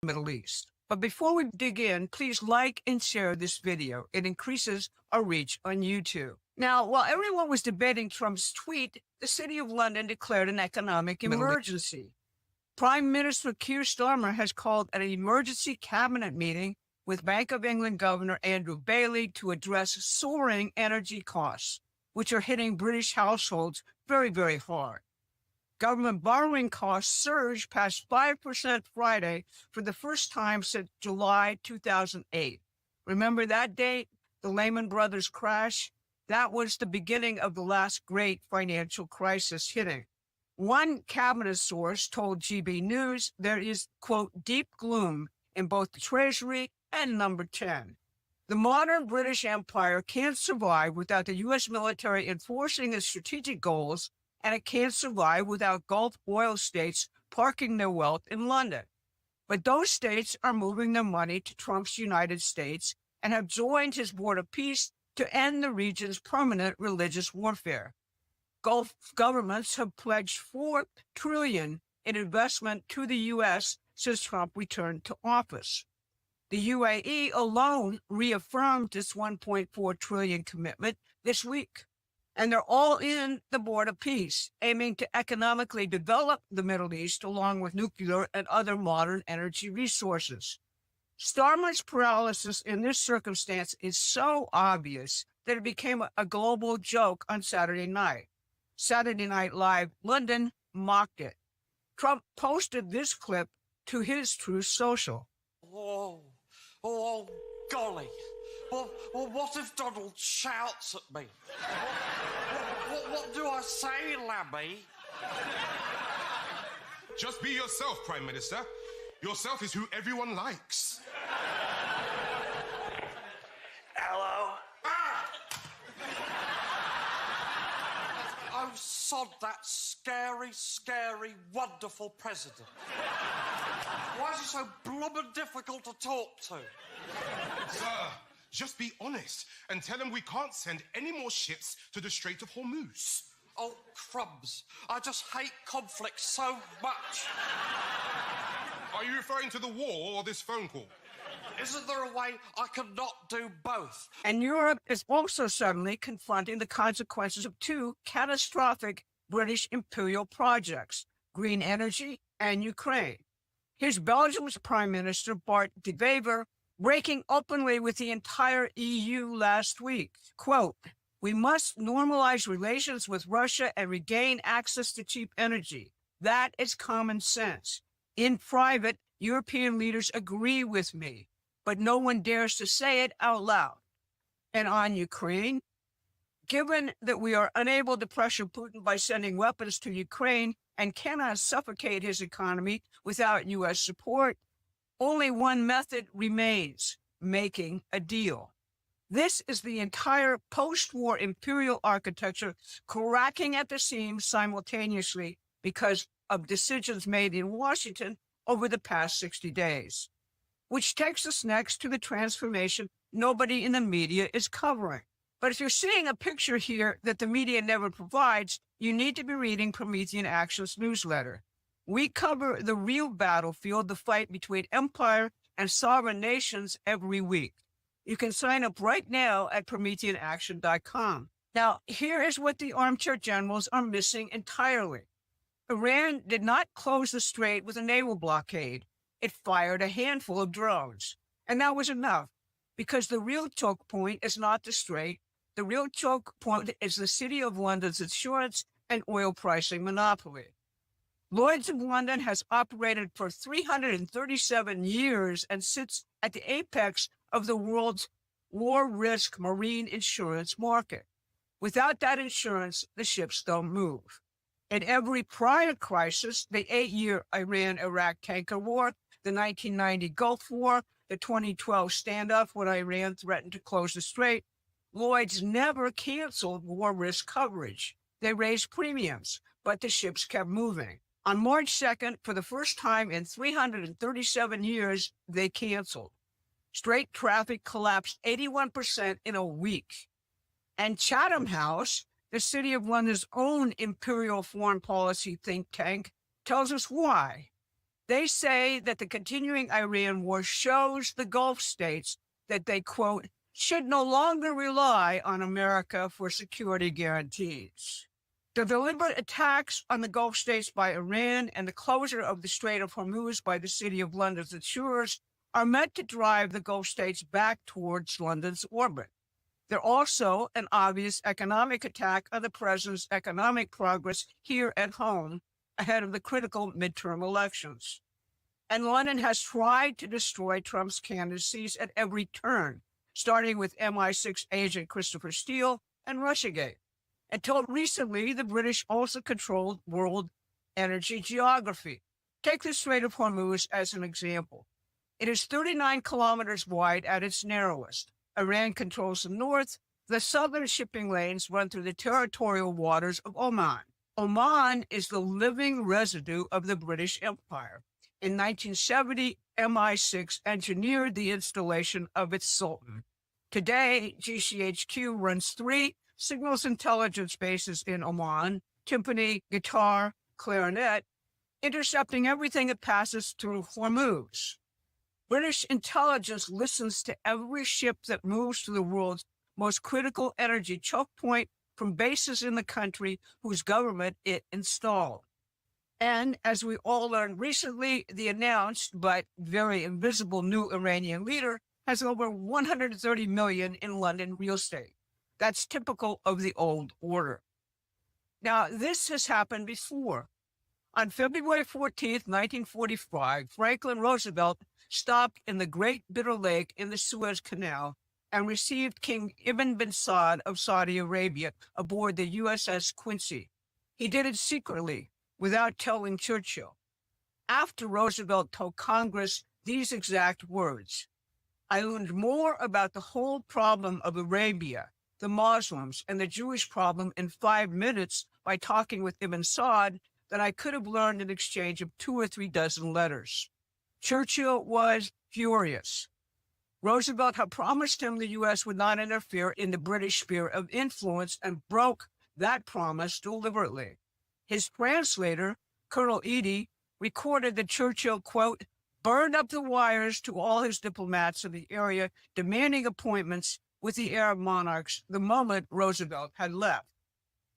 Middle East. But before we dig in, please like and share this video. It increases our reach on YouTube. Now, while everyone was debating Trump's tweet, the City of London declared an economic emergency. Prime Minister Keir Starmer has called an emergency cabinet meeting with Bank of England Governor Andrew Bailey to address soaring energy costs, which are hitting British households very, very hard. Government borrowing costs surged past 5% Friday for the first time since July 2008. Remember that date? The Lehman Brothers crash? That was the beginning of the last great financial crisis hitting. One cabinet source told GB News there is, quote, deep gloom in both the Treasury and Number 10. The modern British Empire can't survive without the U.S. military enforcing its strategic goals, and it can't survive without Gulf oil states parking their wealth in London. But those states are moving their money to Trump's United States and have joined his Board of Peace to end the region's permanent religious warfare. Gulf governments have pledged $4 trillion in investment to the U.S. since Trump returned to office. The UAE alone reaffirmed its $1.4 trillion commitment this week. And they're all in the Board of Peace, aiming to economically develop the Middle East along with nuclear and other modern energy resources. Starmer's paralysis in this circumstance is so obvious that it became a global joke on Saturday night. Saturday Night Live London mocked it. Trump posted this clip to his Truth Social. Oh, golly. Well, what if Donald shouts at me? What do I say, Lammy? Just be yourself, Prime Minister. Yourself is who everyone likes. Hello? Oh, sod that scary, wonderful president. Why is he so bloomin' difficult to talk to? Sir, just be honest and tell him we can't send any more ships to the Strait of Hormuz. Oh, crumbs. I just hate conflict so much. Are you referring to the war or this phone call? Isn't there a way I can not do both? And Europe is also suddenly confronting the consequences of two catastrophic British imperial projects, green energy and Ukraine. Here's Belgium's Prime Minister Bart de Wever breaking openly with the entire EU last week. Quote, "We must normalize relations with Russia and regain access to cheap energy. That is common sense. In private, European leaders agree with me, but no one dares to say it out loud." And on Ukraine, given that we are unable to pressure Putin by sending weapons to Ukraine and cannot suffocate his economy without U.S. support, only one method remains: making a deal. This is the entire post-war imperial architecture cracking at the seams simultaneously because of decisions made in Washington over the past 60 days. Which takes us next to the transformation nobody in the media is covering. But if you're seeing a picture here that the media never provides, you need to be reading Promethean Action's newsletter. We cover the real battlefield, the fight between empire and sovereign nations, every week. You can sign up right now at PrometheanAction.com. Now, here is what the armchair generals are missing entirely. Iran did not close the strait with a naval blockade. It fired a handful of drones. And that was enough, because the real choke point is not the strait. The real choke point is the City of London's insurance and oil pricing monopoly. Lloyd's of London has operated for 337 years and sits at the apex of the world's war risk marine insurance market. Without that insurance, the ships don't move. In every prior crisis, the 8-year Iran-Iraq tanker war, the 1990 Gulf War, the 2012 standoff when Iran threatened to close the strait, Lloyd's never canceled war risk coverage. They raised premiums, but the ships kept moving. On March 2nd, for the first time in 337 years, they canceled. Strait traffic collapsed 81% in a week. And Chatham House, the City of London's own imperial foreign policy think tank, tells us why. They say that the continuing Iran war shows the Gulf states that they, quote, should no longer rely on America for security guarantees. The deliberate attacks on the Gulf states by Iran and the closure of the Strait of Hormuz by the City of London's insurers are meant to drive the Gulf states back towards London's orbit. They're also an obvious economic attack on the president's economic progress here at home ahead of the critical midterm elections. And London has tried to destroy Trump's candidacies at every turn, starting with MI6 agent Christopher Steele and Russiagate. Until recently, the British also controlled world energy geography. Take the Strait of Hormuz as an example. It is 39 kilometers wide at its narrowest. Iran controls the north. The southern shipping lanes run through the territorial waters of Oman. Oman is the living residue of the British Empire. In 1970, MI6 engineered the installation of its Sultan. Today, GCHQ runs 3 signals intelligence bases in Oman: timpani, guitar, clarinet, intercepting everything that passes through Hormuz. British intelligence listens to every ship that moves to the world's most critical energy choke point from bases in the country whose government it installed. And as we all learned recently, the announced but very invisible new Iranian leader has over 130 million in London real estate. That's typical of the old order. Now, this has happened before. On February 14th, 1945, Franklin Roosevelt stopped in the Great Bitter Lake in the Suez Canal and received King Ibn bin Saud of Saudi Arabia aboard the USS Quincy. He did it secretly, without telling Churchill. After Roosevelt told Congress these exact words, "I learned more about the whole problem of Arabia, the Muslims, and the Jewish problem in 5 minutes by talking with Ibn Saud than I could have learned in exchange of 2 or 3 dozen letters." Churchill was furious. Roosevelt had promised him the U.S. would not interfere in the British sphere of influence and broke that promise deliberately. His translator, Colonel Eady, recorded that Churchill, quote, burned up the wires to all his diplomats in the area, demanding appointments with the Arab monarchs the moment Roosevelt had left.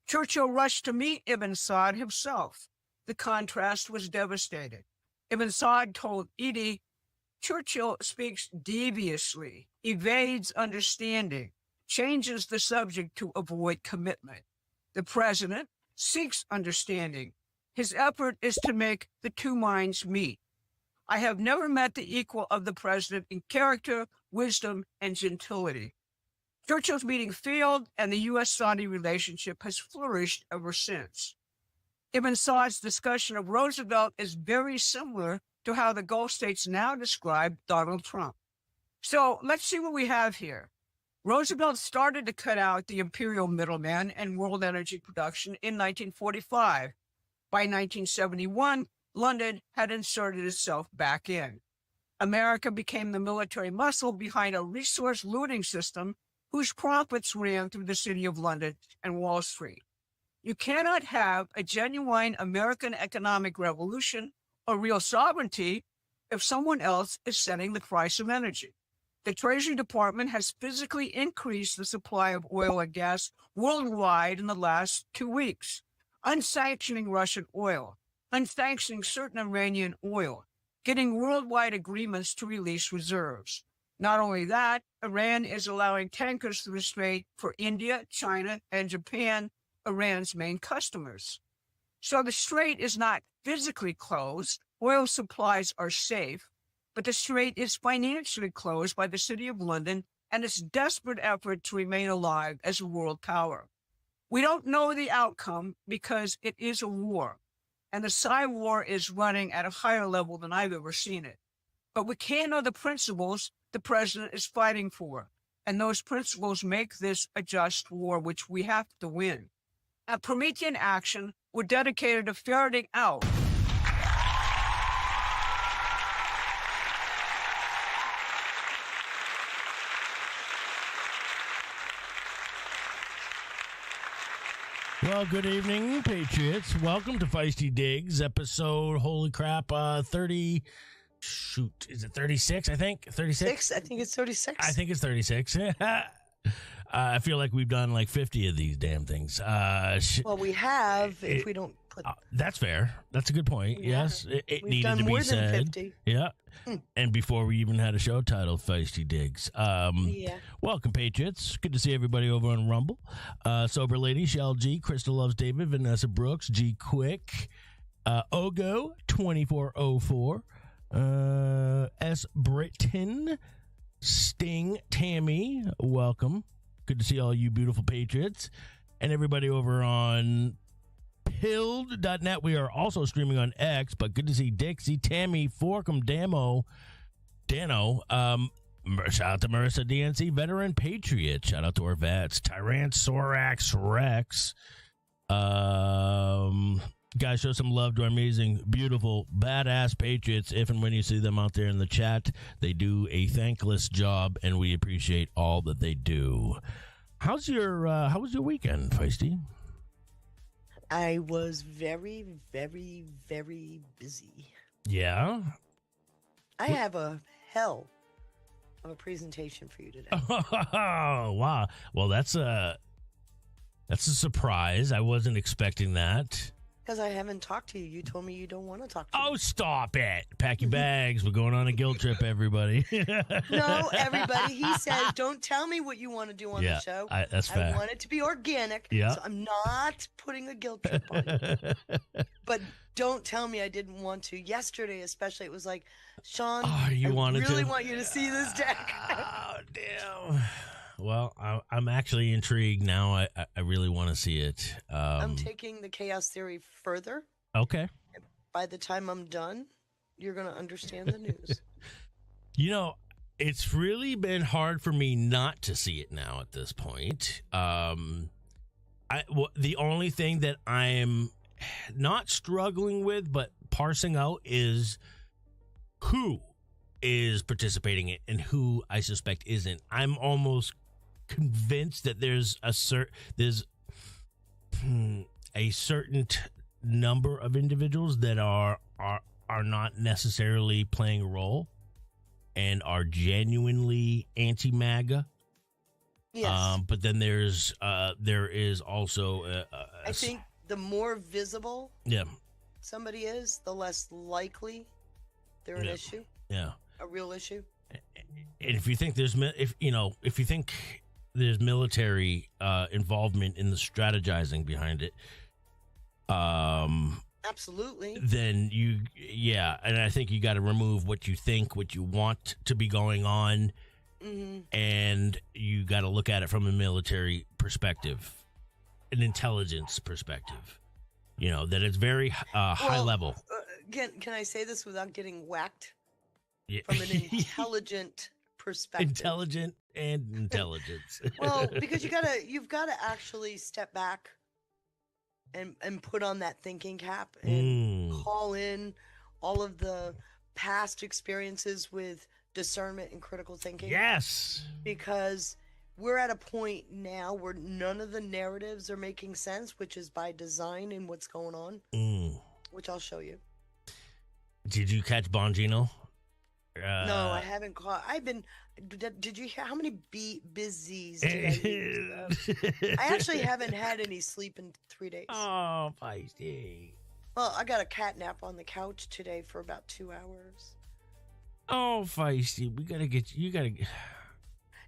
Churchill rushed to meet Ibn Saud himself. The contrast was devastating. Ibn Saud told Eady, Churchill speaks deviously, evades understanding, changes the subject to avoid commitment. The president seeks understanding. His effort is to make the 2 minds meet. I have never met the equal of the president in character, wisdom, and gentility. Churchill's meeting failed, and the U.S.-Saudi relationship has flourished ever since. Ibn Saud's discussion of Roosevelt is very similar to how the Gulf states now describe Donald Trump. So let's see what we have here. Roosevelt started to cut out the imperial middleman and world energy production in 1945. By 1971, London had inserted itself back in. America became the military muscle behind a resource looting system whose profits ran through the City of London and Wall Street. You cannot have a genuine American economic revolution or real sovereignty if someone else is setting the price of energy. The Treasury Department has physically increased the supply of oil and gas worldwide in the last 2 weeks, unsanctioning Russian oil, unsanctioning certain Iranian oil, getting worldwide agreements to release reserves. Not only that, Iran is allowing tankers through the strait for India, China, and Japan, Iran's main customers. So the strait is not physically closed, oil supplies are safe, but the strait is financially closed by the City of London and its desperate effort to remain alive as a world power. We don't know the outcome because it is a war, and the Psy war is running at a higher level than I've ever seen it. But we can know the principles the president is fighting for, and those principles make this a just war which we have to win. At Promethean Action, we're dedicated to ferreting out Well, good evening, Patriots. Welcome to Feisty Digs, episode, holy crap, 30, shoot, is it 36, I think? 36? I think it's 36. I think it's 36. I feel like we've done like 50 of these damn things. Well, we have, if we don't put... That's fair. That's a good point. Yeah. Yes, it We've needed done to be more said. than 50. Yeah. And before we even had a show titled Feisty Digs. Yeah. Welcome, Patriots. Good to see everybody over on Rumble. Sober Lady, Shell G, Crystal Loves David, Vanessa Brooks, G Quick, Ogo, 2404, S Britton, Sting, Tammy, welcome. Good to see all you beautiful Patriots. And everybody over on Pilled.net. We are also streaming on X, but good to see Dixie, Tammy, Forkum, Dano. Shout out to Marissa DNC, veteran patriot. Shout out to our vets, Tyrannosaurus Rex. Guys, show some love to our amazing, beautiful, badass patriots. If and when you see them out there in the chat, they do a thankless job, and we appreciate all that they do. How was your weekend, Feisty? I was very, very, very busy. Yeah. I have a hell of a presentation for you today. Oh, wow. Well, that's a surprise. I wasn't expecting that. Because I haven't talked to you. You told me you don't want to talk to Oh, me. stop it. Pack your bags. We're going on a guilt trip, everybody. No, everybody. He says, don't tell me what you want to do on the show. That's fact. I want it to be organic. Yeah. So I'm not putting a guilt trip on you. But don't tell me I didn't want to. Yesterday, especially, it was like, Sean, I really want you to see this deck. Oh, damn. Well, I'm actually intrigued now. I really want to see it. I'm taking the chaos theory further. Okay. By the time I'm done, you're going to understand the news. You know, it's really been hard for me not to see it now at this point. The only thing that I am not struggling with, but parsing out is who is participating in and who I suspect isn't. I'm almost convinced that there's a certain number of individuals that are not necessarily playing a role and are genuinely anti-MAGA. Yes. But then there is also I think the more visible yeah somebody is, the less likely they're an issue. Yeah. A real issue. And if you think there's military involvement in the strategizing behind it, absolutely. Then and I think you got to remove what you think, what you want to be going on, and you got to look at it from a military perspective, an intelligence perspective. You know that it's very high level. Can I say this without getting whacked? Yeah. From an intelligent perspective. Intelligent and intelligence. Well, because you've gotta actually step back and put on that thinking cap and call in all of the past experiences with discernment and critical thinking. Yes. Because we're at a point now where none of the narratives are making sense, which is by design and what's going on, which I'll show you. Did you catch Bongino? No, I haven't caught. Did you hear how many busies did I use? I actually haven't had any sleep in 3 days. Oh, Feisty. Well, I got a cat nap on the couch today for about 2 hours. Oh, Feisty, you gotta get.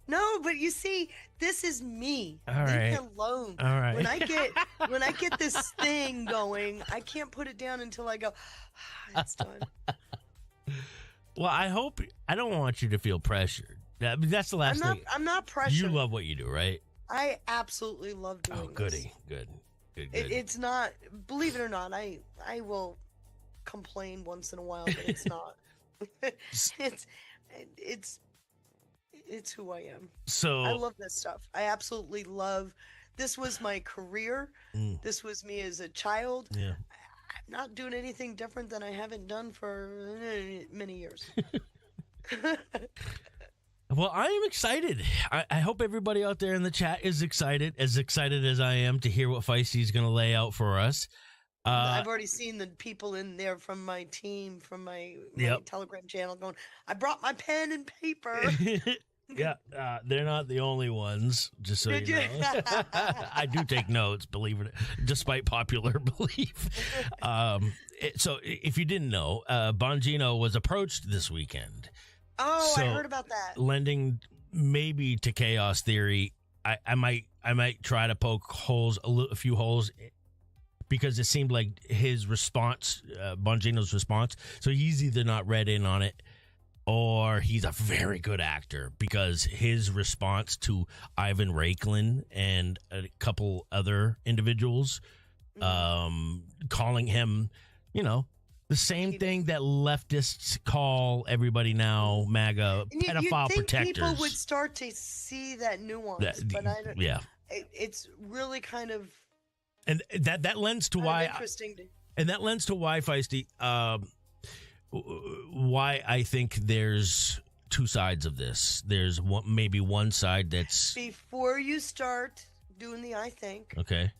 No, but you see, this is me. All Leave right. me alone. All right. When I get this thing going, I can't put it down until I go, it's done. Well, I don't want you to feel pressured. That's the last thing. I'm not pressured. You love what you do, right? I absolutely love doing Oh, this. goody. Good. It's not, believe it or not, I will complain once in a while, but it's not. it's who I am. So I love this stuff. I absolutely love. This was my career. This was me as a child. Yeah. I'm not doing anything different than I haven't done for many years. Well, I am excited. I hope everybody out there in the chat is excited as I am to hear what Feisty is going to lay out for us. I've already seen the people in there from my team, from my Telegram channel going, I brought my pen and paper. Yeah, they're not the only ones, just so you know. I do take notes, believe it, despite popular belief. So if you didn't know, Bongino was approached this weekend. Oh, I heard about that. Lending maybe to chaos theory. I might try to poke holes, a few holes, because it seemed like his response, Bongino's response. So he's either not read in on it, or he's a very good actor, because his response to Ivan Raiklin and a couple other individuals, calling him, the same thing that leftists call everybody now MAGA pedophile think protectors. People would start to see that nuance, but I don't. Yeah, it's really kind of, and that lends to why interesting. And that lends to why, Feisty, why I think there's two sides of this. There's maybe one side that's... Before you start doing the I think, okay,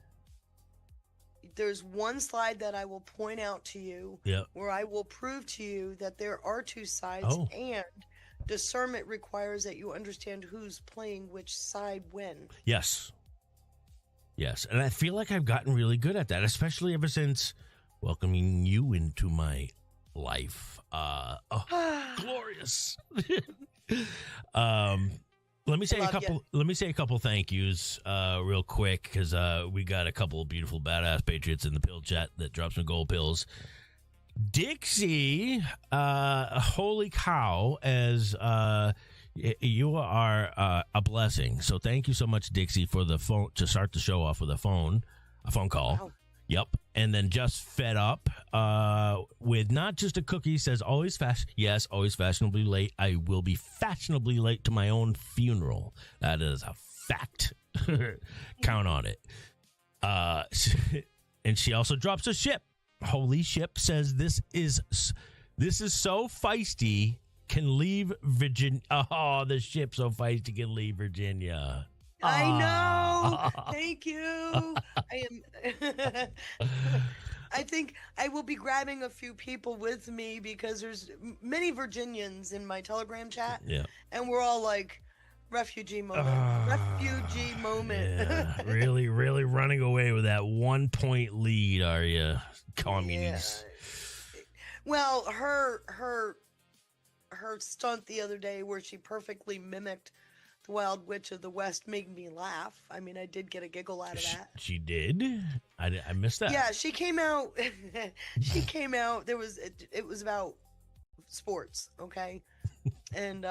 there's one slide that I will point out to you, where I will prove to you that there are two sides, and discernment requires that you understand who's playing which side when. Yes, and I feel like I've gotten really good at that, especially ever since welcoming you into my life. Glorious. Let me say a couple thank yous real quick, because we got a couple of beautiful badass patriots in the pill chat that dropped some gold pills. Dixie, holy cow, as you are a blessing. So thank you so much, Dixie, for the phone, to start the show off with a phone call. Wow. Yep. And then just fed up with not just a cookie, says always always fashionably late. I will be fashionably late to my own funeral. That is a fact. Count on it. And she also drops a ship. Holy ship, says this is so feisty, can leave Virginia. Oh, the ship so feisty can leave Virginia. I know. Thank you. I am. I think I will be grabbing a few people with me, because there's many Virginians in my Telegram chat. Yeah. And we're all like, refugee moment. Refugee moment. Yeah. Really, really running away with that 1 point lead, are you, communists? Yeah. Well, her stunt the other day where she perfectly mimicked the Wild Witch of the West made me laugh. I mean, I did get a giggle out of that. She did? I missed that. Yeah, she came out. It was about sports, okay? And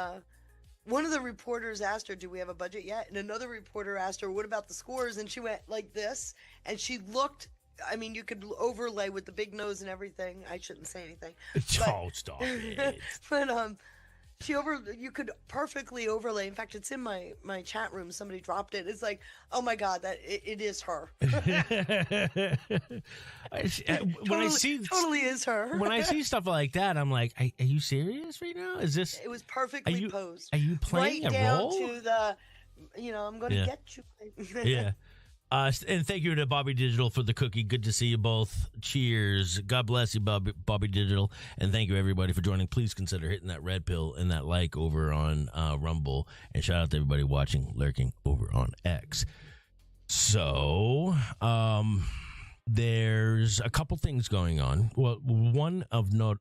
one of the reporters asked her, do we have a budget yet? And another reporter asked her, what about the scores? And she went like this, and she looked. I mean, you could overlay with the big nose and everything. I shouldn't say anything. Oh, stop it. But you could perfectly overlay. In fact, it's in my chat room. Somebody dropped it. It's like, oh my God, that it is her. Totally is her. When I see stuff like that, I'm like, are you serious right now? Is this? It was perfectly posed. Are you playing right a down role? To the, I'm going to get you. Yeah. And thank you to Bobby Digital for the cookie. Good to see you both. Cheers. God bless you, Bobby Digital. And thank you, everybody, for joining. Please consider hitting that red pill and that like over on Rumble. And shout out to everybody watching, lurking over on X. So, there's a couple things going on. Well, one of note.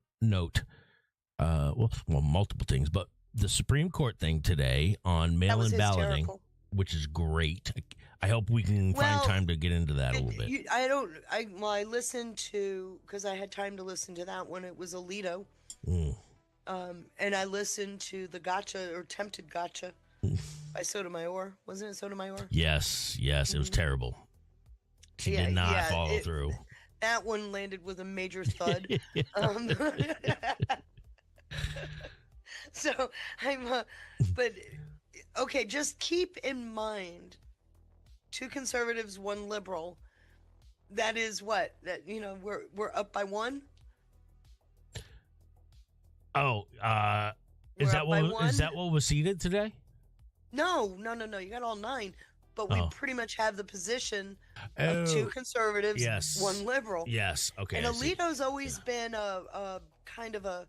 Well, multiple things, but the Supreme Court thing today on mail-in balloting, which is great. I hope we can find time to get into that a little bit. I listened to, because I had time to listen to that when it was Alito. And I listened to the Gotcha, or Tempted Gotcha, by Sotomayor. Wasn't it Sotomayor? Yes, it was terrible. She did not follow through. That one landed with a major thud. So but okay, just keep in mind, 2 conservatives, 1 liberal. That is what? That we're up by 1? Oh, We're Is up by one. that what was seated today? No. You got all 9. But we pretty much have the position of 2 conservatives, yes. 1 liberal. Yes. Okay. And Alito's always been a kind of a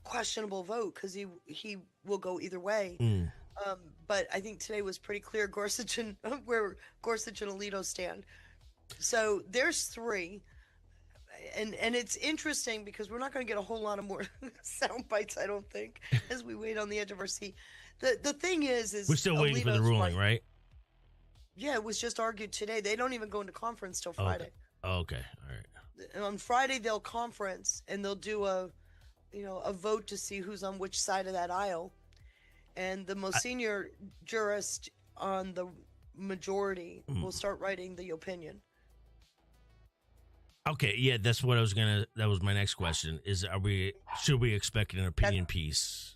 questionable vote because he will go either way. But I think today was pretty clear where Gorsuch and Alito stand. So there's 3. And it's interesting because we're not going to get a whole lot of more sound bites, I don't think, as we wait on the edge of our seat. The thing is we're still waiting for the ruling, right? Yeah, it was just argued today. They don't even go into conference till Friday. Okay. All right. And on Friday they'll conference and they'll do a vote to see who's on which side of that aisle. And the most senior jurist on the majority will start writing the opinion. Okay, yeah, that's what that was my next question. Should we expect an opinion piece?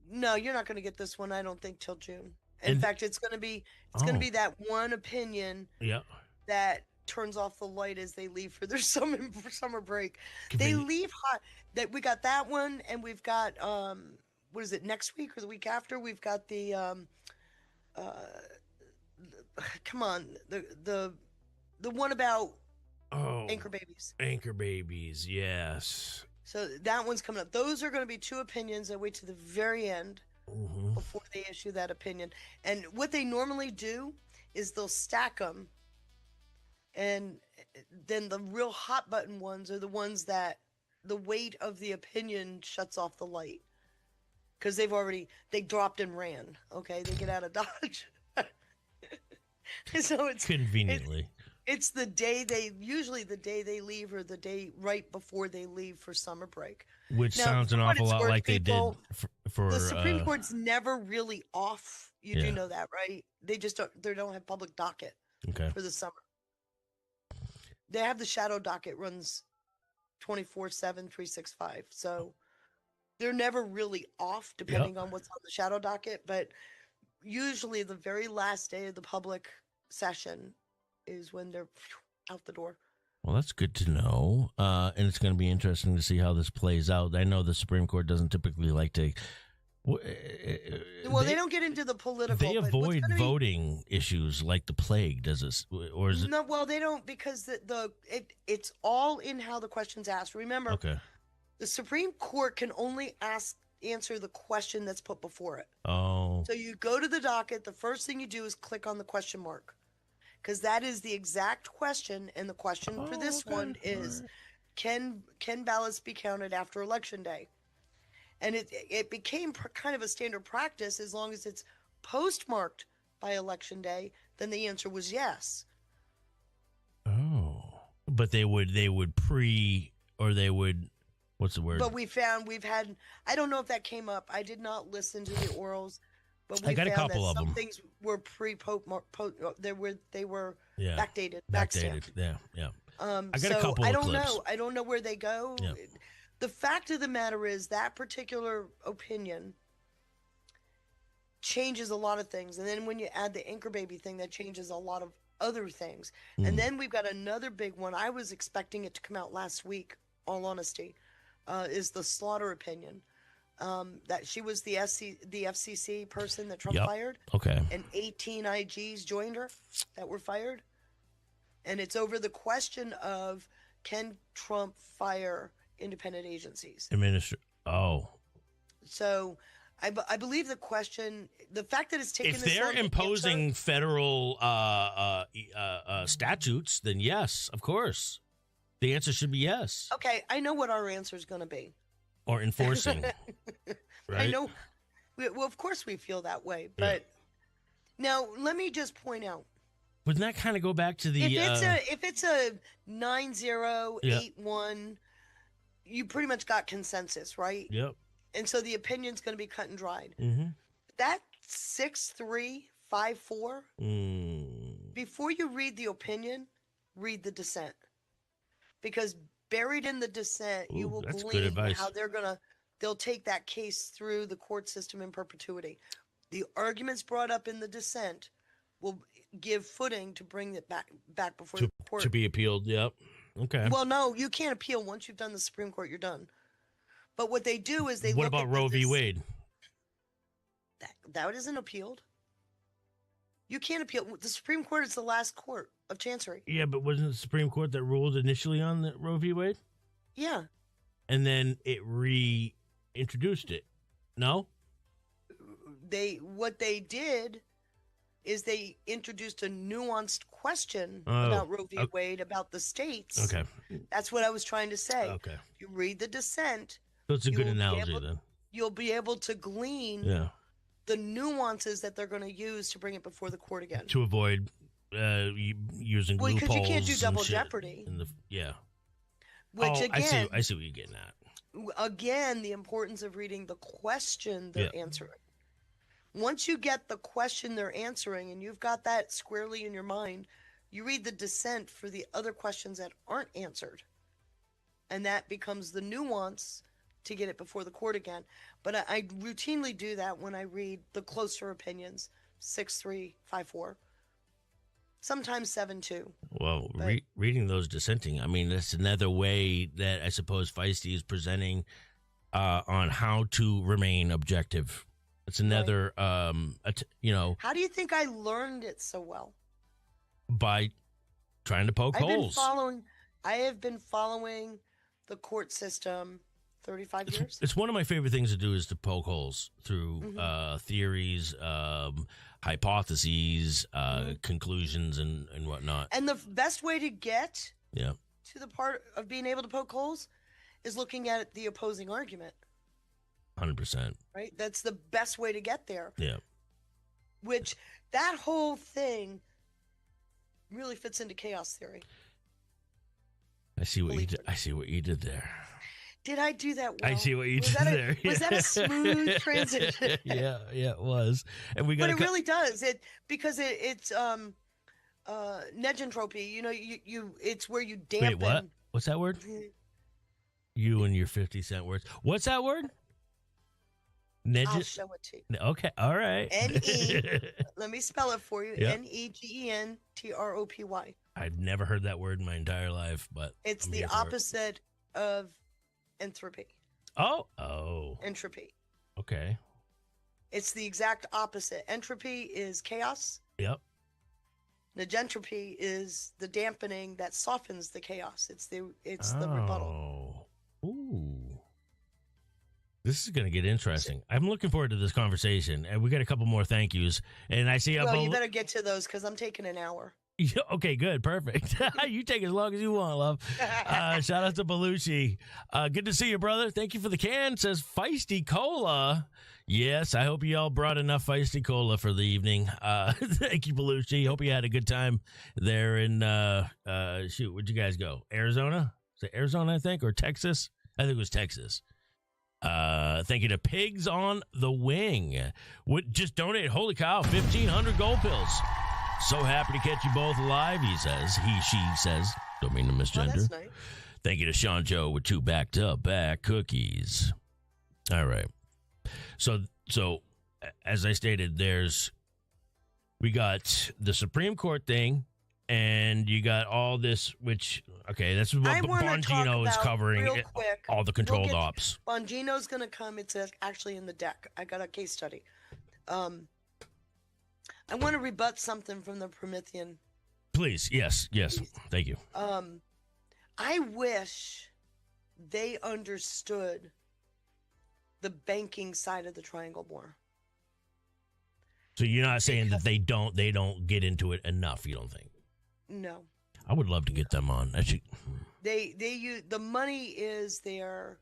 No, you're not going to get this one, I don't think, till June. In fact, it's going to be that one opinion that turns off the light as they leave for their summer break. They leave hot. That we got that one, and we've got what is it, next week or the week after? We've got the come on, the one about anchor babies. Anchor babies, yes. So that one's coming up. Those are going to be 2 opinions that wait to the very end before they issue that opinion. And what they normally do is they'll stack them, and then the real hot button ones are the ones that the weight of the opinion shuts off the light because they dropped and ran. Okay, they get out of Dodge. So it's conveniently. It's the day usually the day they leave or the day right before they leave for summer break. Which sounds an awful lot like they did for the Supreme Court's never really off. You do know that, right? They just don't have public docket for the summer. They have the shadow docket runs 24/7, 365. So they're never really off depending on what's on the shadow docket. But usually the very last day of the public session is when they're out the door. Well, that's good to know. And it's going to be interesting to see how this plays out. I know the Supreme Court doesn't typically like to... they don't get into the political... They avoid voting issues like the plague, does it? Or is it... No, well, they don't because it's all in how the question's asked. Remember, the Supreme Court can only answer the question that's put before it. Oh. So you go to the docket, the first thing you do is click on the question mark. Because that is the exact question, and the question for this one is, can ballots be counted after Election Day? And it became kind of a standard practice as long as it's postmarked by Election Day, then the answer was yes. Oh, but they would what's the word? But we've had, I don't know if that came up. I did not listen to the orals. But we I got found a couple that of some them. things were they were backdated. Backdated. Yeah. I got a couple I of don't clips. know. I don't know where they go. Yeah. The fact of the matter is that particular opinion changes a lot of things. And then when you add the anchor baby thing, that changes a lot of other things. And then we've got another big one. I was expecting it to come out last week, all honesty, is the Slaughter opinion. That she was the FCC person that Trump fired. Okay. And 18 IGs joined her that were fired. And it's over the question of, can Trump fire independent agencies? So I believe the question, the fact that it's taken if this they're long to imposing answer, federal statutes, then yes, of course. The answer should be yes. Okay, I know what our answer is going to be. Or enforcing. Right? I know. Well, of course we feel that way. But now let me just point out. Wouldn't that kind of go back to the... If it's a 9-0-8-1, you pretty much got consensus, right? Yep. And so the opinion's going to be cut and dried. Mm-hmm. That 6-3, 5-4, before you read the opinion, read the dissent. Because buried in the dissent, you will glean how they'll take that case through the court system in perpetuity. The arguments brought up in the dissent will give footing to bring it back before the court. To be appealed, yep. Okay. Well, no, you can't appeal. Once you've done the Supreme Court, you're done. But what they do is they What look about at Roe v. this- Wade? That isn't appealed. You can't appeal. The Supreme Court is the last court of chancery. Yeah, but wasn't it the Supreme Court that ruled initially on the Roe v. Wade? Yeah. And then it reintroduced it. No? What they did is they introduced a nuanced question Oh, about Roe v. okay. Wade, about the states. Okay. That's what I was trying to say. Okay. If you read the dissent, So it's a You good will be analogy able- then. you'll be able to glean Yeah. the nuances that they're going to use to bring it before the court again. To avoid using Well, because loopholes. you can't do and double shit jeopardy. in the, yeah. Which Oh, again, I see what you're getting at. again, the importance of reading the question they're answering. Once you get the question they're answering and you've got that squarely in your mind, you read the dissent for the other questions that aren't answered. And that becomes the nuance to get it before the court again. But I routinely do that when I read the closer opinions, 6-3, 5-4, sometimes 7-2. Well, But- reading those dissenting, I mean, that's another way that I suppose Feisty is presenting on how to remain objective. It's another, How do you think I learned it so well? by trying to poke holes. I have been following the court system 35 years. It's one of my favorite things to do is to poke holes through Mm-hmm. theories, hypotheses, conclusions, and whatnot. And the best way to get Yeah. to the part of being able to poke holes is looking at the opposing argument, 100%. right? That's the best way to get there. Yeah. Which that whole thing really fits into chaos theory. I see what you Believe did. me. I see what you did there. Did I do that well? I see what you Was did that a- there. was that a smooth transition? yeah, it was. And we got But it really does because it's negentropy. You know, you it's where you dampen. Wait, what? What's that word? You and your 50-cent words. What's that word? I'll show it to you. Okay, all right. N-E. Let me spell it for you. Yep. Negentropy. I've never heard that word in my entire life, but It's I'm the here for it. opposite of entropy. Oh, Entropy. okay. It's It's the exact opposite. Entropy is chaos. Yep. Negentropy is the dampening that softens the chaos. It's the rebuttal. Oh. Ooh. This is going to get interesting. I'm looking forward to this conversation. And we got a couple more thank yous. And I see Well, you better get to those because I'm taking an hour. Yeah, okay, good. Perfect. You take as long as you want, love. Shout out to Belushi. Good to see you, brother. Thank you for the can. Says Feisty Cola. Yes, I hope you all brought enough Feisty Cola for the evening. Thank you, Belushi. Hope you had a good time there in, shoot, where'd you guys go? Arizona? Is it Arizona, I think, or Texas? I think it was Texas. Thank you to Pigs on the Wing. Just donate, holy cow, 1,500 gold pills. So happy to catch you both alive, he says. She says. Don't mean to Oh, misgender. that's nice. Thank you to Sean Joe with 2 back-to-back cookies. All right. So as I stated, we got the Supreme Court thing, and you got all this, which, okay, that's what I wanna Bongino talk is about covering, real quick. all the controlled We'll get- ops. Bongino's going to come. It's actually in the deck. I got a case study. I want to rebut something from the Promethean. Please, yes, thank you. I wish they understood the banking side of the triangle more. So you're not saying that they don't get into it enough, you don't think? No. I would love to get them on. Actually, They use the money is their,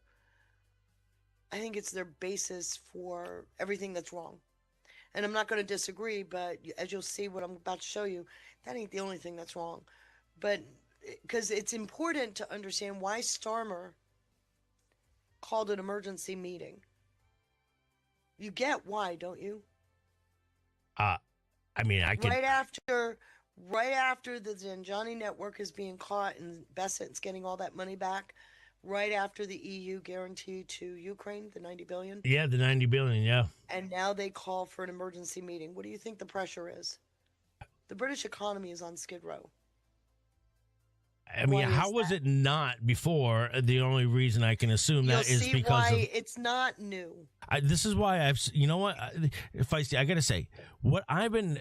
I think it's their basis for everything that's wrong. And I'm not going to disagree, but as you'll see what I'm about to show you, that ain't the only thing that's wrong. But because it's important to understand why Starmer called an emergency meeting. You get why, don't you? I mean, I can. Right after the Zanjani network is being caught and Bessett's getting all that money back, right after the EU guarantee to Ukraine, the 90 billion. Yeah, the 90 billion, yeah. And now they call for an emergency meeting. What do you think the pressure is? The British economy is on Skid Row. I mean, Why how is was that? it not before? The only reason I can assume You'll that is see because why of. it's not new. This is why you know what, Feisty, I got to say, what I've been,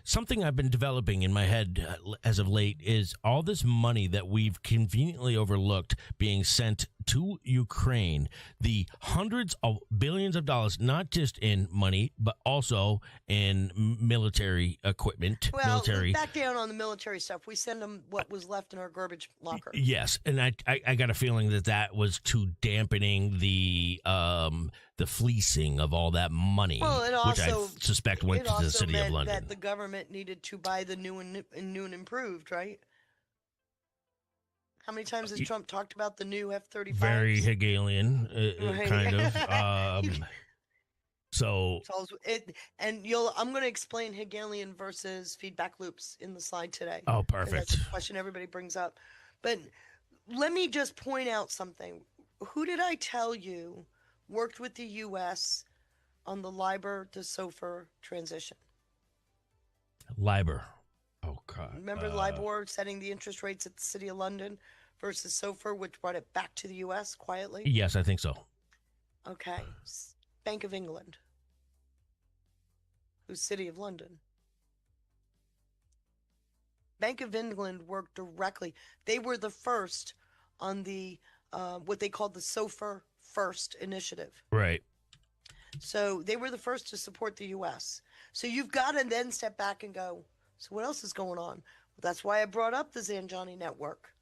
something I've been developing in my head as of late is all this money that we've conveniently overlooked being sent to Ukraine, the hundreds of billions of dollars, not just in money, but also in military equipment, Well, military. back down on the military stuff. We send them what was left in our garbage locker. Yes, and I got a feeling that was too dampening the fleecing of all that money, Well, it which I also suspect went it to the also city of meant London. that the government needed to buy the new and improved, right? How many times has Trump talked about the new F-35s? Very Hegelian, Right. kind of. So I'm going to explain Hegelian versus feedback loops in the slide today. oh, 'cause perfect. That's a question everybody brings up. But let me just point out something. Who did I tell you worked with the U.S. on the LIBOR to SOFR transition? LIBOR. Oh God. Remember LIBOR setting the interest rates at the City of London versus SOFR, which brought it back to the U.S. quietly? Yes, I think so. Okay. Bank of England. Who's City of London? Bank of England worked directly. They were the first on the what they called the SOFR First initiative. Right. So they were the first to support the U.S. So you've got to then step back and go, so what else is going on? Well, that's why I brought up the Zanjani network.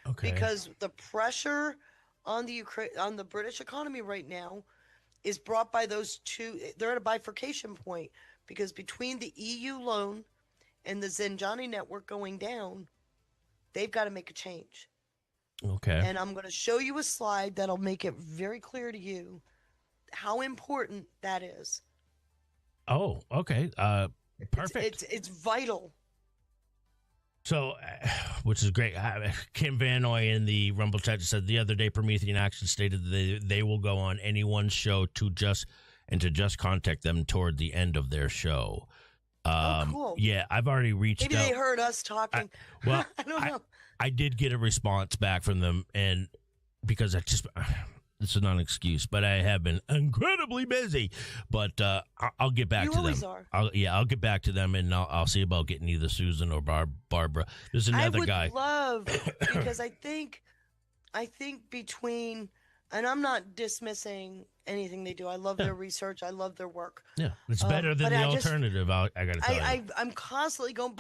Okay. Because the pressure on the on the British economy right now is brought by those two. They're at a bifurcation point because between the EU loan and the Zanjani network going down, they've got to make a change. Okay. And I'm going to show you a slide that'll make it very clear to you how important that is. Oh, okay. Perfect. It's vital. So, which is great. Kim Van Noy in the Rumble chat said the other day, Promethean Action stated that they will go on anyone's show to just contact them toward the end of their show. Cool. Yeah, I've already reached Maybe out. they heard us talking. Well, I don't know. I did get a response back from them, and because this is not an excuse, but I have been incredibly busy. But I'll get back to them. You always are. I'll get back to them, and I'll see about getting either Susan or Barbara. There's another guy. I would love because I think between, and I'm not dismissing anything they do. I love their research. I love their work. Yeah, it's better than but the I just- alternative. I got to tell you. I'm constantly going,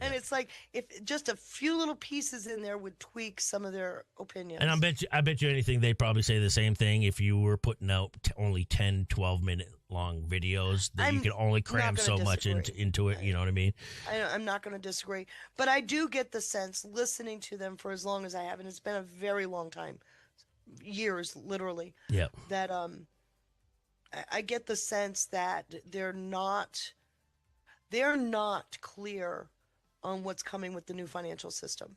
and it's like if just a few little pieces in there would tweak some of their opinions. And I bet you anything they probably say the same thing if you were putting out only 10, 12-minute long videos that you I'm can only not cram gonna so much disagree. into it. You know what I mean? I'm not going to disagree, but I do get the sense listening to them for as long as I have, and it's been a very long time, years literally. Yeah. That I get the sense that they're not clear on what's coming with the new financial system.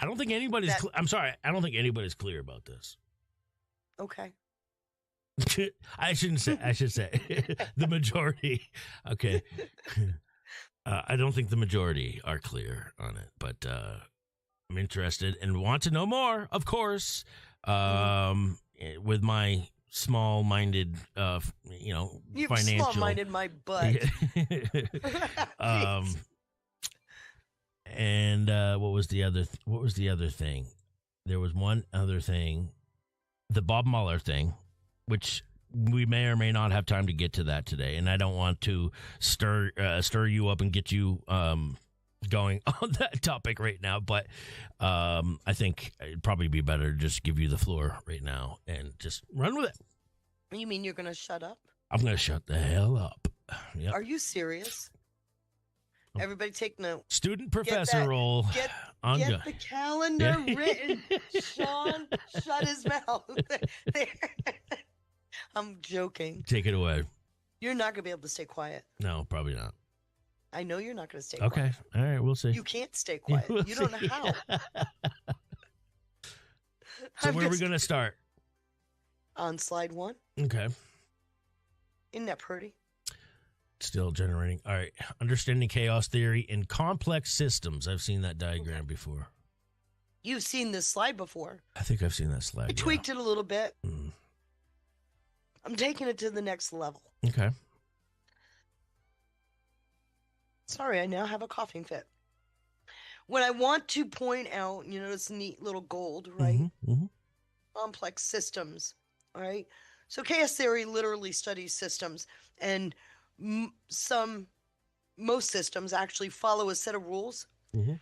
I don't think anybody's. I'm sorry. I don't think anybody's clear about this. Okay. I should say the majority. Okay. I don't think the majority are clear on it, but I'm interested and want to know more, of course, with my small-minded, You've financial. small-minded my butt. And what was the other thing? There was one other thing, the Bob Mueller thing, which we may or may not have time to get to that today, and I don't want to stir you up and get you going on that topic right now, but I think it'd probably be better to just give you the floor right now and just run with it. You mean you're going to shut up? I'm going to shut the hell up. Yep. Are you serious? Everybody take note. Student professor role. Get Anga. the calendar written. Sean, shut his mouth. There. I'm joking. Take it away. You're not going to be able to stay quiet. No, probably not. I know you're not going to stay Okay. quiet. All right. We'll see. You can't stay quiet. We'll You don't know see. how. So I'm where are we just- going to start? On slide 1. Okay. Isn't that pretty? Still generating. All right. Understanding chaos theory in complex systems. I've seen that diagram before. You've seen this slide before. I think I've seen that slide. I tweaked it a little bit. Mm. I'm taking it to the next level. Okay. Sorry, I now have a coughing fit. What I want to point out, you notice neat little gold, right? Mm-hmm. Complex systems, all right? So chaos theory literally studies systems, and most systems actually follow a set of rules. Mm-hmm.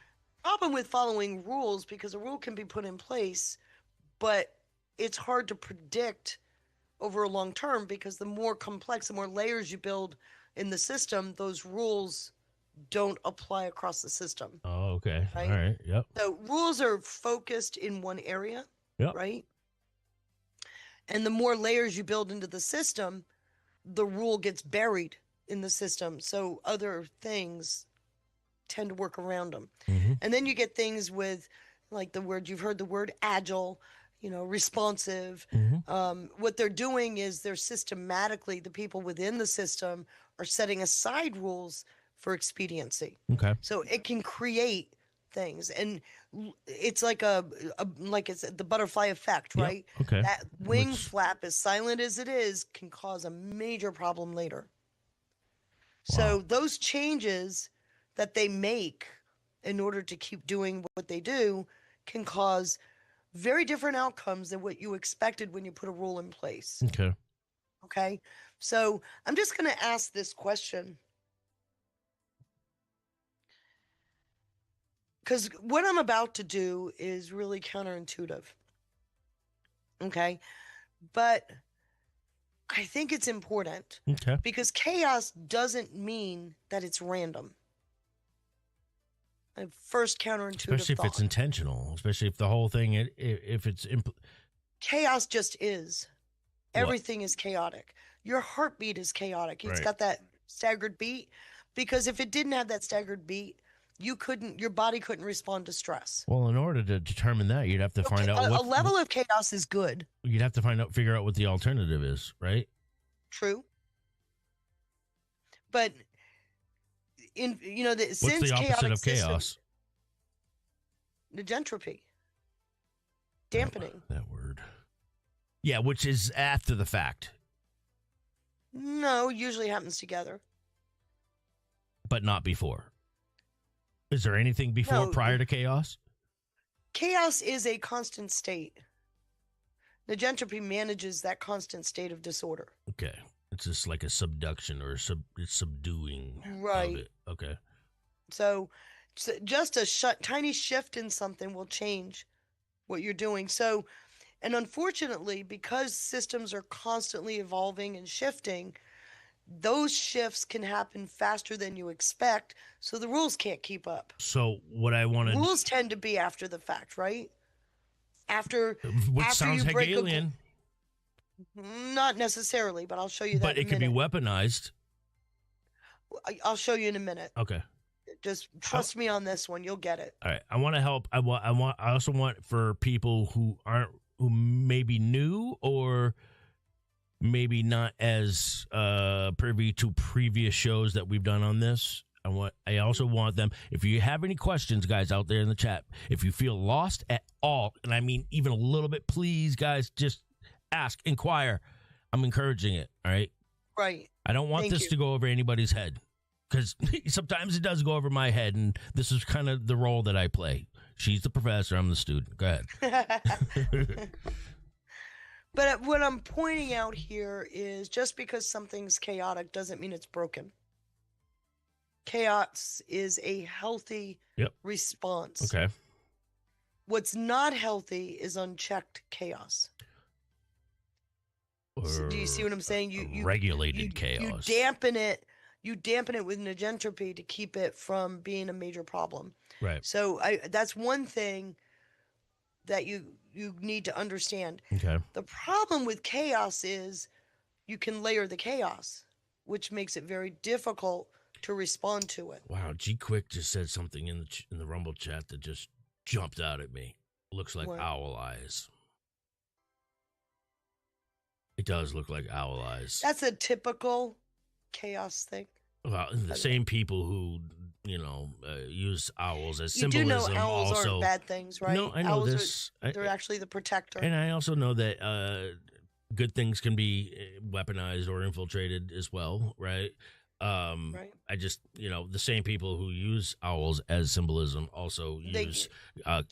Problem with following rules, because a rule can be put in place, but it's hard to predict over a long term, because the more complex, the more layers you build in the system, those rules don't apply across the system. Oh, okay. Right? All right. Yep. So rules are focused in one area, Yep. right? And the more layers you build into the system, the rule gets buried in the system. So other things tend to work around them. Mm-hmm. And then you get things with, like you've heard the word agile, responsive. Mm-hmm. What they're doing is they're systematically, the people within the system are setting aside rules for expediency. Okay. So it can create things, and it's like like it's the butterfly effect, Yep. right? Okay. That wing flap, as silent as it is, can cause a major problem later. So Wow. those changes that they make in order to keep doing what they do can cause very different outcomes than what you expected when you put a rule in place. Okay. Okay. So I'm just going to ask this question, because what I'm about to do is really counterintuitive. Okay. But I think it's important, Okay. because chaos doesn't mean that it's random. My first counterintuitive Especially if thought. it's intentional. Especially if the whole thing, if it's Chaos just is. What? Everything is chaotic. Your heartbeat is chaotic. It's Right. got that staggered beat, because if it didn't have that staggered beat, your body couldn't respond to stress. Well, in order to determine that, you'd have to find out a level of chaos is good. You'd have to figure out what the alternative is, right? True. But since What's the opposite chaotic of chaos? systems, negentropy, dampening. That word. Yeah, which is after the fact, No, usually happens together. but not before. Is there anything before, No. prior to chaos? Chaos is a constant state. Negentropy manages that constant state of disorder. Okay. It's just like a subduction or it's subduing Right. of it. Okay. So just a tiny shift in something will change what you're doing. So, and unfortunately, because systems are constantly evolving and shifting, those shifts can happen faster than you expect. So the rules can't keep up. So what I want to, Rules tend to be after the fact, right? which after sounds you break a- Hegelian, Not necessarily, but I'll show you that but in it a can be minute. weaponized. I'll show you in a minute. Okay. Just trust me on this one. You'll get it. All right. I want to help. I also want for people who may be new or maybe not as privy to previous shows that we've done on this. I also want them, if you have any questions, guys, out there in the chat, if you feel lost at all, and I mean even a little bit, please, guys, just ask, inquire. I'm encouraging it. All right. Right. I don't want Thank this you. to go over anybody's head, because sometimes it does go over my head, and this is kind of the role that I play. She's the professor. I'm the student. Go ahead. But what I'm pointing out here is just because something's chaotic doesn't mean it's broken. Chaos is a healthy Yep. response. Okay. What's not healthy is unchecked chaos. So do you see what I'm saying? You regulated chaos. You dampen it. You dampen it with negentropy to keep it from being a major problem. Right. So that's one thing that you need to understand. Okay. The problem with chaos is you can layer the chaos, which makes it very difficult to respond to it. Wow. G Quick just said something in the Rumble chat that just jumped out at me. Looks like What? owl eyes. It does look like owl eyes. That's a typical chaos thing. Well, the same people who use owls as You do know symbolism owls also. aren't bad things, right? No, I know owls this. They're actually the protector. And I also know that good things can be weaponized or infiltrated as well, right? Right. I just, the same people who use owls as symbolism also use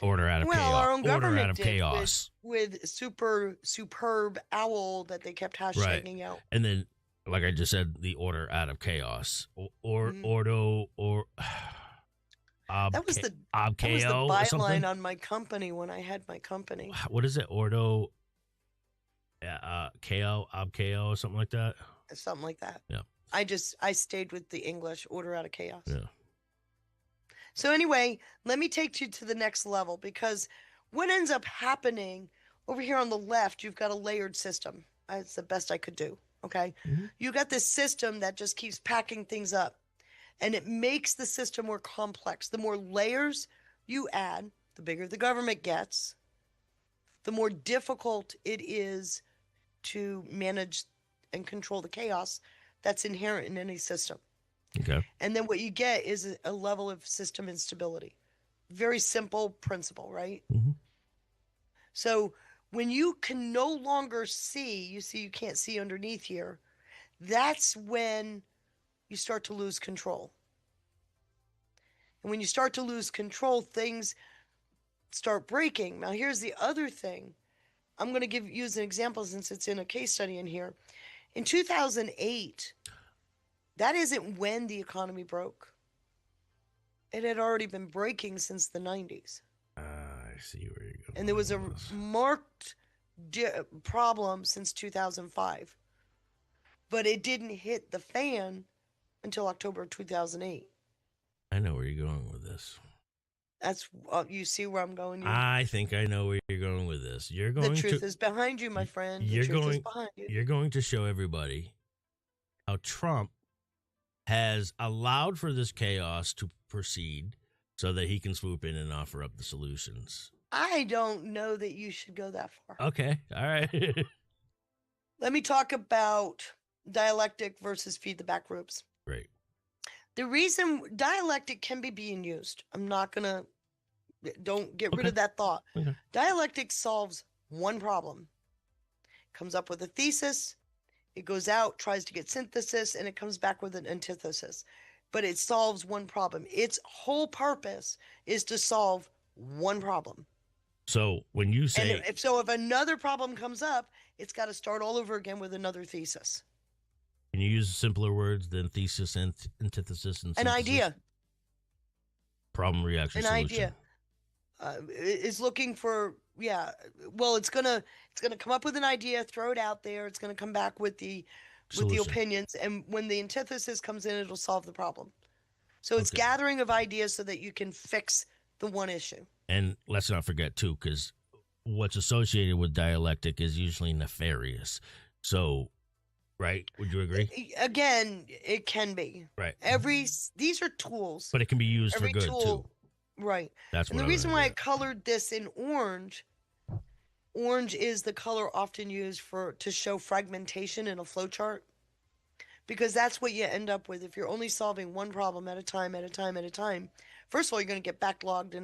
order out of chaos. Our own order out government of did chaos. with superb owl that they kept hashtagging out. And then, like I just said, the order out of chaos. Ordo or That was the Obkeo byline on my company when I had my company. What is it? Ordo KO, Obkeo, or something like that? Something like that. Yeah. I stayed with the English order out of chaos. Yeah. So anyway, let me take you to the next level, because what ends up happening over here on the left, you've got a layered system. That's the best I could do. Okay. Mm-hmm. You got this system that just keeps packing things up, and it makes the system more complex. The more layers you add, the bigger the government gets, the more difficult it is to manage and control the chaos that's inherent in any system. Okay. And then what you get is a level of system instability. Very simple principle, right? Mm-hmm. So when you can no longer see, you can't see underneath here, that's when you start to lose control. And when you start to lose control, things start breaking. Now, here's the other thing. I'm going to use an example since it's in a case study in here. In 2008, that isn't when the economy broke. It had already been breaking since the 90s. I see where you're going. And there was a marked problem since 2005. But it didn't hit the fan until October of 2008. I know where you're going with this. That's you see where I'm going. I think I know where you're going with this. You're going. The truth is behind you, my friend. The truth is behind you. You're going to show everybody how Trump has allowed for this chaos to proceed so that he can swoop in and offer up the solutions. I don't know that you should go that far. Okay. All right. Let me talk about dialectic versus feed the back groups. Great. The reason dialectic can be being used, don't get rid of that thought. Okay. Dialectic solves one problem, comes up with a thesis, it goes out, tries to get synthesis, and it comes back with an antithesis. But it solves one problem. Its whole purpose is to solve one problem. So when you say... And if another problem comes up, it's got to start all over again with another thesis. Can you use simpler words than thesis and antithesis and synthesis? An idea. Problem, reaction, solution. Idea. Is looking for, well, it's gonna come up with an idea, throw it out there. It's gonna come back with the opinions, and when the antithesis comes in, it'll solve the problem. So it's gathering of ideas so that you can fix the one issue. And let's not forget too, because what's associated with dialectic is usually nefarious. So, right? Would you agree? Again, it can be. Right. These are tools, but it can be used for good too. Right. That's what the reason why I colored this in orange. Orange is the color often used to show fragmentation in a flowchart, because that's what you end up with if you're only solving one problem at a time. First of all, you're going to get backlogged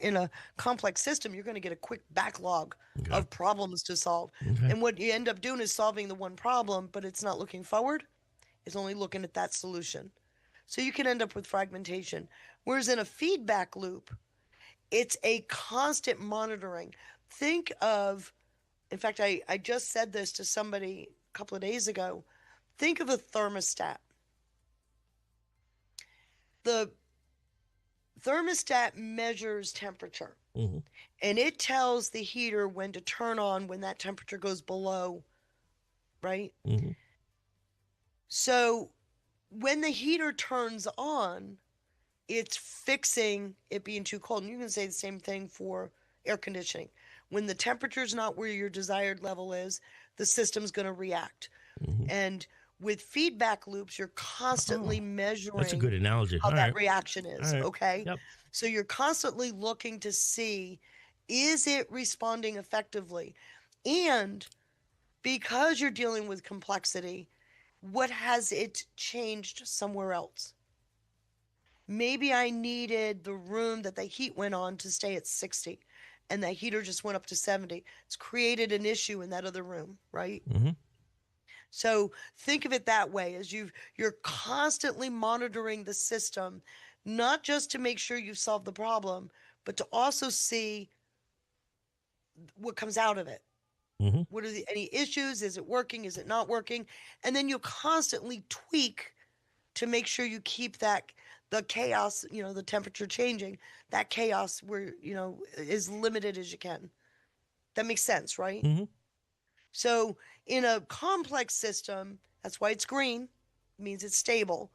in a complex system. You're going to get a quick backlog of problems to solve. Okay. And what you end up doing is solving the one problem, but it's not looking forward. It's only looking at that solution. So you can end up with fragmentation. Whereas in a feedback loop, it's a constant monitoring. Think of, in fact, I just said this to somebody a couple of days ago. Think of a thermostat. The thermostat measures temperature, and it tells the heater when to turn on when that temperature goes below, right? Mm-hmm. So when the heater turns on, it's fixing it being too cold. And you can say the same thing for air conditioning. When the temperature's not where your desired level is, the system's going to react. Mm-hmm. And with feedback loops, you're constantly measuring. That's a good analogy. How that reaction is. Right. Okay. Yep. So you're constantly looking to see, is it responding effectively? And because you're dealing with complexity, what has it changed somewhere else? Maybe I needed the room that the heat went on to stay at 60 and that heater just went up to 70. It's created an issue in that other room, right? Mm-hmm. So think of it that way, as you're constantly monitoring the system, not just to make sure you solve the problem, but to also see what comes out of it. Mm-hmm. What are any issues? Is it working? Is it not working? And then you'll constantly tweak to make sure you keep the chaos, the temperature changing, that chaos where, as limited as you can. That makes sense, right? Mm-hmm. So in a complex system, that's why it's green, it means it's stable.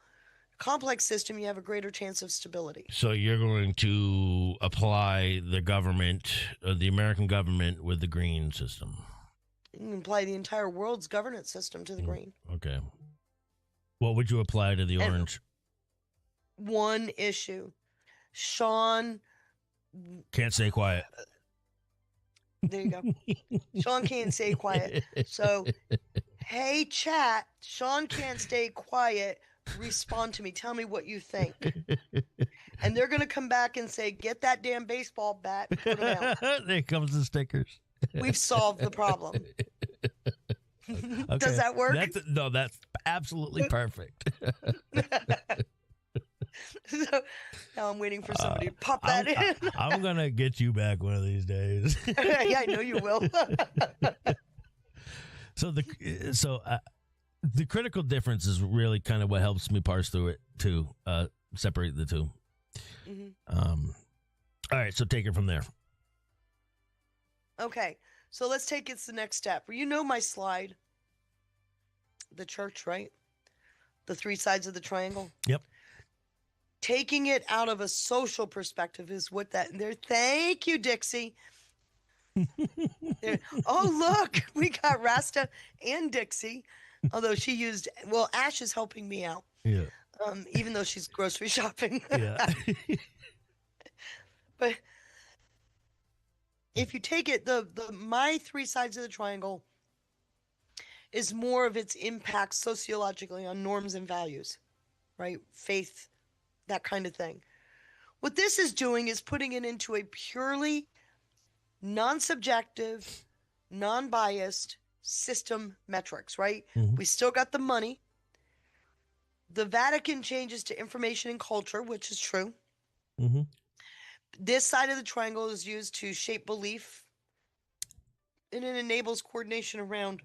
Complex system, you have a greater chance of stability. So you're going to apply the government, the American government, with the green system. You can apply the entire world's governance system to the green. Okay. What would you apply to the orange? One issue. Sean. Can't stay quiet. There you go. Sean can't stay quiet. So, hey, chat, Sean can't stay quiet. Respond to me. Tell me what you think. And they're going to come back and say, get that damn baseball bat. Put him out. There comes the stickers. We've solved the problem. Okay. Does that work? That's absolutely perfect. So now I'm waiting for somebody to pop that in. I'm going to get you back one of these days. Yeah, I know you will. So the critical difference is really kind of what helps me parse through it to separate the two. Mm-hmm. All right, so take it from there. Okay, so let's take it to the next step. You know my slide, the church, right? The three sides of the triangle. Yep. Taking it out of a social perspective is what that there. Thank you, Dixie. Oh, look, we got Rasta and Dixie. Although she used, Ash is helping me out. Yeah. Even though she's grocery shopping. Yeah. But if you take it, my three sides of the triangle is more of its impact sociologically on norms and values, right? Faith, that kind of thing. What this is doing is putting it into a purely non-subjective, non-biased system metrics, right? Mm-hmm. We still got the money. The Vatican changes to information and culture, which is true. Mm-hmm. This side of the triangle is used to shape belief, and it enables coordination around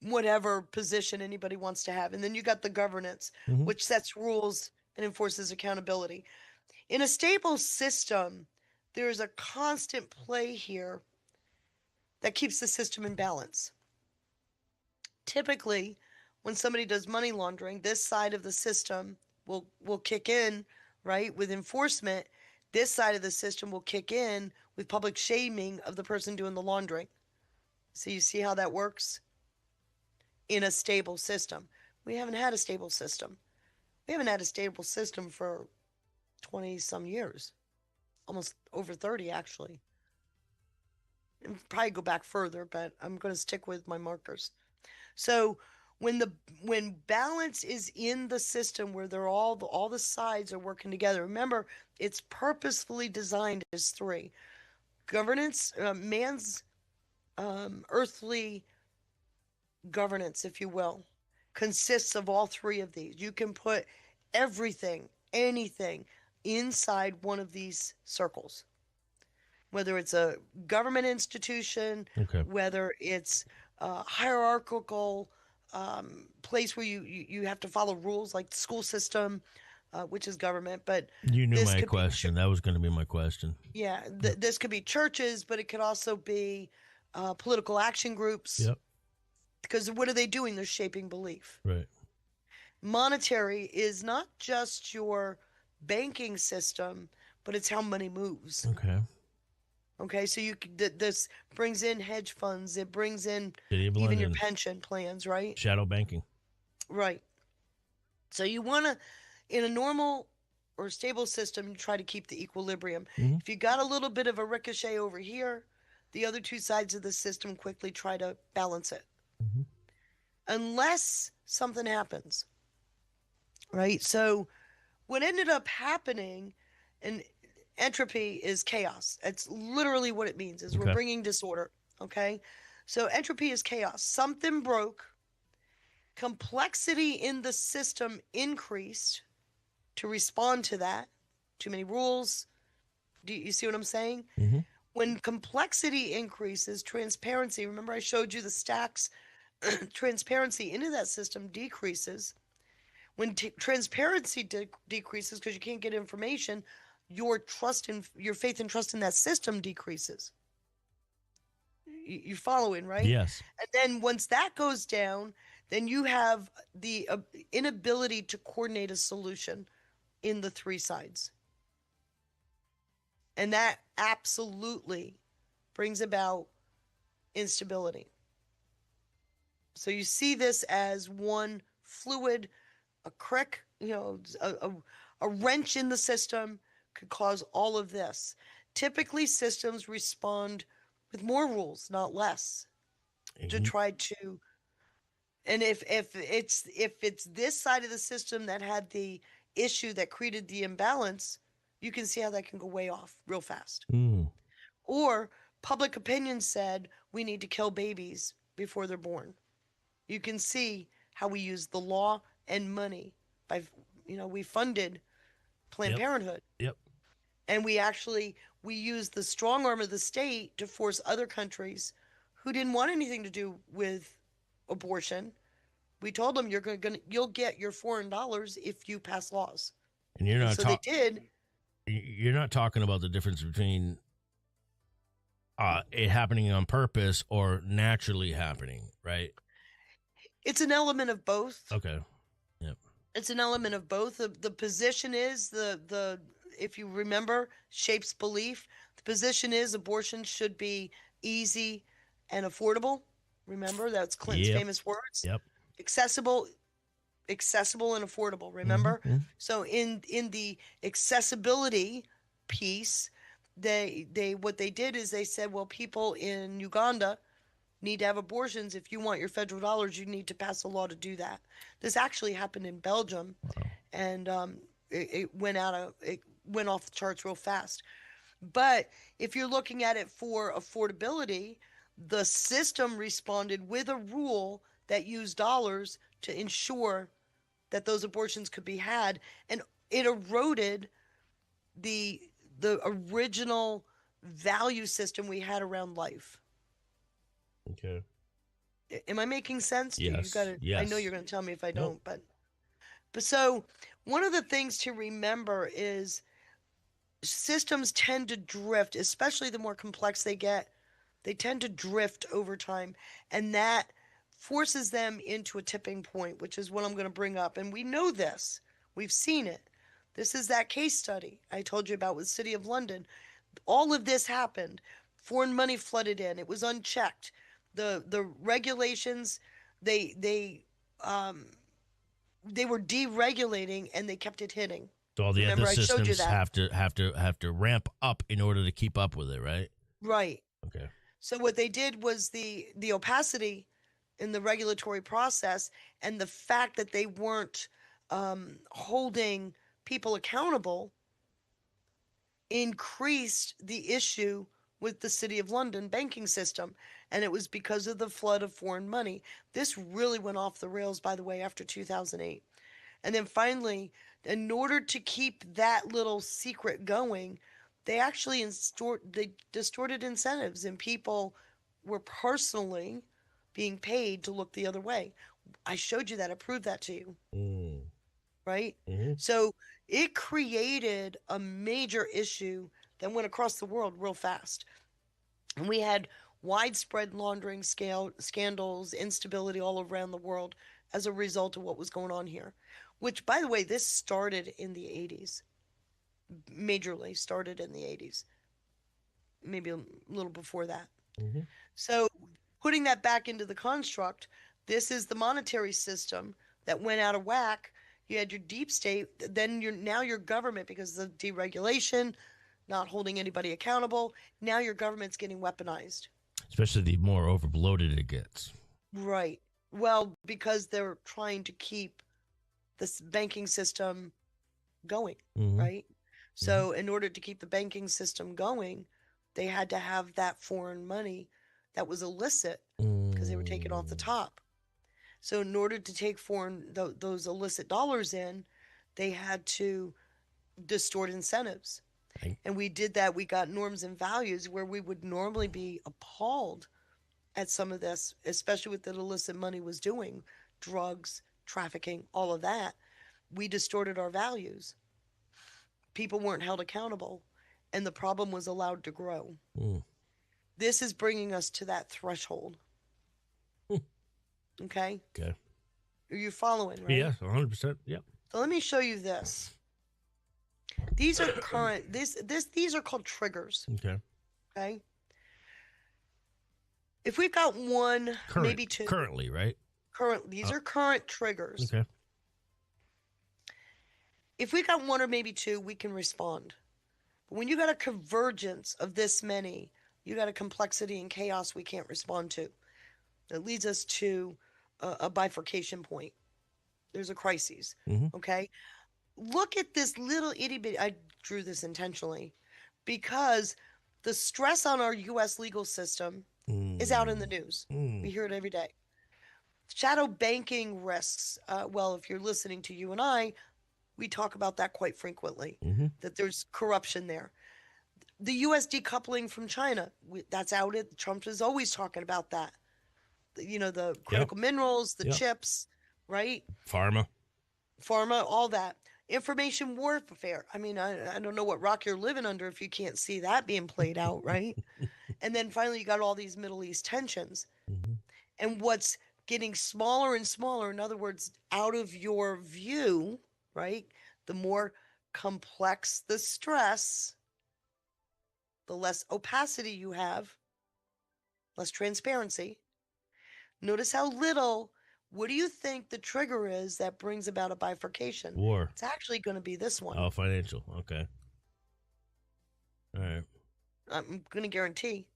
whatever position anybody wants to have. And then you got the governance, Mm-hmm. which sets rules and enforces accountability. In a stable system, there is a constant play here that keeps the system in balance. Typically, when somebody does money laundering, this side of the system will kick in, right, with enforcement. This side of the system will kick in with public shaming of the person doing the laundering. So you see how that works? In a stable system. We haven't had a stable system. We haven't had a stable system for 20-some years. Almost over 30, actually. And probably go back further, but I'm going to stick with my markers. So when balance is in the system where they're all the sides are working together, remember, it's purposefully designed as three. Governance, man's earthly governance, if you will, consists of all three of these. You can put everything, anything, inside one of these circles. Whether it's a government institution, Okay. whether it's a hierarchical place where you have to follow rules like the school system, which is government. But You knew this my could be question. That was going to be my question. yeah, this could be churches, but it could also be political action groups. Yep. Because what are they doing? They're shaping belief. Right. Monetary is not just your banking system, but it's how money moves. Okay. Okay, so this brings in hedge funds. It brings in City of even your London. pension plans, right? Shadow banking. Right. So you want to, in a normal or stable system, you try to keep the equilibrium. Mhm. If you got a little bit of a ricochet over here, the other two sides of the system quickly try to balance it. Mhm. unless something happens, right? So what ended up happening, and entropy is chaos. It's literally what it means, is we're Okay. bringing disorder, okay? So entropy is chaos. Something broke, complexity in the system increased to respond to that. Too many rules. Do you see what I'm saying? Mm-hmm. When complexity increases, transparency, remember I showed you the stacks, transparency into that system decreases. When transparency decreases because you can't get information, your faith and trust in that system decreases. You're following, right? Yes. And then once that goes down, then you have the inability to coordinate a solution in the three sides. And that absolutely brings about instability. So you see this as one fluid, a crick, a wrench in the system could cause all of this. Typically, systems respond with more rules, not less, to try to. And if it's this side of the system that had the issue that created the imbalance, you can see how that can go way off real fast. Mm. Or public opinion said we need to kill babies before they're born. You can see how we use the law and money by, we funded Planned Parenthood. Yep. And we used the strong arm of the state to force other countries who didn't want anything to do with abortion. We told them you'll get your foreign dollars if you pass laws. And you're not they did. You're not talking about the difference between it happening on purpose or naturally happening, right? It's an element of both. Okay. Yep. It's an element of both. The position is the if you remember Shape's belief, the position is abortion should be easy and affordable. Remember, that's Clinton's famous words. Yep. Accessible and affordable. Remember? Mm-hmm. So in the accessibility piece, they what they did is they said, well, people in Uganda need to have abortions. If you want your federal dollars, you need to pass a law to do that. This actually happened in Belgium, and it went off the charts real fast. But if you're looking at it for affordability, the system responded with a rule that used dollars to ensure that those abortions could be had, and it eroded the original value system we had around life. Okay. Am I making sense? Yes. I know you're going to tell me if I don't, but so one of the things to remember is systems tend to drift, especially the more complex they get. They tend to drift over time, and that forces them into a tipping point, which is what I'm going to bring up. And we know this. We've seen it. This is that case study I told you about with City of London. All of this happened. Foreign money flooded in. It was unchecked. The regulations, they were deregulating, and they kept it hitting. So all the Remember, other I showed you systems that. have to ramp up in order to keep up with it, right? Right. Okay. So what they did was the opacity in the regulatory process, and the fact that they weren't holding people accountable increased the issue with the City of London banking system. And it was because of the flood of foreign money. This really went off the rails, by the way, after 2008. And then finally, in order to keep that little secret going, they actually distorted incentives, and people were personally being paid to look the other way. I showed you that. I proved that to you. Mm. Right? Mm-hmm. So it created a major issue that went across the world real fast. And we had widespread laundering scandals, instability all around the world as a result of what was going on here. Which, by the way, this started in the 80s. Majorly started in the 80s. Maybe a little before that. Mm-hmm. So putting that back into the construct, this is the monetary system that went out of whack. You had your deep state, then your government, because of the deregulation, not holding anybody accountable. Now your government's getting weaponized. Especially the more overbloated it gets. Right. Well, because they're trying to keep this banking system going, Mhm. right? So, in order to keep the banking system going, they had to have that foreign money that was illicit because they were taken off the Mm. top. So, in order to take those illicit dollars in, they had to distort incentives. Thank- And we did that. We got norms and values where we would normally be appalled at some of this, especially with the illicit money was doing drugs, trafficking, all of that. We distorted our values. People weren't held accountable, and the problem was allowed to grow. Mm. This is bringing us to that threshold. Okay? Okay. Are you following, right? Yes, 100%. Yep. So let me show you this. These are current. These are called triggers. Okay. Okay. If we've got one, maybe two. Currently, right? These are current triggers. Okay. If we got one or maybe two, we can respond. But when you got a convergence of this many, you got a complexity and chaos we can't respond to. That leads us to a bifurcation point. There's a crisis. Mhm. Okay. Look at this little itty bitty. I drew this intentionally because the stress on our U.S. legal system is out in the news. We hear it every day. Shadow banking risks. Well, if you're listening to you and I, we talk about that quite frequently, that there's corruption there. The U.S. decoupling from China, that's out. Trump is always talking about that. You know, the critical minerals, the chips, right? Pharma, all that. Information warfare. I mean, I don't know what rock you're living under if you can't see that being played out, right? And then finally, you got all these Middle East tensions. And what's getting smaller and smaller, in other words, out of your view, right? The more complex the stress, the less opacity you have, less transparency. Notice how little. What do you think the trigger is that brings about a bifurcation? war. It's actually going to be this one. Oh, financial. Okay. All right. I'm going to guarantee.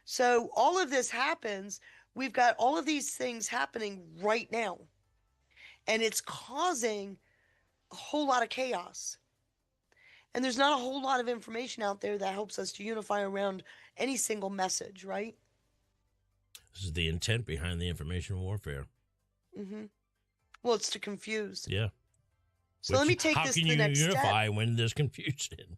So all of this happens. We've got all of these things happening right now. And it's causing a whole lot of chaos. And there's not a whole lot of information out there that helps us to unify around any single message, right? This is the intent behind the information warfare. Well, it's to confuse. Yeah. So let me take this to the next step. How can you unify when there's confusion?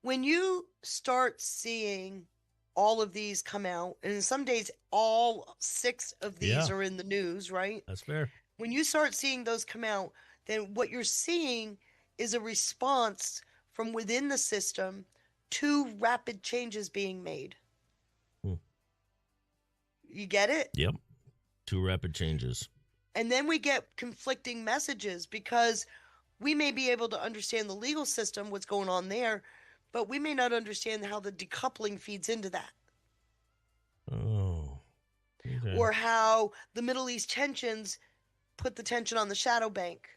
When you start seeing all of these come out, and some days all 6 of these are in the news, right? That's fair. When you start seeing those come out, then what you're seeing is a response from within the system to rapid changes being made. You get it? Yep. 2 rapid changes. And then we get conflicting messages because we may be able to understand the legal system, what's going on there, but we may not understand how the decoupling feeds into that. Oh. Okay. Or how the Middle East tensions put the tension on the shadow bank,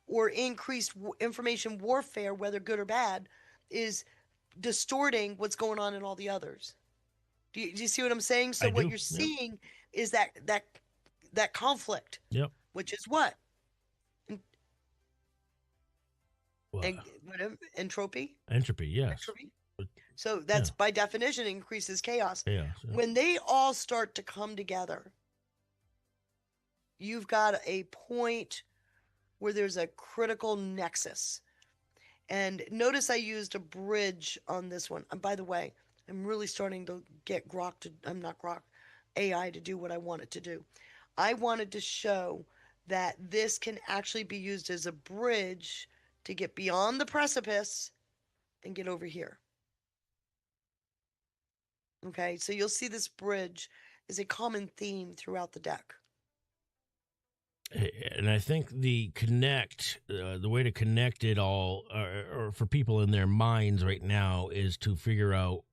or increased information warfare, whether good or bad, is distorting what's going on in all the others. Do you see what I'm saying? So what you're seeing is that conflict. Yep. Which is what? Well, Entropy? Entropy, yes. Entropy? So that's by definition increases chaos. Yeah. When they all start to come together, you've got a point where there's a critical nexus. And notice I used a bridge on this one. And by the way, I'm really starting to get AI to do what I want it to do. I wanted to show that this can actually be used as a bridge to get beyond the precipice and get over here. Okay, so you'll see this bridge is a common theme throughout the deck. And I think the way to connect it all, or for people in their minds right now, is to figure out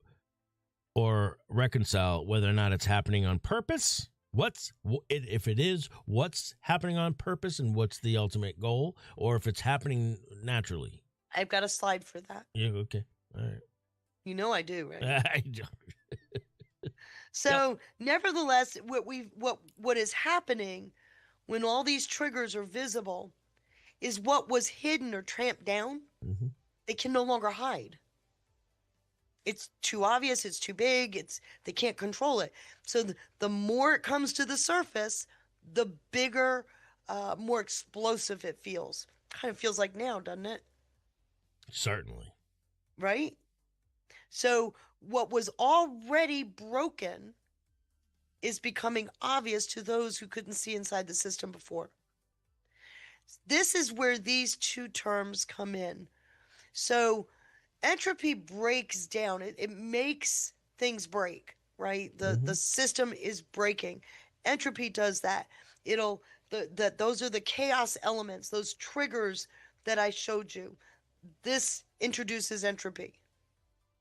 or reconcile whether or not it's happening on purpose. If it is, what's happening on purpose and what's the ultimate goal, or if it's happening naturally. I've got a slide for that. Yeah, okay. All right. You know I do, right? I don't. So, nevertheless, what is happening when all these triggers are visible is what was hidden or tramped down, they can no longer hide. It's too obvious, it's too big, they can't control it. So the more it comes to the surface, the bigger, more explosive it feels. Kind of feels like now, doesn't it? Certainly. Right? So what was already broken is becoming obvious to those who couldn't see inside the system before. This is where these two terms come in. So entropy breaks down. It makes things break, right? The system is breaking. Entropy does that. Those are the chaos elements, those triggers that I showed you. This introduces entropy.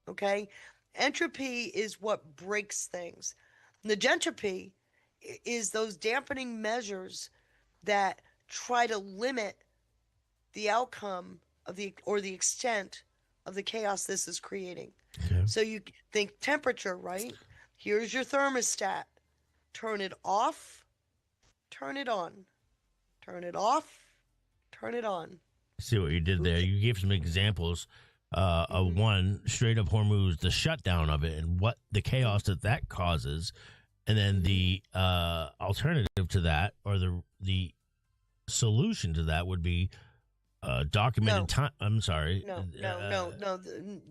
Okay? Entropy is what breaks things. Negentropy is those dampening measures that try to limit the outcome of the extent of the chaos this is creating. Okay. So you think temperature, right? Here's your thermostat. Turn it off, turn it on. Turn it off, turn it on. See what you did there. You gave some examples of one, straight up Hormuz, the shutdown of it and what the chaos that causes. And then the alternative to that, or the solution to that, would be documented time. I'm sorry. No.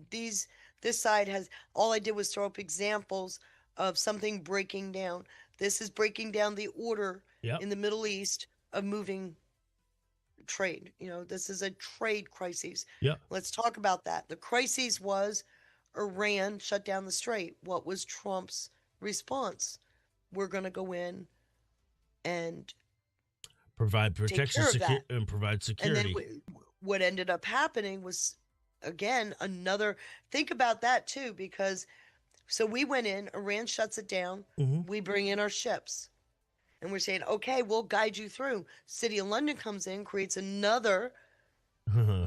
This side has, all I did was throw up examples of something breaking down. This is breaking down the order in the Middle East of moving trade. This is a trade crisis. Let's talk about that. The crisis was Iran shut down the strait. What was Trump's response? We're going to go in and provide protection and provide security. And then what ended up happening was, again, think about that too, because so we went in, Iran shuts it down, we bring in our ships, and we're saying, okay, we'll guide you through. City of London comes in, creates another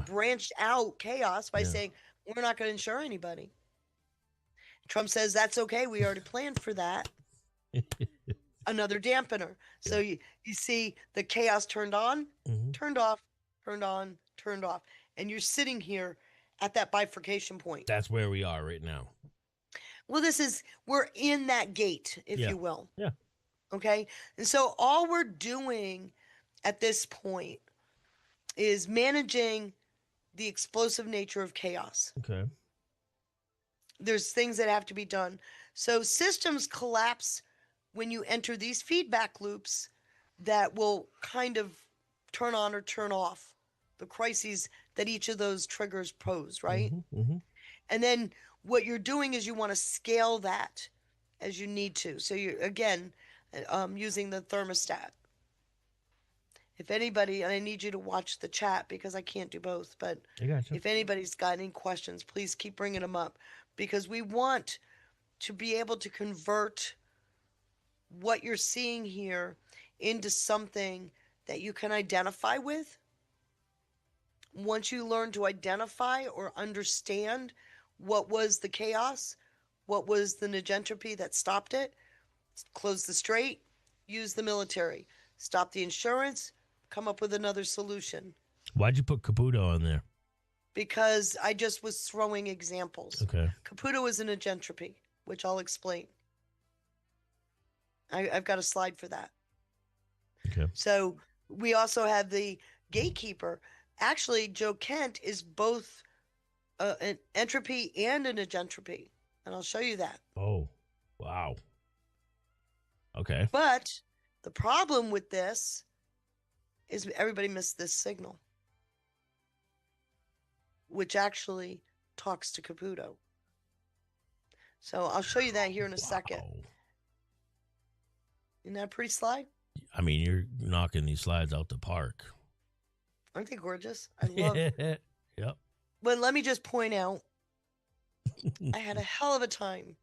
branched out chaos by saying, we're not going to insure anybody. Trump says, that's okay, we already planned for that. Another dampener. So you see the chaos turned on, turned off, turned on, turned off. And you're sitting here at that bifurcation point. That's where we are right now. Well, we're in that gate, if you will. Yeah. Okay. And so all we're doing at this point is managing the explosive nature of chaos. Okay. There's things that have to be done. So systems collapse when you enter these feedback loops that will kind of turn on or turn off the crises that each of those triggers pose, right? And then what you're doing is you want to scale that as you need to. So you're, again, using the thermostat. If anybody, and I need you to watch the chat because I can't do both, but if anybody's got any questions, please keep bringing them up, because we want to be able to convert what you're seeing here into something that you can identify with. Once you learn to identify or understand what was the chaos, what was the negentropy that stopped it, close the strait, use the military, stop the insurance, come up with another solution. Why'd you put Caputo on there? Because I just was throwing examples. Okay. Caputo is a negentropy, which I'll explain. I've got a slide for that. Okay. So we also have the gatekeeper. Actually, Joe Kent is both an entropy and a negentropy, and I'll show you that. Oh, wow. Okay. But the problem with this is everybody missed this signal, which actually talks to Caputo. So I'll show you that here in a second. Isn't that a pretty slide? I mean, you're knocking these slides out the park. Aren't they gorgeous? I love it. Yep. But let me just point out, I had a hell of a time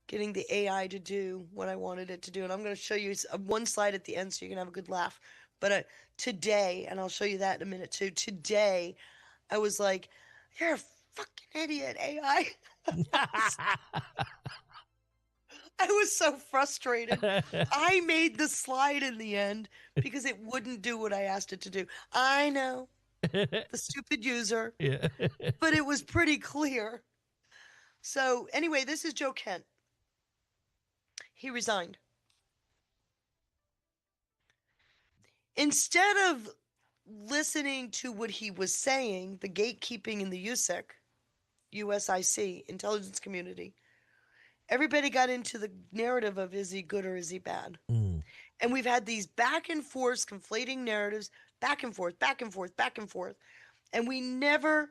getting the AI to do what I wanted it to do. And I'm going to show you one slide at the end so you can have a good laugh. But today, and I'll show you that in a minute too, today I was like, you're a fucking idiot, AI. I was so frustrated. I made the slide in the end because it wouldn't do what I asked it to do. I know, the stupid user, Yeah. but it was pretty clear. So anyway, this is Joe Kent. He resigned. Instead of listening to what he was saying, the gatekeeping in the USIC, intelligence community, everybody got into the narrative of is he good or is he bad? And we've had these back and forth conflating narratives, back and forth, back and forth, back and forth. And we never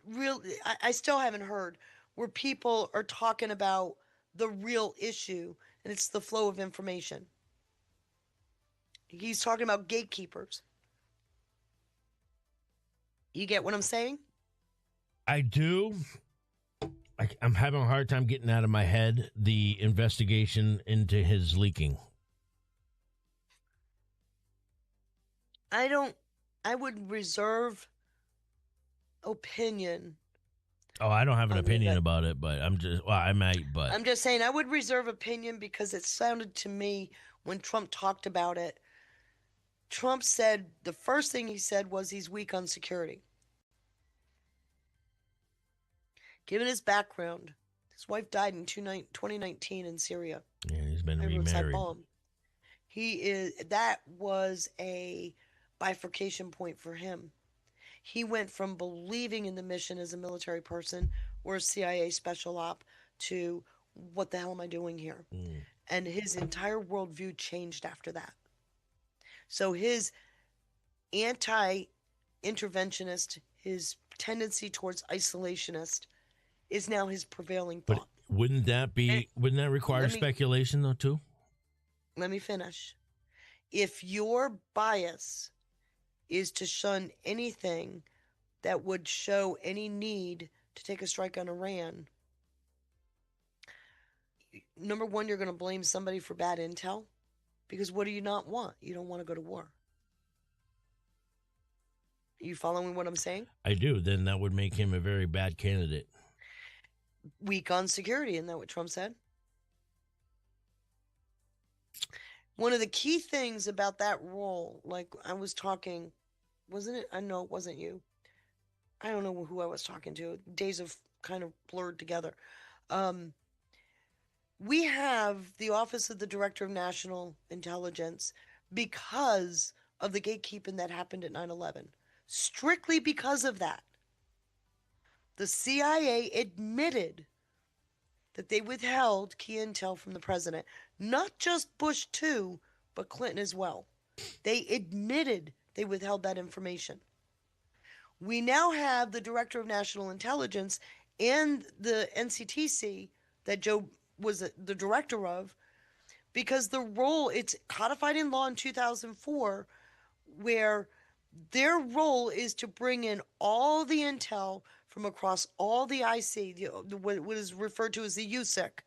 really, I still haven't heard where people are talking about the real issue, and it's the flow of information. He's talking about gatekeepers. You get what I'm saying? I do. I'm having a hard time getting out of my head the investigation into his leaking. I would reserve opinion. Oh, I don't have an opinion about it, but I might, but. I'm just saying I would reserve opinion because it sounded to me when Trump talked about it, Trump said, the first thing he said was he's weak on security. Given his background, his wife died in 2019 in Syria. Yeah, he's been roadside remarried. bomb. That was a bifurcation point for him. He went from believing in the mission as a military person or a CIA special op to what the hell am I doing here? And his entire worldview changed after that. So his anti-interventionist, his tendency towards isolationist is now his prevailing thought. But wouldn't that require speculation though too? Let me finish. If your bias is to shun anything that would show any need to take a strike on Iran, number one, you're going to blame somebody for bad intel. Because what do you not want? You don't want to go to war. Are you following what I'm saying? I do. Then that would make him a very bad candidate. Weak on security, isn't that what Trump said? One of the key things about that role, like I was talking, wasn't it? I know it wasn't you. I don't know who I was talking to. Days have kind of blurred together. We have the Office of the Director of National Intelligence because of the gatekeeping that happened at 9/11. Strictly because of that. The CIA admitted that they withheld key intel from the president. Not just Bush too, but Clinton as well. They admitted they withheld that information. We now have the Director of National Intelligence and the NCTC that Joe was the director of, because the role, it's codified in law in 2004, where their role is to bring in all the intel from across all the IC, what is referred to as the USIC.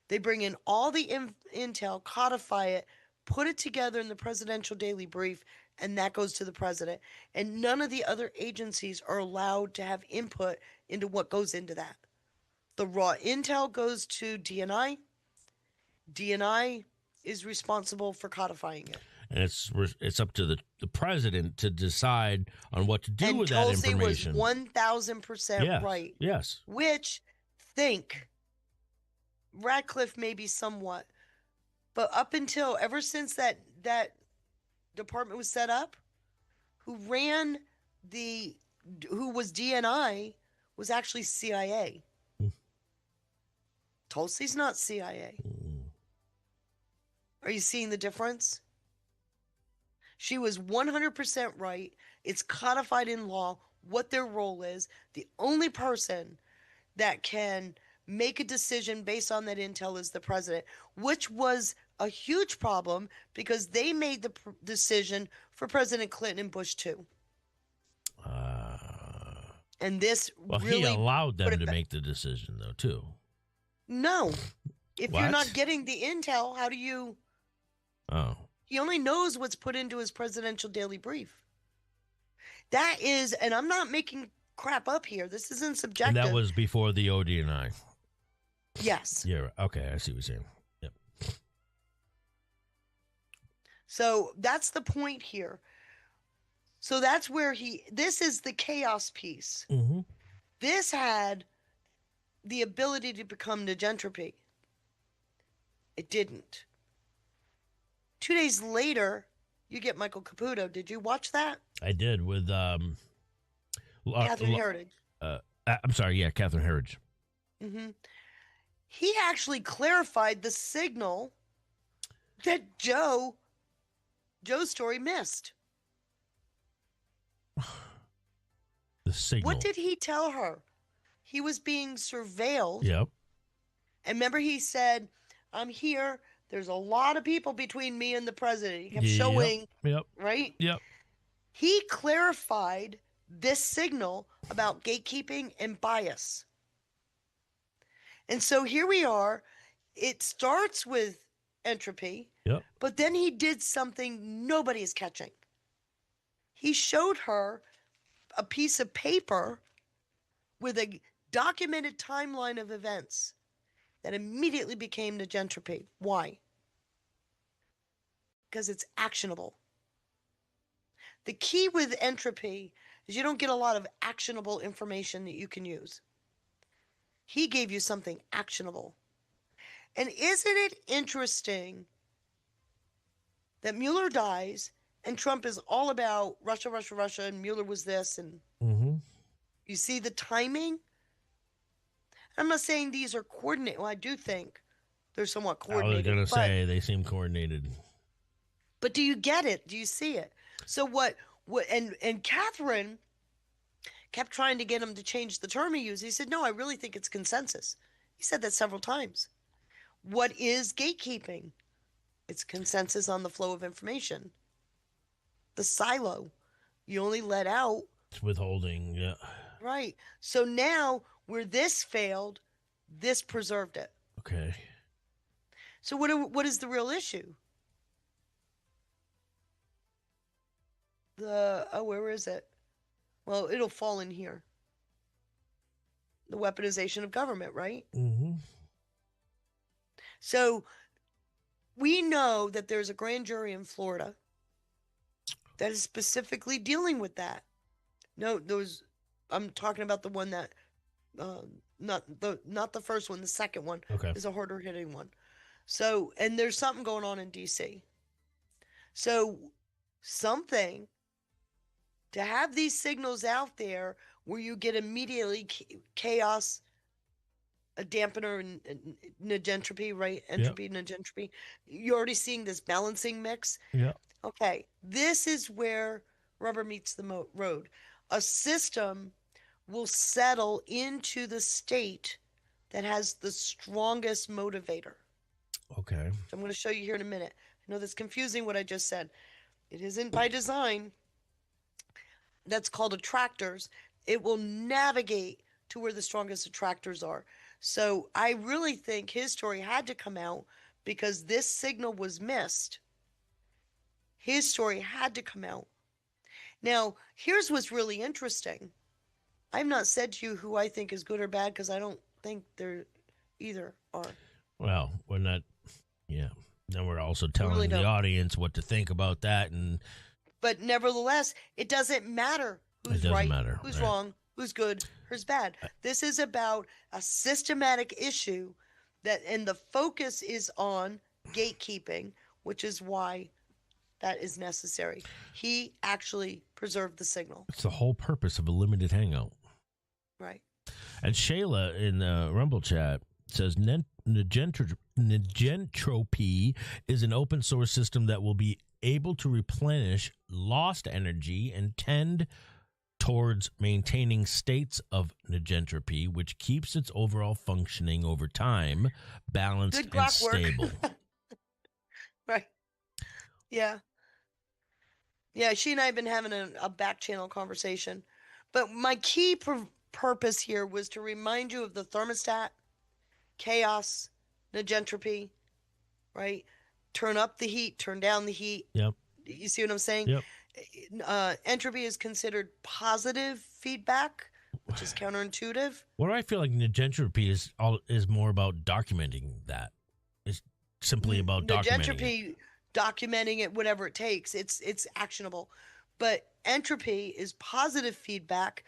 They bring in all the intel, codify it, put it together in the presidential daily brief, and that goes to the president. And none of the other agencies are allowed to have input into what goes into that. The raw intel goes to DNI. DNI is responsible for codifying it. And it's up to the president to decide on what to do with that information. And Tulsi was 1,000% right. Yes. Which, Radcliffe maybe somewhat, but ever since that department was set up, who was DNI was actually CIA. Tulsi's not CIA. Are you seeing the difference? She was 100% right. It's codified in law what their role is. The only person that can make a decision based on that intel is the president, which was a huge problem because they made the decision for President Clinton and Bush too. And this really... he allowed them to make the decision, though, too. No. If you're not getting the intel, how do you... Oh. He only knows what's put into his presidential daily brief. That is, and I'm not making crap up here. This isn't subjective. And that was before the ODNI. Yes. Yeah. Okay, I see what you're saying. Yep. So that's the point here. So that's where this is the chaos piece. Mm-hmm. This had the ability to become negentropy. It didn't. 2 days later, you get Michael Caputo. Did you watch that? I did with Catherine Heritage. I'm sorry, yeah, Catherine Heritage. Mm-hmm. He actually clarified the signal that Joe's story missed. The signal. What did he tell her? He was being surveilled. Yep. And remember, he said, I'm here. There's a lot of people between me and the president. He kept showing, Yep. right? Yep. He clarified this signal about gatekeeping and bias. And so here we are. It starts with entropy, Yep. but then he did something nobody is catching. He showed her a piece of paper with a documented timeline of events that immediately became negentropy. Why? Because it's actionable. The key with entropy is you don't get a lot of actionable information that you can use. He gave you something actionable. And isn't it interesting that Mueller dies and Trump is all about Russia, Russia, Russia, and Mueller was this, and you see the timing? I'm not saying these are coordinated. Well, I do think they're somewhat coordinated. I was going to say they seem coordinated. But do you get it? Do you see it? So what and Catherine kept trying to get him to change the term he used. He said, no, I really think it's consensus. He said that several times. What is gatekeeping? It's consensus on the flow of information. The silo. You only let out. It's withholding, yeah. Right. So now where this failed, this preserved it. Okay. So what is the real issue? Where is it? Well, it'll fall in here. The weaponization of government, right? Mm-hmm. So we know that there's a grand jury in Florida that is specifically dealing with that. No, I'm talking about the one that, not the first one, the second one is a harder hitting one. So, and there's something going on in DC. So something to have these signals out there where you get immediately chaos, a dampener, and negentropy, right? Entropy, negentropy. You're already seeing this balancing mix. Yeah. Okay, this is where rubber meets the road. A system will settle into the state that has the strongest motivator. Okay. So I'm going to show you here in a minute. I know that's confusing what I just said. It isn't by design. That's called attractors. It will navigate to where the strongest attractors are. So I really think his story had to come out because this signal was missed. His story had to come out. Now, here's what's really interesting. I've not said to you who I think is good or bad because I don't think they're either are. Well, we're not, yeah. Then we're also telling really the audience what to think about that. But nevertheless, it doesn't matter who's right, who's wrong, who's good, who's bad. This is about a systematic issue and the focus is on gatekeeping, which is why that is necessary. He actually preserved the signal. It's the whole purpose of a limited hangout. Right. And Shayla in the Rumble chat says negentropy is an open source system that will be able to replenish lost energy and tend towards maintaining states of negentropy, which keeps its overall functioning over time balanced and stable. Right. Yeah. Yeah, she and I have been having a back channel conversation. But my key purpose here was to remind you of the thermostat, chaos, negentropy, right? Turn up the heat, turn down the heat. Yep. You see what I'm saying? Yep. Entropy is considered positive feedback, which is counterintuitive. What do I feel like negentropy is more about documenting that? It's simply about documenting Negentropy, documenting it, whatever it takes. It's actionable. But entropy is positive feedback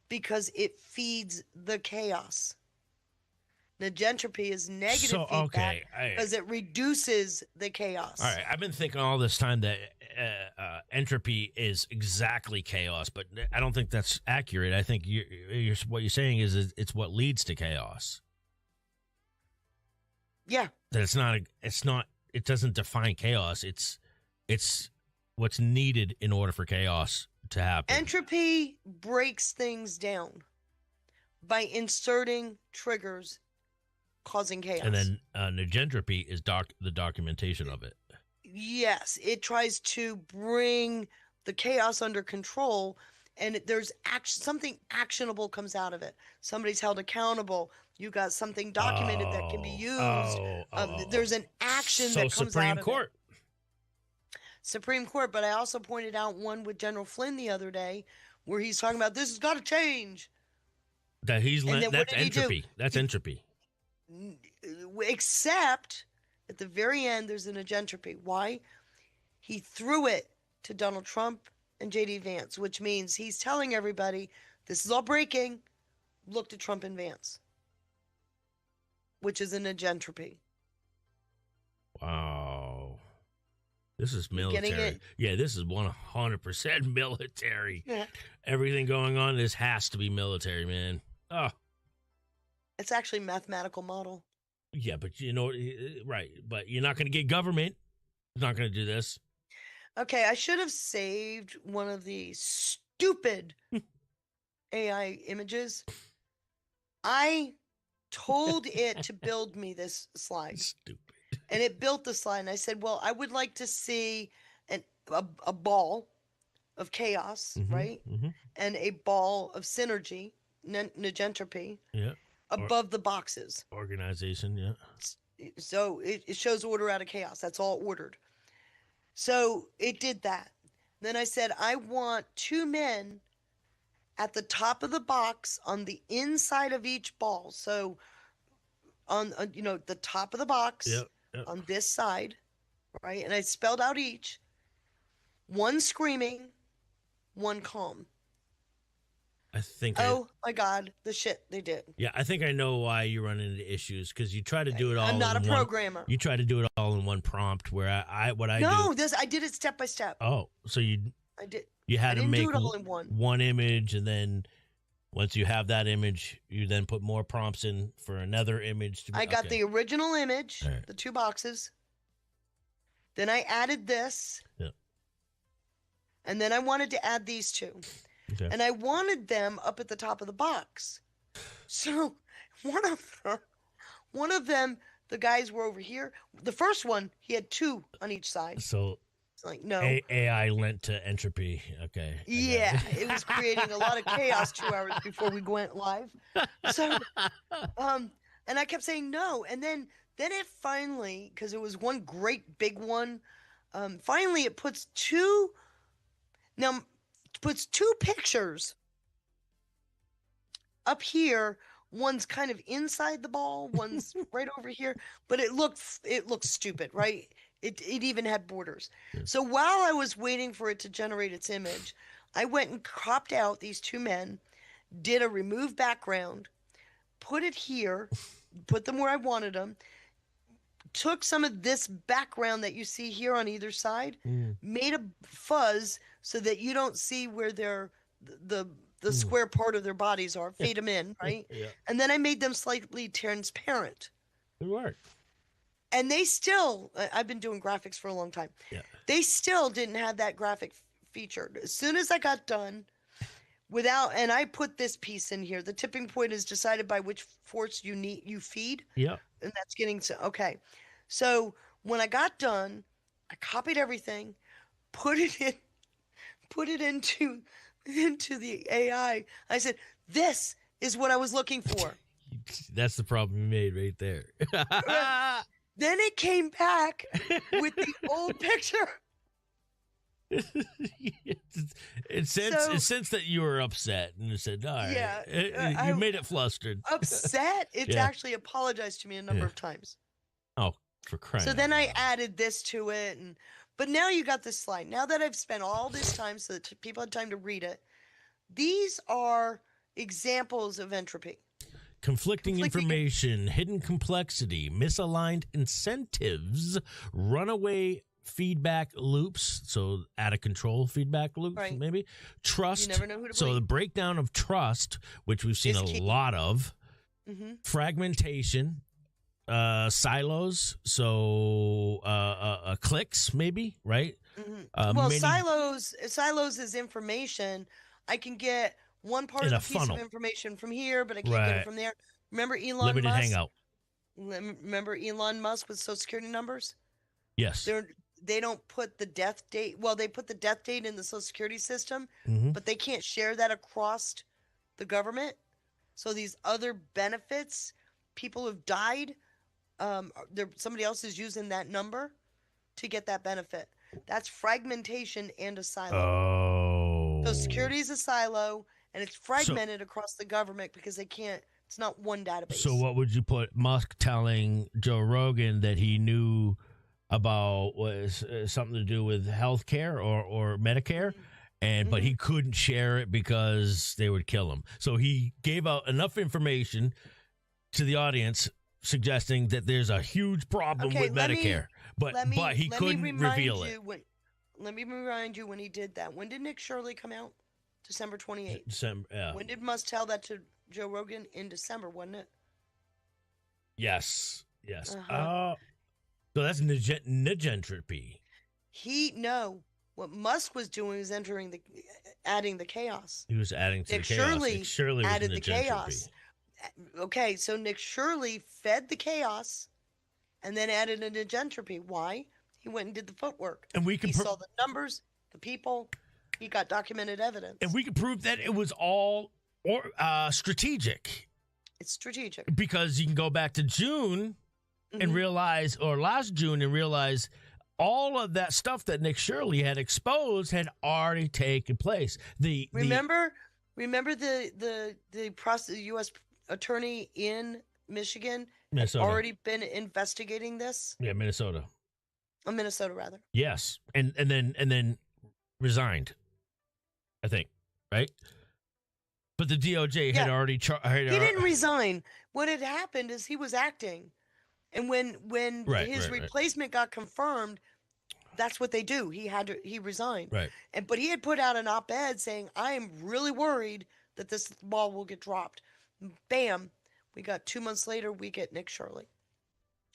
because it feeds the chaos. Negentropy is negative feedback because it reduces the chaos. All right, I've been thinking all this time that entropy is exactly chaos, but I don't think that's accurate. I think what you're saying is it's what leads to chaos. Yeah. That it doesn't define chaos. It's what's needed in order for chaos to happen. Entropy breaks things down by inserting triggers causing chaos. And then negentropy is the documentation of it. Yes, it tries to bring the chaos under control, and there's something actionable comes out of it. Somebody's held accountable. You got something documented that can be used. There's an action that comes Supreme out of Court. it. Supreme Court, but I also pointed out one with General Flynn the other day where he's talking about this has got to change. That's entropy. That's entropy. Except at the very end, there's an negentropy. Why? He threw it to Donald Trump and J.D. Vance, which means he's telling everybody this is all breaking. Look to Trump and Vance, which is an negentropy. Wow. This is military. Yeah, this is 100% military. Yeah. Everything going on, this has to be military, man. Oh. It's actually a mathematical model. Yeah, but right. But you're not going to get government. It's not going to do this. Okay, I should have saved one of the stupid AI images. I told it to build me this slide. Stupid. And it built the slide. And I said, well, I would like to see a ball of chaos, right? Mm-hmm. And a ball of synergy, negentropy. Yeah. Above the boxes. Organization, yeah. So it shows order out of chaos. That's all ordered. So it did that. Then I said, I want two men at the top of the box on the inside of each ball. So on the top of the box on this side, right? And I spelled out each. One screaming, one calm. I think. Oh my God, the shit they did. Yeah, I think I know why you run into issues because you try to do it all. I'm not a programmer. You try to do it all in one prompt. Where I did it step by step. Oh, so I did. You had to make do it all in one image, and then once you have that image, you then put more prompts in for another image. I got the original image, right. The two boxes. Then I added this. Yeah. And then I wanted to add these two. Okay. And I wanted them up at the top of the box. So one of them, the guys were over here. The first one, he had two on each side. So it's like, no. AI lent to entropy. Okay. Yeah, it was creating a lot of chaos 2 hours before we went live. So, and I kept saying no. And then it finally, because it was one great big one, finally it puts two pictures up here. One's kind of inside the ball, one's right over here, but it looked stupid, right? It even had borders. Yeah. So while I was waiting for it to generate its image, I went and cropped out these two men, did a remove background, put it here, put them where I wanted them, took some of this background that you see here on either side, made a fuzz so that you don't see where the square part of their bodies are, fade them in, right? Yeah. And then I made them slightly transparent. Good work. And they still, I've been doing graphics for a long time. Yeah. They still didn't have that graphic feature. As soon as I got done, and I put this piece in here. The tipping point is decided by which force you feed. Yeah. And that's getting to, okay. So when I got done, I copied everything, put it into the AI. I said, this is what I was looking for. That's the problem you made right there. Then it came back with the old picture. It sensed that you were upset and it said, all right. Yeah, You made it flustered. Upset? It's Yeah. actually apologized to me a number of times. Oh, for crying So out then I loud. added this to it, but now you got this slide. Now that I've spent all this time so that people had time to read it, these are examples of entropy. Conflicting information, hidden complexity, misaligned incentives, runaway feedback loops, so out of control feedback loops, Right. maybe. Trust. You never know who to So believe. the breakdown of trust, which we've seen Is a key. lot of. Mm-hmm. Fragmentation, silos, so clicks, maybe, right? Mm-hmm. Well, silos is information. I can get one part of In the a piece funnel. of information from here, but I can't get Right. it from there. Remember Elon Limited Musk? hangout. Remember Elon Musk with Social Security numbers? Yes. They don't put the death date. Well, they put the death date in the Social Security system, Mhm. but they can't share that across the government. So these other benefits, people who've died, somebody else is using that number to get that benefit. That's fragmentation and a silo. Oh. So security is a silo, and it's fragmented across the government because they can't. It's not one database. So what would you put Musk telling Joe Rogan that he knew about was something to do with healthcare or Medicare, but he couldn't share it because they would kill him. So he gave out enough information to the audience suggesting that there's a huge problem with Medicare, but he couldn't reveal it. Let me remind you when he did that. When did Nick Shirley come out? December 28th. December, yeah. When did Musk tell that to Joe Rogan? In December, wasn't it? Yes. Uh-huh. So that's negentropy. What Musk was doing was adding the chaos. He was adding to Nick the chaos. Shirley Nick Shirley added was the negentropy. chaos. Okay, so Nick Shirley fed the chaos and then added an negentropy. Why? He went and did the footwork. And we can He saw the numbers, the people. He got documented evidence. And we can prove that it was all strategic. It's strategic. Because you can go back to June and realize, or last June and realize, all of that stuff that Nick Shirley had exposed had already taken place. Remember the U.S. attorney in Michigan had already been investigating this? Yeah, Minnesota. Minnesota, rather. Yes, and then resigned, I think, right? But the DOJ had already. He didn't resign. What had happened is he was acting, and when his replacement got confirmed, that's what they do. He resigned. Right. But he had put out an op-ed saying, "I am really worried that this ball will get dropped." Bam! We got 2 months later. We get Nick Shirley.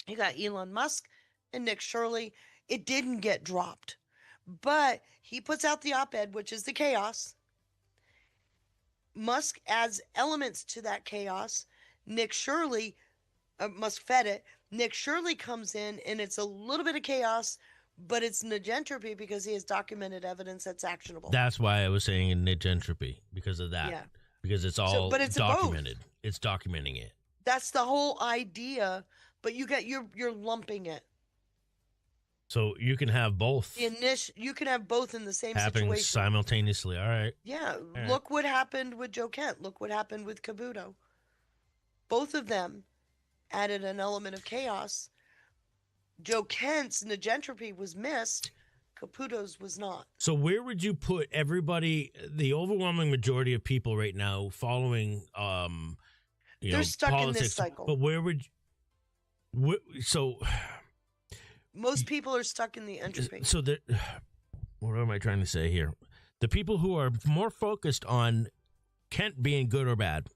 You got Elon Musk and Nick Shirley. It didn't get dropped, but he puts out the op-ed, which is the chaos. Musk adds elements to that chaos. Nick Shirley, Musk fed it. Nick Shirley comes in, and it's a little bit of chaos, but it's negentropy because he has documented evidence that's actionable. That's why I was saying in negentropy, because of that. Yeah. Because it's all but it's documented. It's documenting it. That's the whole idea, but you're lumping it. So you can have both You can have both in the same happening situation. simultaneously. All right. Yeah, right. Look what happened with Joe Kent. Look what happened with Caputo. Both of them added an element of chaos. Joe Kent's negentropy was missed. Caputo's was not. So where would you put everybody, the overwhelming majority of people right now following They're stuck politics, in this cycle. But where would Most people are stuck in the entropy. So what am I trying to say here? The people who are more focused on Kent being good or bad,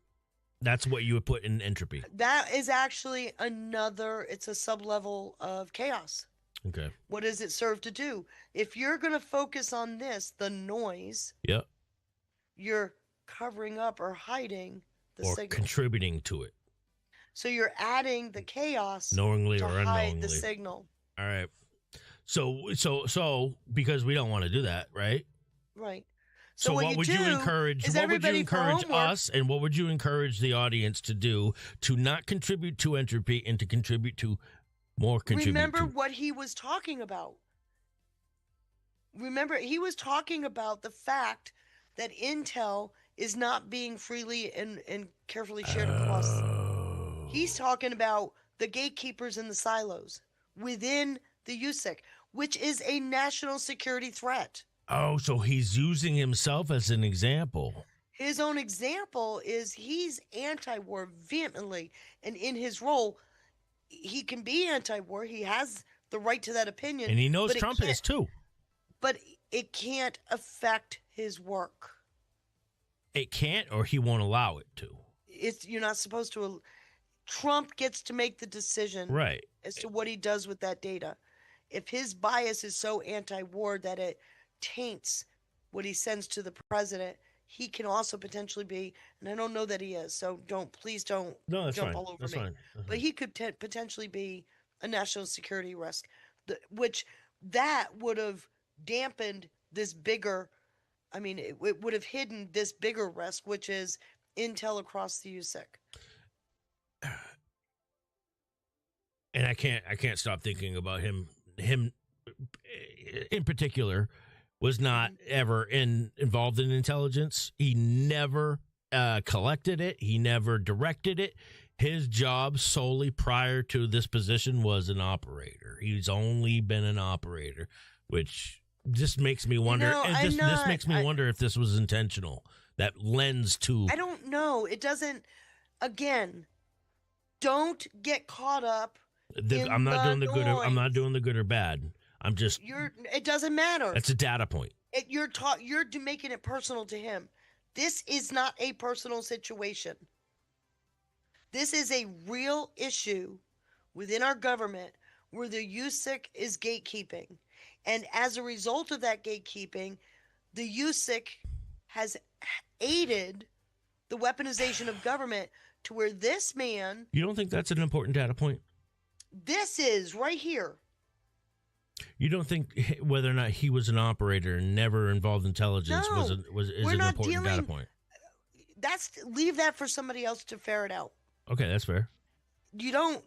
that's what you would put in entropy. That is actually it's a sub-level of chaos. Okay. What does it serve to do? If you're going to focus on this, the noise, Yep. you're covering up or hiding the Or signal. contributing to it. So you're adding the chaos Knowingly to or hide unknowingly. the signal. All right. So because we don't want to do that, right? Right. So what would you encourage? Is What would you everybody for encourage homework- us, and what would you encourage the audience to do to not contribute to entropy and to contribute to more contribute? Remember what he was talking about. remember, he was talking about the fact that intel is not being freely and carefully shared across. Oh. He's talking about the gatekeepers and the silos within the USIC, which is a national security threat. Oh, so he's using himself as an example. His own example is he's anti-war vehemently, and in his role, he can be anti-war. He has the right to that opinion. And he knows but it Trump can't- is too. But it can't affect his work. It can't, or he won't allow it to. You're not supposed to. Trump gets to make the decision Right. as to what he does with that data. If his bias is so anti-war that it taints what he sends to the president, he can also potentially be, and I don't know that he is, so please don't No, that's jump fine. all over That's me. fine. But he could potentially be a national security risk, which that would have dampened this bigger, I mean, it would have hidden this bigger risk, which is intel across the USIC. And I can't stop thinking about him in particular was not ever involved in intelligence. He never collected it. He never directed it. His job solely prior to this position was an operator. He's only been an operator, which just makes me wonder. This makes me wonder if this was intentional. That lends to. I don't know. It doesn't. Again, don't get caught up. I'm not doing the good. I'm not doing the good or bad. I'm just. It doesn't matter. That's a data point. You're making it personal to him. This is not a personal situation. This is a real issue within our government where the USIC is gatekeeping. And as a result of that gatekeeping, the USIC has aided the weaponization of government to where this man. You don't think that's an important data point? This is right here. You don't think whether or not he was an operator and never involved intelligence is an important data point? Leave that for somebody else to ferret out. Okay, that's fair. You're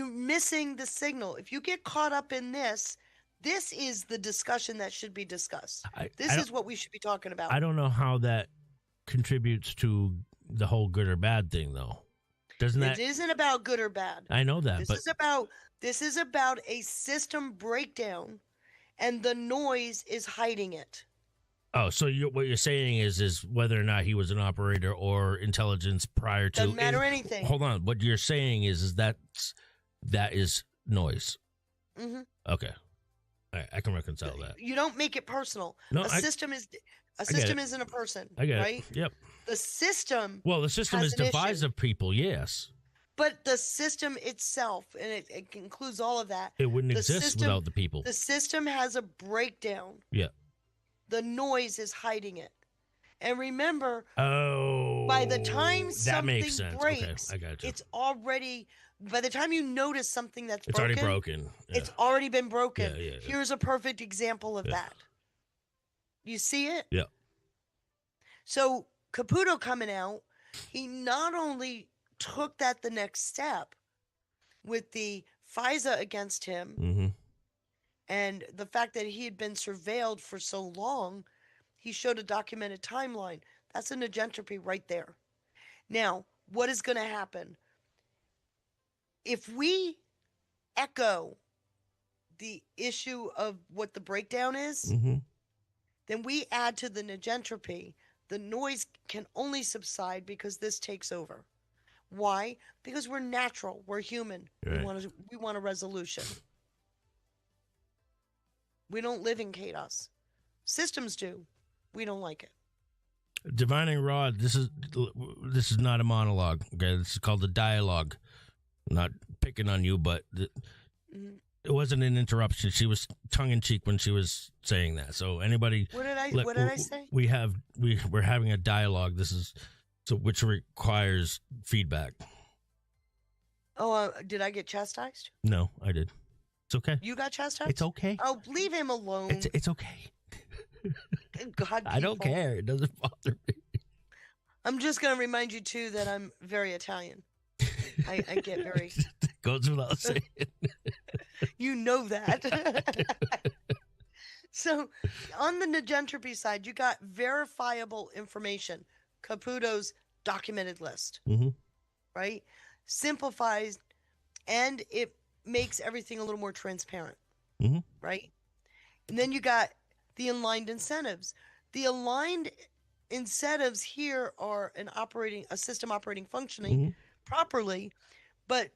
missing the signal. If you get caught up in this is the discussion that should be discussed. This is what we should be talking about. I don't know how that contributes to the whole good or bad thing, though. It isn't about good or bad. I know that, This is about a system breakdown, and the noise is hiding it. Oh, so what you're saying is whether or not he was an operator or intelligence prior to. Doesn't matter anything. Hold on. What you're saying is that is noise. Mm-hmm. Okay. All right, I can reconcile that. You don't make it personal. No, a system isn't a person. I get right? it. Yep. The system. Well, the system is devised of people, yes. But the system itself, and it includes all of that. It wouldn't exist without the people. The system has a breakdown. Yeah. The noise is hiding it. And remember, by the time something breaks, okay, I got you. it's already, by the time you notice something that's it's broken, already broken. Yeah. It's already been broken. Yeah. Here's a perfect example of that. You see it? Yeah. So Caputo coming out, he not only took that the next step with the FISA against him, mm-hmm. and the fact that he had been surveilled for so long, he showed a documented timeline. That's an agentropy right there. Now, what is going to happen? If we echo the issue of what the breakdown is, Mm-hmm. then we add to the negentropy. The noise can only subside because this takes over. Why? Because we're natural. We're human. Right. We want a resolution. We don't live in chaos. Systems do. We don't like it. Divining Rod, this is not a monologue. Okay, this is called a dialogue. I'm not picking on you, but it wasn't an interruption. She was tongue in cheek when she was saying that. So anybody, what did I say? We're having a dialogue. This is which requires feedback. Oh, did I get chastised? No, I did. It's okay. You got chastised? It's okay. Oh, leave him alone. It's okay. God, I don't care. It doesn't bother me. I'm just going to remind you, too, that I'm very Italian. I get very... Goes without saying. You know that. So on the negentropy side, you got verifiable information. Caputo's documented list, right? Simplifies, and it makes everything a little more transparent, right? And then you got the aligned incentives. The aligned incentives here are a system operating functioning properly, but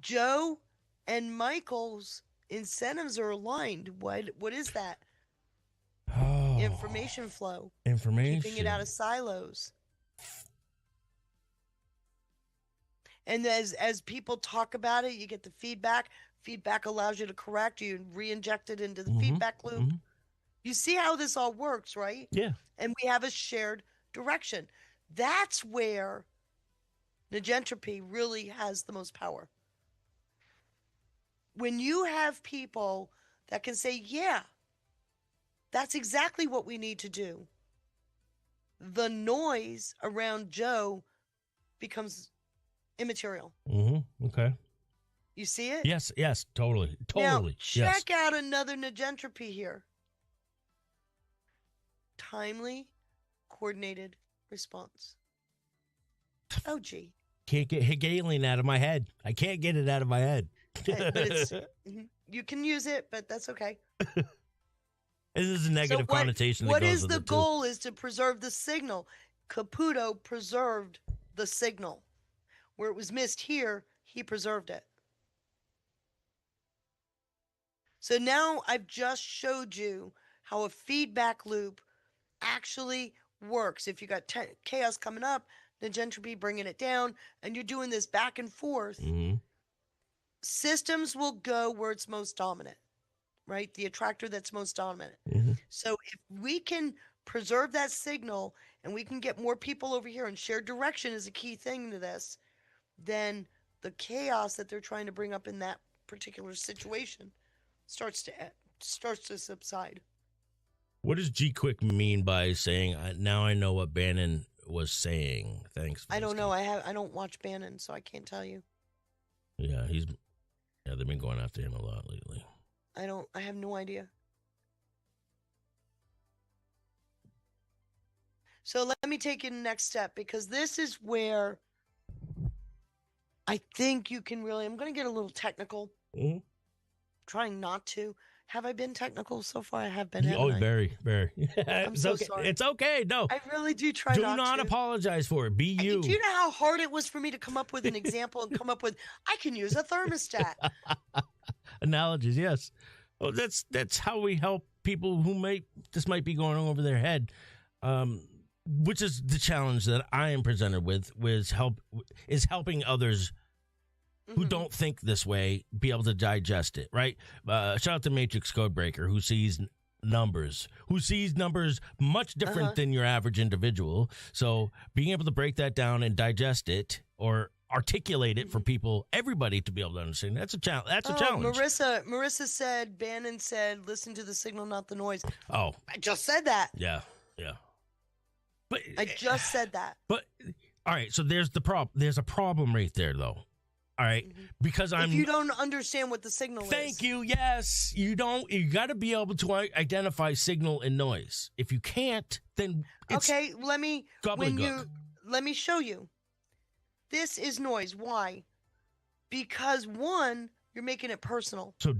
Joe and Michael's incentives are aligned. What is that? Oh, Information flow. information. Keeping it out of silos. And as people talk about it, you get the feedback. Feedback allows you to correct. You re-inject it into the feedback loop. You see how this all works, right? Yeah. And we have a shared direction. That's where negentropy really has the most power. When you have people that can say, yeah, that's exactly what we need to do, the noise around Joe becomes immaterial. Okay. You see it? Yes, totally. Now, Yes. check out another negentropy here. Timely, coordinated response. Oh, gee. Can't get Hegelian out of my head. I can't get it out of my head. But it's, you can use it, but that's okay. This is a negative connotation. What is the goal is to preserve the signal. Caputo preserved the signal. Where it was missed here, he preserved it. So now I've just showed you how a feedback loop actually works. If you got chaos coming up, negentropy bringing it down, and you're doing this back and forth, systems will go where it's most dominant, right? The attractor that's most dominant. So if we can preserve that signal and we can get more people over here, and shared direction is a key thing to this, then the chaos that they're trying to bring up in that particular situation starts to subside. What does G Quick mean by saying, now I know what Bannon was saying? Thanks. I don't know. I don't watch Bannon, so I can't tell you. Yeah, they've been going after him a lot lately. I have no idea. So let me take you to the next step, because this is where I think you can really, I'm going to get a little technical. Trying not to. Have I been technical so far? I have been. Oh, very, very. I'm so sorry. It's okay. No. I really do try Do not to. not apologize for it. Be you. Do you know how hard it was for me to come up with an example and come up with, I can use a thermostat? Analogies, yes. Well, that's how we help people who this might be going over their head. Which is the challenge that I am presented with, is helping others who don't think this way be able to digest it, right? Shout out to Matrix Codebreaker, who sees numbers much different than your average individual. So being able to break that down and digest it, or articulate it for people, everybody to be able to understand, that's a challenge. Marissa said, Bannon said, listen to the signal, not the noise. Oh, I just said that. Yeah. But I just said that. But all right, so there's the problem. There's a problem right there, though. All right, because if you don't understand what the signal is. Thank you. Yes, you don't. You got to be able to identify signal and noise. If you can't, then it's okay. Let me gobbledygook. show you. This is noise. Why? Because one, you're making it personal. So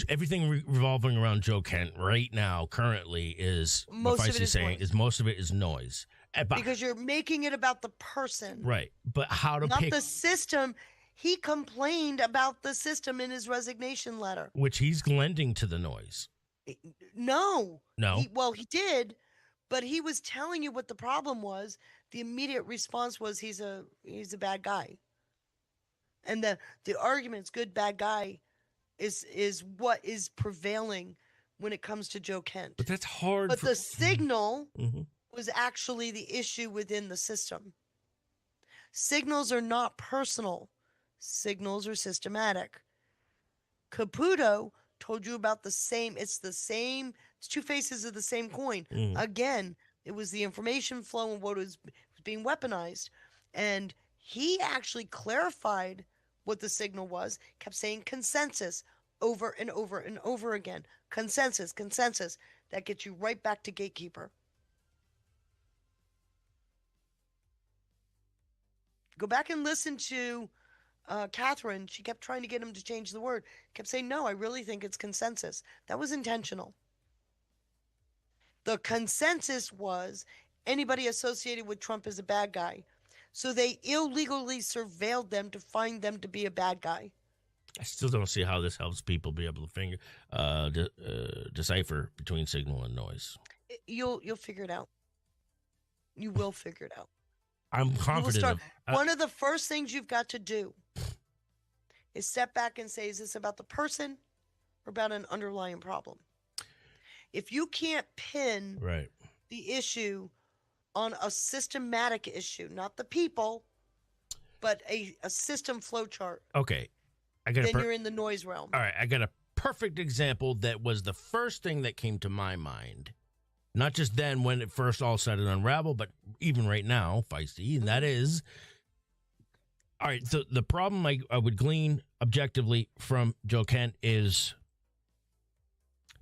everything revolving around Joe Kent right now, currently, is most of it is noise. Because you're making it about the person, right? But how to not pick the system. He complained about the system in his resignation letter, which he's lending to the noise. No. He did, but he was telling you what the problem was. The immediate response was he's a bad guy. And the arguments, good, bad guy, is what is prevailing when it comes to Joe Kent. But that's hard. But the signal was actually the issue within the system. Signals are not personal. Signals are systematic. Caputo told you about the same. It's two faces of the same coin. Again, it was the information flow and what was being weaponized. And he actually clarified what the signal was, kept saying consensus, over and over and over again. Consensus. That gets you right back to gatekeeper. Go back and listen to Catherine. She kept trying to get him to change the word. Kept saying, no, I really think it's consensus. That was intentional. The consensus was anybody associated with Trump is a bad guy. So they illegally surveilled them to find them to be a bad guy. I still don't see how this helps people be able to decipher between signal and noise. You'll figure it out. You will figure it out. I'm confident. One of the first things you've got to do is step back and say, is this about the person or about an underlying problem? If you can't pin the issue on a systematic issue, not the people, but a system flow chart, okay, then you're in the noise realm. All right, I got a perfect example that was the first thing that came to my mind. Not just then when it first all started to unravel, but even right now, Feisty, and that is, all right, so the problem I would glean objectively from Joe Kent is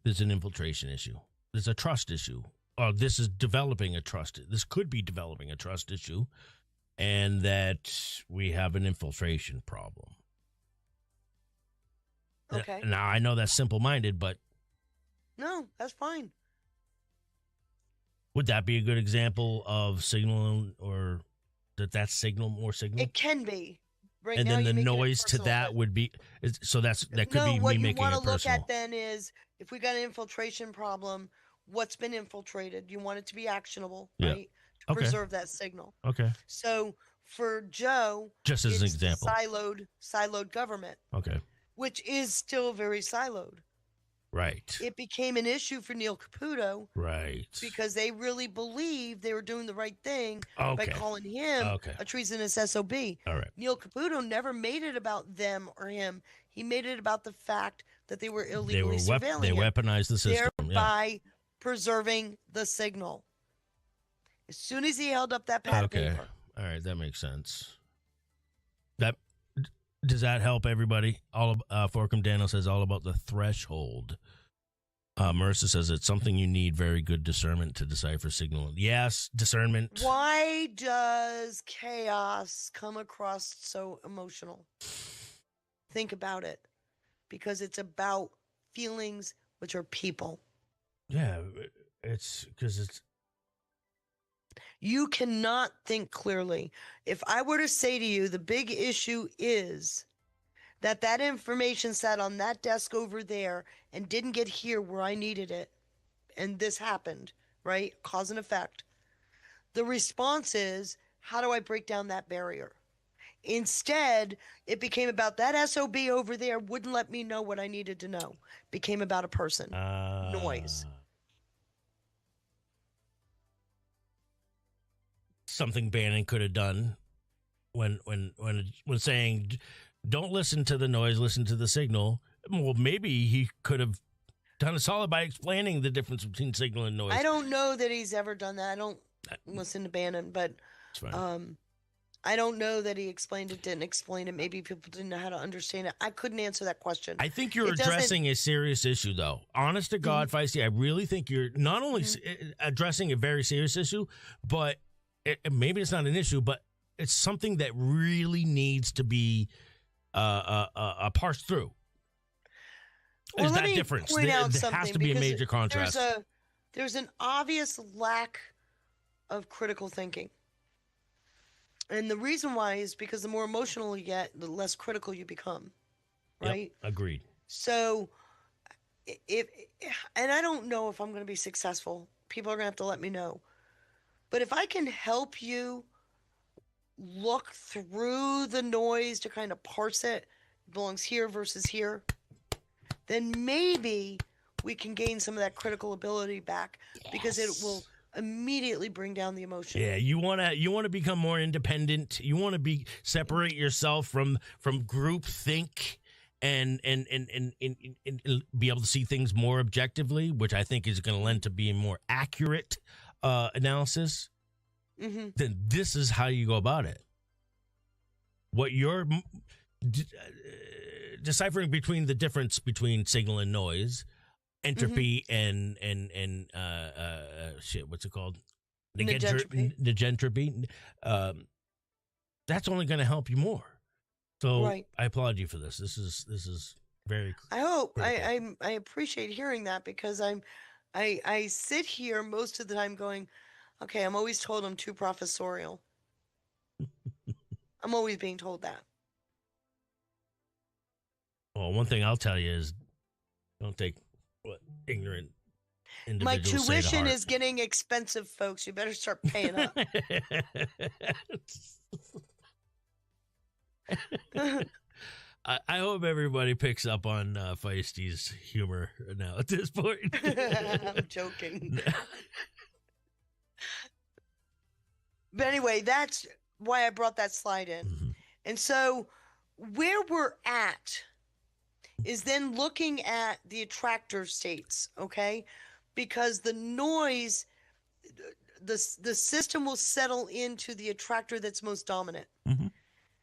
there's an infiltration issue. There's a trust issue. This is developing a trust. This could be developing a trust issue, and that we have an infiltration problem. Okay. Now, I know that's simple-minded, but... No, that's fine. Would that be a good example of signal, or that's signal, more signal? It can be. Right and now, then the you're making it noise to personal, that but- would be, so that could be me what you making want it to look personal. at then is if we got an infiltration problem, what's been infiltrated? You want it to be actionable, Yeah. right? To Okay. preserve that signal. Okay. So for Joe, Just as an it's the example. siloed government, Okay. which is still very siloed. Right. It became an issue for Neil Caputo Right. because they really believed they were doing the right thing Okay. by calling him Okay. a treasonous SOB. All right. Neil Caputo never made it about them or him. He made it about the fact that they were illegally surveilling They him, weaponized the system. Yeah. thereby preserving the signal. As soon as he held up that pad of Okay. paper, All right. That makes sense. Does that help everybody? Forcum Daniel says all about the threshold. Marissa says it's something you need very good discernment to decipher signal. Yes, discernment. why does chaos come across so emotional? Think about it. Because it's about feelings, which are people. Yeah, it's because it's You cannot think clearly. If I were to say to you, the big issue is that information sat on that desk over there and didn't get here where I needed it, and this happened, right? Cause and effect. The response is, how do I break down that barrier? Instead, it became about that SOB over there wouldn't let me know what I needed to know. Became about a person. Noise. Something Bannon could have done when saying, "Don't listen to the noise, listen to the signal." Well, maybe he could have done a solid by explaining the difference between signal and noise. I don't know that he's ever done that. I don't listen to Bannon, but It's fine. I don't know that he explained it, didn't explain it. Maybe people didn't know how to understand it. I couldn't answer that question. I think you're It doesn't- addressing a serious issue, though. Honest to God, Feisty, I really think you're not only addressing a very serious issue, but maybe it's not an issue, but it's something that really needs to be parsed through. Well, Is let that me difference? point There out has something, to be a because major contrast. There's an obvious lack of critical thinking. And the reason why is because the more emotional you get, the less critical you become. Right? Yep, agreed. So, and I don't know if I'm going to be successful. People are going to have to let me know. But if I can help you look through the noise to kind of parse it belongs here versus here, then maybe we can gain some of that critical ability back, because it will immediately bring down the emotion. Yeah, you want to become more independent. You want to separate yourself from group think and be able to see things more objectively, which I think is going to lend to being more accurate analysis. Mm-hmm. Then this is how you go about it. What you're deciphering between the difference between signal and noise, entropy and shit. What's it called? Negentropy. That's only going to help you more. So Right. I applaud you for this. This is very. I hope critical. I appreciate hearing that, because I sit here most of the time going, okay, I'm always told I'm too professorial. I'm always being told that. Well, one thing I'll tell you is, don't take what ignorant My individuals tuition say to is getting expensive, folks. You better start paying up. heart. I hope everybody picks up on Feisty's humor now at this point. I'm joking. But anyway, that's why I brought that slide in. Mhm. And so where we're at is then looking at the attractor states, okay? Because the noise, the system will settle into the attractor that's most dominant. Mhm.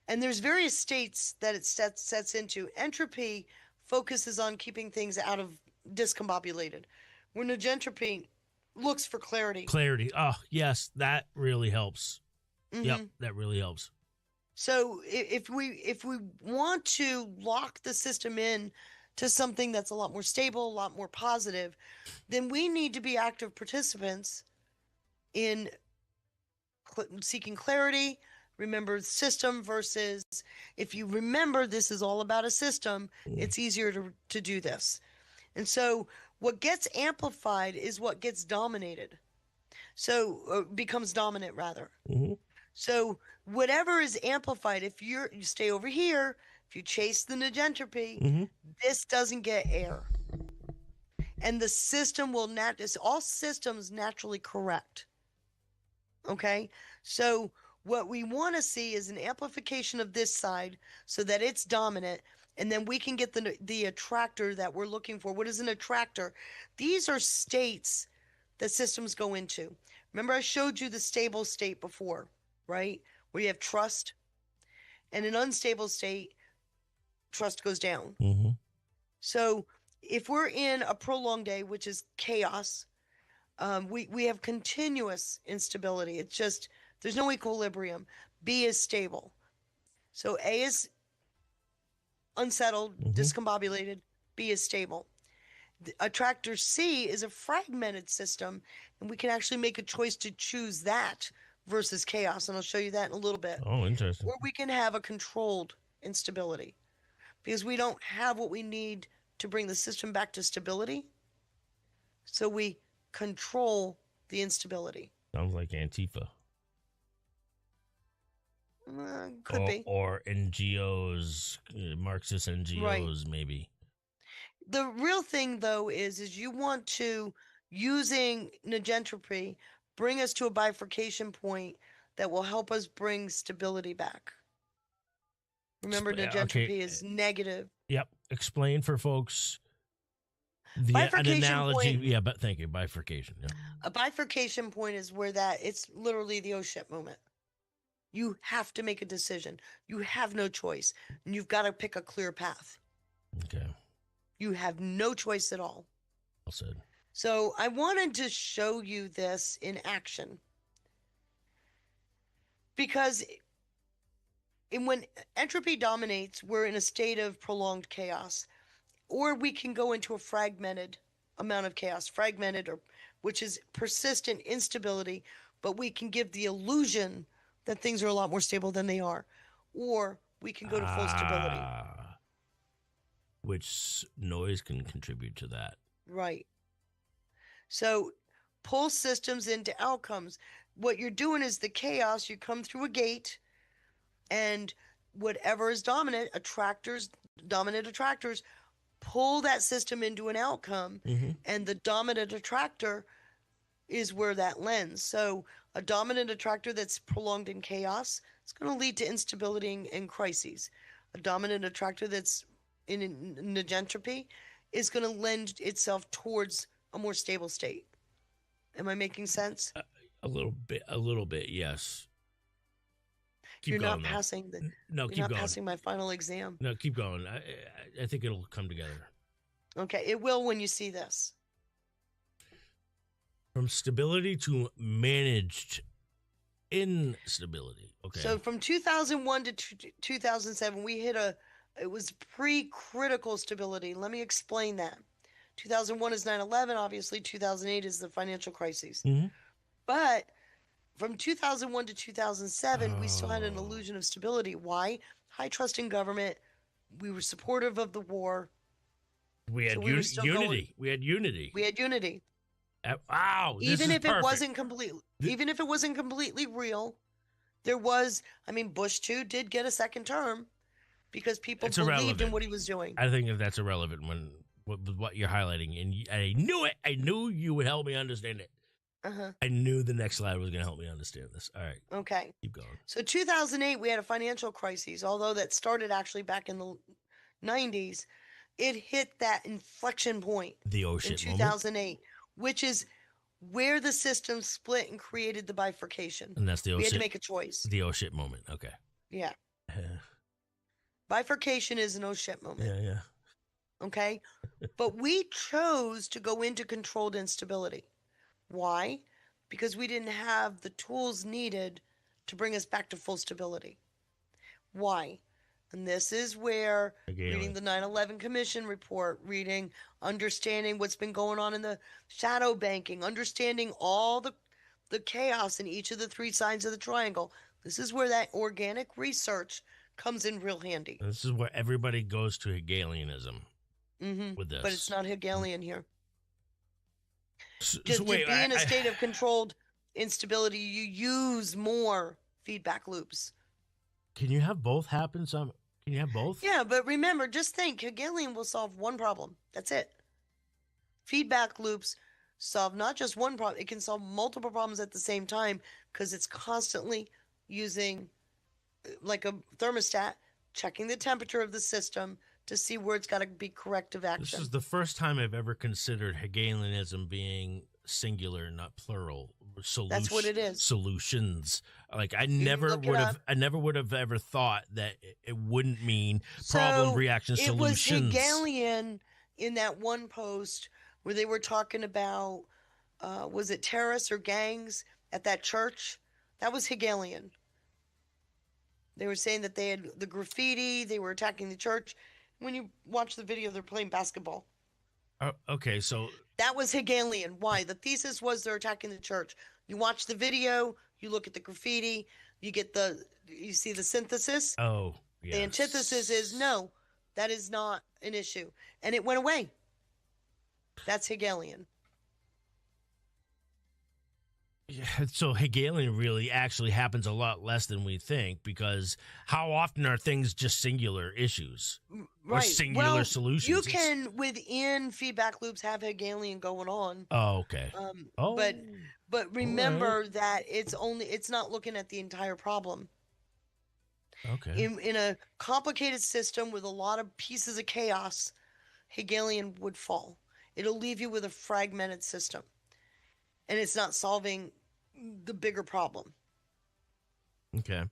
And there's various states that it sets into. Entropy focuses on keeping things out of discombobulated, where negentropy looks for clarity. Clarity. Oh, yes, that really helps. Mhm. Yep, that really helps. So if we want to lock the system in to something that's a lot more stable, a lot more positive, then we need to be active participants in seeking clarity. Remember the system versus, if you remember this is all about a system, it's easier to do this. And so what gets amplified is what gets dominated. So becomes dominant rather. Mhm. So whatever is amplified, if you stay over here, if you chase the negentropy, Mhm. this doesn't get air. And the system will all systems naturally correct. Okay? So what we want to see is an amplification of this side so that it's dominant, and then we can get the attractor that we're looking for. What is an attractor? These are states that systems go into. Remember, I showed you the stable state before, right? Where you have trust. And an unstable state, trust goes down. Mhm. So if we're in a prolonged day, which is chaos, we have continuous instability. It's just, there's no equilibrium. B is stable. So A is unsettled, Mhm. discombobulated. B is stable. The attractor C is a fragmented system, and we can actually make a choice to choose that versus chaos. And I'll show you that in a little bit. Oh, interesting. Or we can have a controlled instability, because we don't have what we need to bring the system back to stability. So we control the instability. Sounds like Antifa. Could be. Or NGOs, Marxist NGOs, maybe. The real thing, though, is you want to, using negentropy, bring us to a bifurcation point that will help us bring stability back. Remember, negentropy is negative. Yep. Explain for folks an Bifurcation analogy. point. Yeah, but thank you. Bifurcation. Yeah. A bifurcation point is where it's literally the oh shit moment. You have to make a decision. You have no choice. And you've got to pick a clear path. Okay. You have no choice at all. Well said. So I wanted to show you this in action. Because when entropy dominates, we're in a state of prolonged chaos. Or we can go into a fragmented amount of chaos, which is persistent instability, but we can give the illusion that things are a lot more stable than they are. Or we can go to full stability. Which noise can contribute to that. Right. So pull systems into outcomes. What you're doing is the chaos. You come through a gate, and whatever is dominant attractors pull that system into an outcome, and the dominant attractor is where that lends. So a dominant attractor that's prolonged in chaos is going to lead to instability and crises. A dominant attractor that's in negentropy is going to lend itself towards a more stable state. Am I making sense? A little bit, yes. Keep You're going, not though. passing the. No, You're keep not going. passing my final exam. No, keep going. I think it'll come together. Okay, it will when you see this. From stability to managed instability. Okay. So from 2001 to 2007, we hit it was pre-critical stability. Let me explain that. 2001 is 9/11, obviously. 2008 is the financial crisis. Mhm. But from 2001 to 2007, we still had an illusion of stability. Why? High trust in government. We were supportive of the war. We had So we were still unity. We had unity. We had unity. Wow. Even if perfect. it wasn't completely real, there was, I mean, Bush too did get a second term because people It's believed irrelevant. in what he was doing. I think that's irrelevant when what you're highlighting, and I knew it. I knew you would help me understand it. Uh-huh. I knew the next slide was going to help me understand this. All right, Okay. keep going. So 2008, we had a financial crisis, although that started actually back in the 90s. It hit that inflection point The oh in shit 2008, moment, which is where the system split and created the bifurcation. and that's the oh We had shit. to make a choice. The oh shit moment. Okay. Yeah. Yeah, Bifurcation is an oh shit moment. yeah. Okay. But we chose to go into controlled instability. Why? Because we didn't have the tools needed to bring us back to full stability. Why? And this is where reading the 9/11 Commission report, understanding what's been going on in the shadow banking, understanding all the chaos in each of the three sides of the triangle. This is where that organic research comes in real handy. This is where everybody goes to Hegelianism with this. But it's not Hegelian here. So To wait, be in a state of controlled instability, you use more feedback loops. Can you have both happen? Can you have both? Yeah, but remember, just think, Hegelian will solve one problem. That's it. Feedback loops solve not just one problem, it can solve multiple problems at the same time because it's constantly using, like a thermostat, checking the temperature of the system to see where it's got to be corrective action. This is the first time I've ever considered Hegelianism being singular, not plural. That's what it is. Solutions. Like I can never look it would up. have. I never would have ever thought that it wouldn't mean problem, reaction, It solutions. was Hegelian in that one post where they were talking about, was it terrorists or gangs at that church? That was Hegelian. They were saying that they had the graffiti, they were attacking the church. When you watch the video, they're playing basketball. Okay, so That was Hegelian. Why? The thesis was they're attacking the church. You watch the video, you look at the graffiti, you see the synthesis. oh, yeah. The antithesis is no, that is not an issue. And it went away. That's Hegelian. Yeah, so Hegelian really actually happens a lot less than we think because how often are things just singular issues or singular solutions? You can, within feedback loops, have Hegelian going on. Oh, okay. But remember that it's not looking at the entire problem. Okay. In a complicated system with a lot of pieces of chaos, Hegelian would fall. It'll leave you with a fragmented system. And it's not solving the bigger problem. Okay.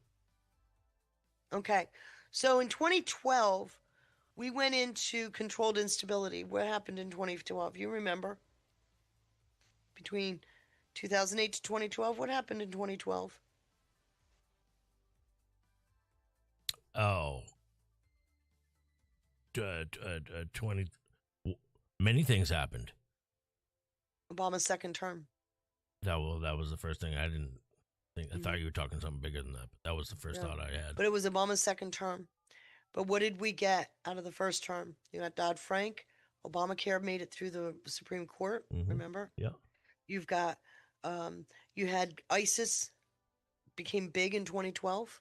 Okay. So in 2012, we went into controlled instability. What happened in 2012? You remember? Between 2008 to 2012, what happened in 2012? Oh. 20. Many things happened. Obama's second term. That was the first thing. I didn't think. I thought you were talking something bigger than that. But that was the first thought I had. But it was Obama's second term. But what did we get out of the first term? You got Dodd-Frank. Obamacare made it through the Supreme Court. Remember? Yeah. You've got, you had ISIS became big in 2012.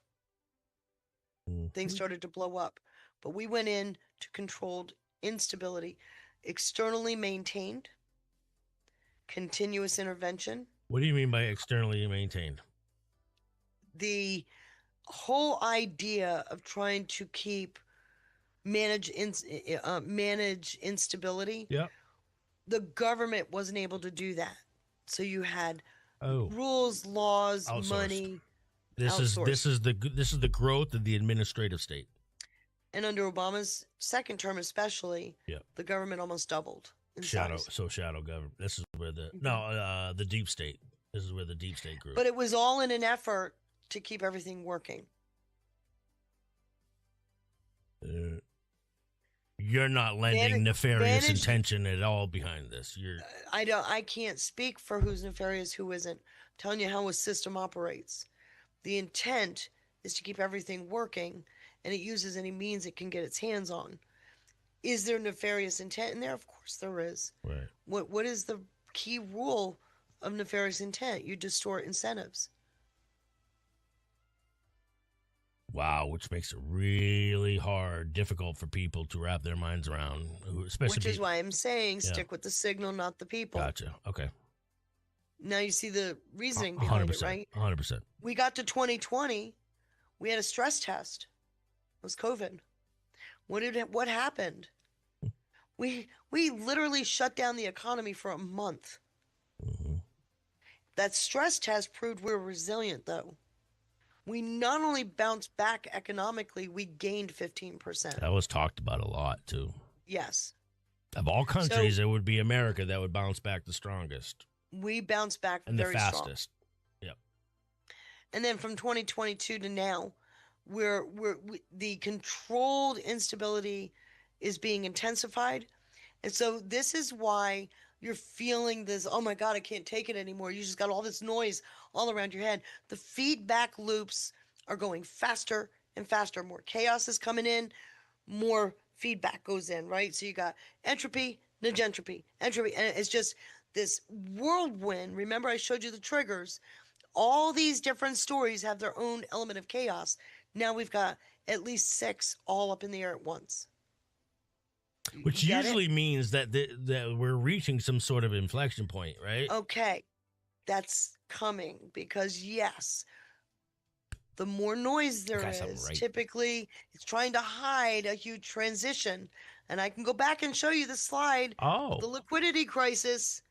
Things started to blow up. But we went in to controlled instability, externally maintained, continuous intervention. What do you mean by externally maintained? The whole idea of trying to manage instability. Yeah. The government wasn't able to do that. So you had Oh. rules, laws, Outsourced. money. This is the growth of the administrative state. And under Obama's second term, especially, Yep. the government almost doubled in Shadow size. government. This is where the the deep state. This is where the deep state grew. But it was all in an effort to keep everything working. You're not lending nefarious intention at all behind this. I can't speak for who's nefarious, who isn't. I'm telling you how a system operates. The intent is to keep everything working, and it uses any means it can get its hands on. Is there nefarious intent in there? Of course there is. Right. What is the key rule of nefarious intent? You distort incentives. Wow, which makes it really difficult for people to wrap their minds around. Especially Which is why I'm saying stick with the signal, not the people. Gotcha. Okay. Now you see the reasoning behind it, right? 100%. We got to 2020, we had a stress test. It was COVID. What happened? We literally shut down the economy for a month. Mm-hmm. That stress test proved we were resilient, though. We not only bounced back economically, we gained 15%. That was talked about a lot, too. Yes. Of all countries, it would be America that would bounce back the strongest. We bounced back and very the fastest. Strong. Yep. And then from 2022 to now, the controlled instability is being intensified. And so this is why you're feeling this, oh my God, I can't take it anymore. You just got all this noise all around your head. The feedback loops are going faster and faster. More chaos is coming in, more feedback goes in, right? So you got entropy, negentropy, entropy, and it's just this whirlwind. Remember, I showed you the triggers. All these different stories have their own element of chaos. Now we've got at least 6 all up in the air at once. Which usually means that that we're reaching some sort of inflection point, right? Okay, that's coming because, yes, the more noise there is, typically it's trying to hide a huge transition. And I can go back and show you the slide. Oh. The liquidity crisis.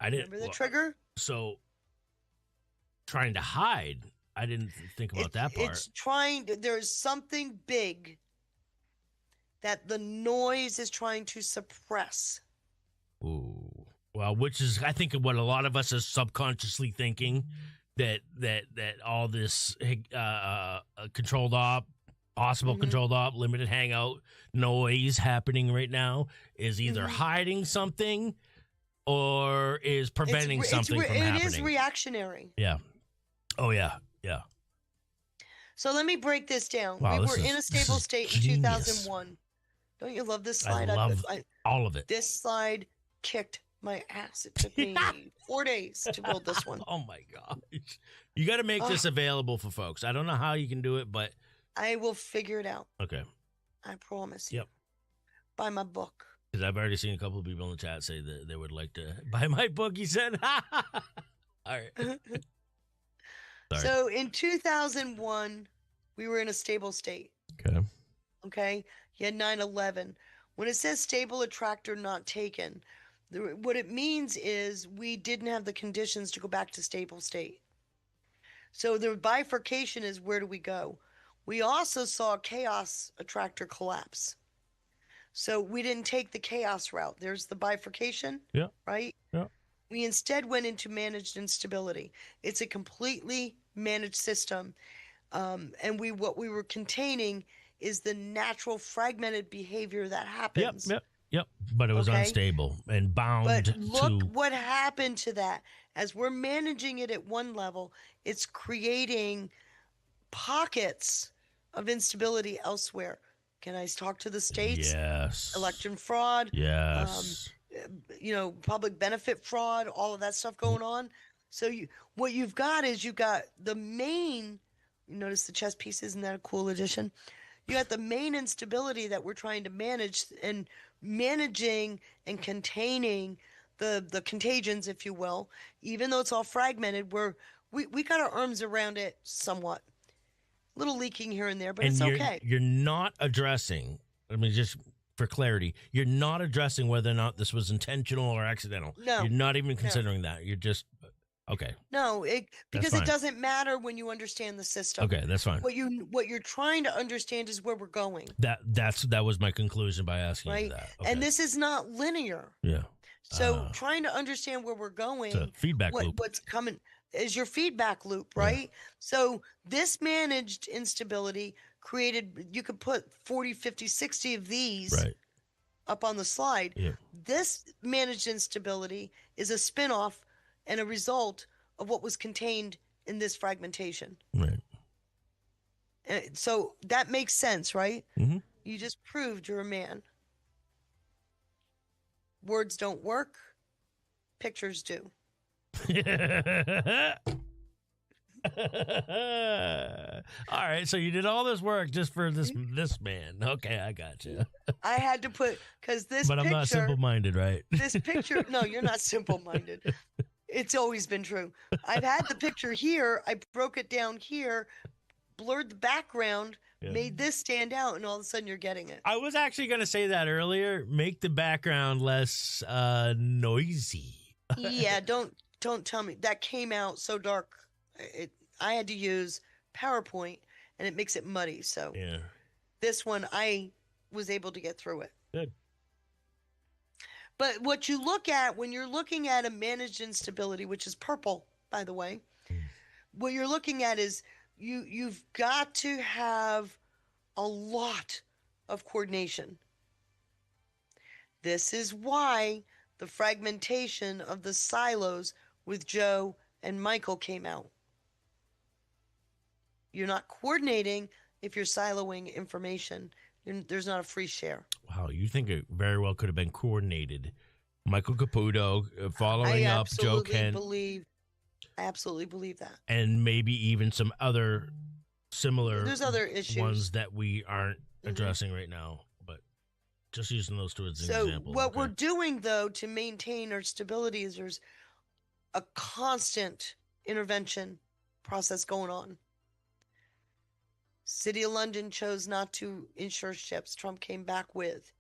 I didn't. Remember the trigger? So, trying to hide. I didn't think about that part. It's there's something big that the noise is trying to suppress. Ooh. Well, which is, I think, what a lot of us are subconsciously thinking, that all this controlled op, possible controlled op, limited hangout noise happening right now is either hiding something or is preventing something from happening. It is reactionary. Yeah. Oh, yeah. Yeah. So let me break this down. Wow, we were in a stable state in 2001. Don't you love this slide? I love all of it. This slide kicked my ass. It took me 4 days to build this one. Oh, my gosh. You got to make this available for folks. I don't know how you can do it, but I will figure it out. Okay. I promise you. Yep. Buy my book. Because I've already seen a couple of people in the chat say that they would like to buy my book, he said. All right. So in 2001, we were in a stable state. Okay. Okay. You had 9/11. When it says stable attractor not taken, what it means is we didn't have the conditions to go back to stable state. So the bifurcation is, where do we go? We also saw chaos attractor collapse. So we didn't take the chaos route. There's the bifurcation, right? Yeah. We instead went into managed instability. It's a completely managed system. And what we were containing is the natural fragmented behavior that happens. Yep. But it was unstable and bound But look what happened to that. As we're managing it at one level, it's creating pockets of instability elsewhere. Can I talk to the states? Yes. Election fraud. Yes. Public benefit fraud, all of that stuff going on. So what you've got is you've got the main, you notice the chess pieces, isn't that a cool addition? You got the main instability that we're trying to manage, and managing and containing the contagions, if you will. Even though it's all fragmented, we got our arms around it somewhat. A little leaking here and there, but it's okay. You're not addressing, I mean, just for clarity, you're not addressing whether or not this was intentional or accidental. No. You're not even considering that. You're just, Okay. No, because fine. it doesn't matter when you understand the system. Okay, that's fine. What you're trying to understand is where we're going. That was my conclusion by asking Right. you that. Okay. And this is not linear. Yeah. So trying to understand where we're going, it's a feedback loop. what's coming is your feedback loop, right? So this managed instability created, you could put 40, 50, 60 of these Right. up on the slide. Yeah. This managed instability is a spinoff and a result of what was contained in this fragmentation. Right. So that makes sense, right? Mm-hmm. You just proved you're a man. Words don't work, pictures do. All right, so you did all this work just for this man. Okay, I got you. I had to put, because this But I'm not simple-minded, right? This picture, no, you're not simple-minded. It's always been true. I've had the picture here. I broke it down here, blurred the background, made this stand out, and all of a sudden you're getting it. I was actually going to say that earlier. Make the background less noisy. Yeah, don't tell me. That came out so dark. I had to use PowerPoint, and it makes it muddy. So this one, I was able to get through it. Good. But what you look at when you're looking at a managed instability, which is purple, by the way, what you're looking at is you've got to have a lot of coordination. This is why the fragmentation of the silos with Joe and Michael came out. You're not coordinating if you're siloing information. There's not a free share. Wow, you think it very well could have been coordinated. Michael Caputo following up Joe Kent. I absolutely believe that. And maybe even some other similar There's other issues. ones that we aren't addressing right now, but just using those two as an example. So what we're doing, though, to maintain our stability is there's a constant intervention process going on. City of London chose not to insure ships. Trump came back with.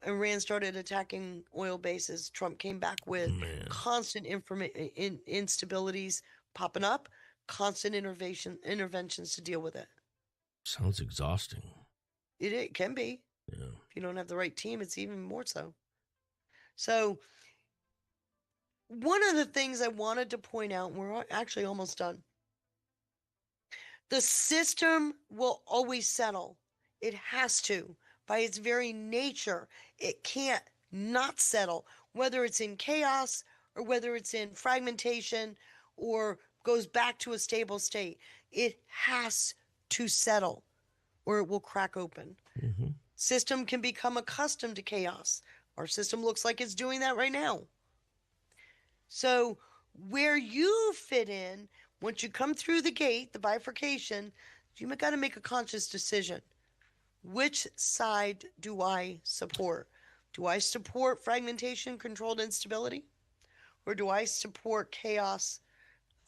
Iran started attacking oil bases. Trump came back with constant instabilities popping up, constant interventions to deal with it. Sounds exhausting. It can be. Yeah. If you don't have the right team, it's even more so. So one of the things I wanted to point out, and we're actually almost done, the system will always settle. It has to. By its very nature, it can't not settle, whether it's in chaos or whether it's in fragmentation or goes back to a stable state. It has to settle or it will crack open. Mm-hmm. System can become accustomed to chaos. Our system looks like it's doing that right now. So where you fit in, once you come through the gate, the bifurcation, you got to make a conscious decision. Which side do I support? Do I support fragmentation, controlled instability? Or do I support chaos?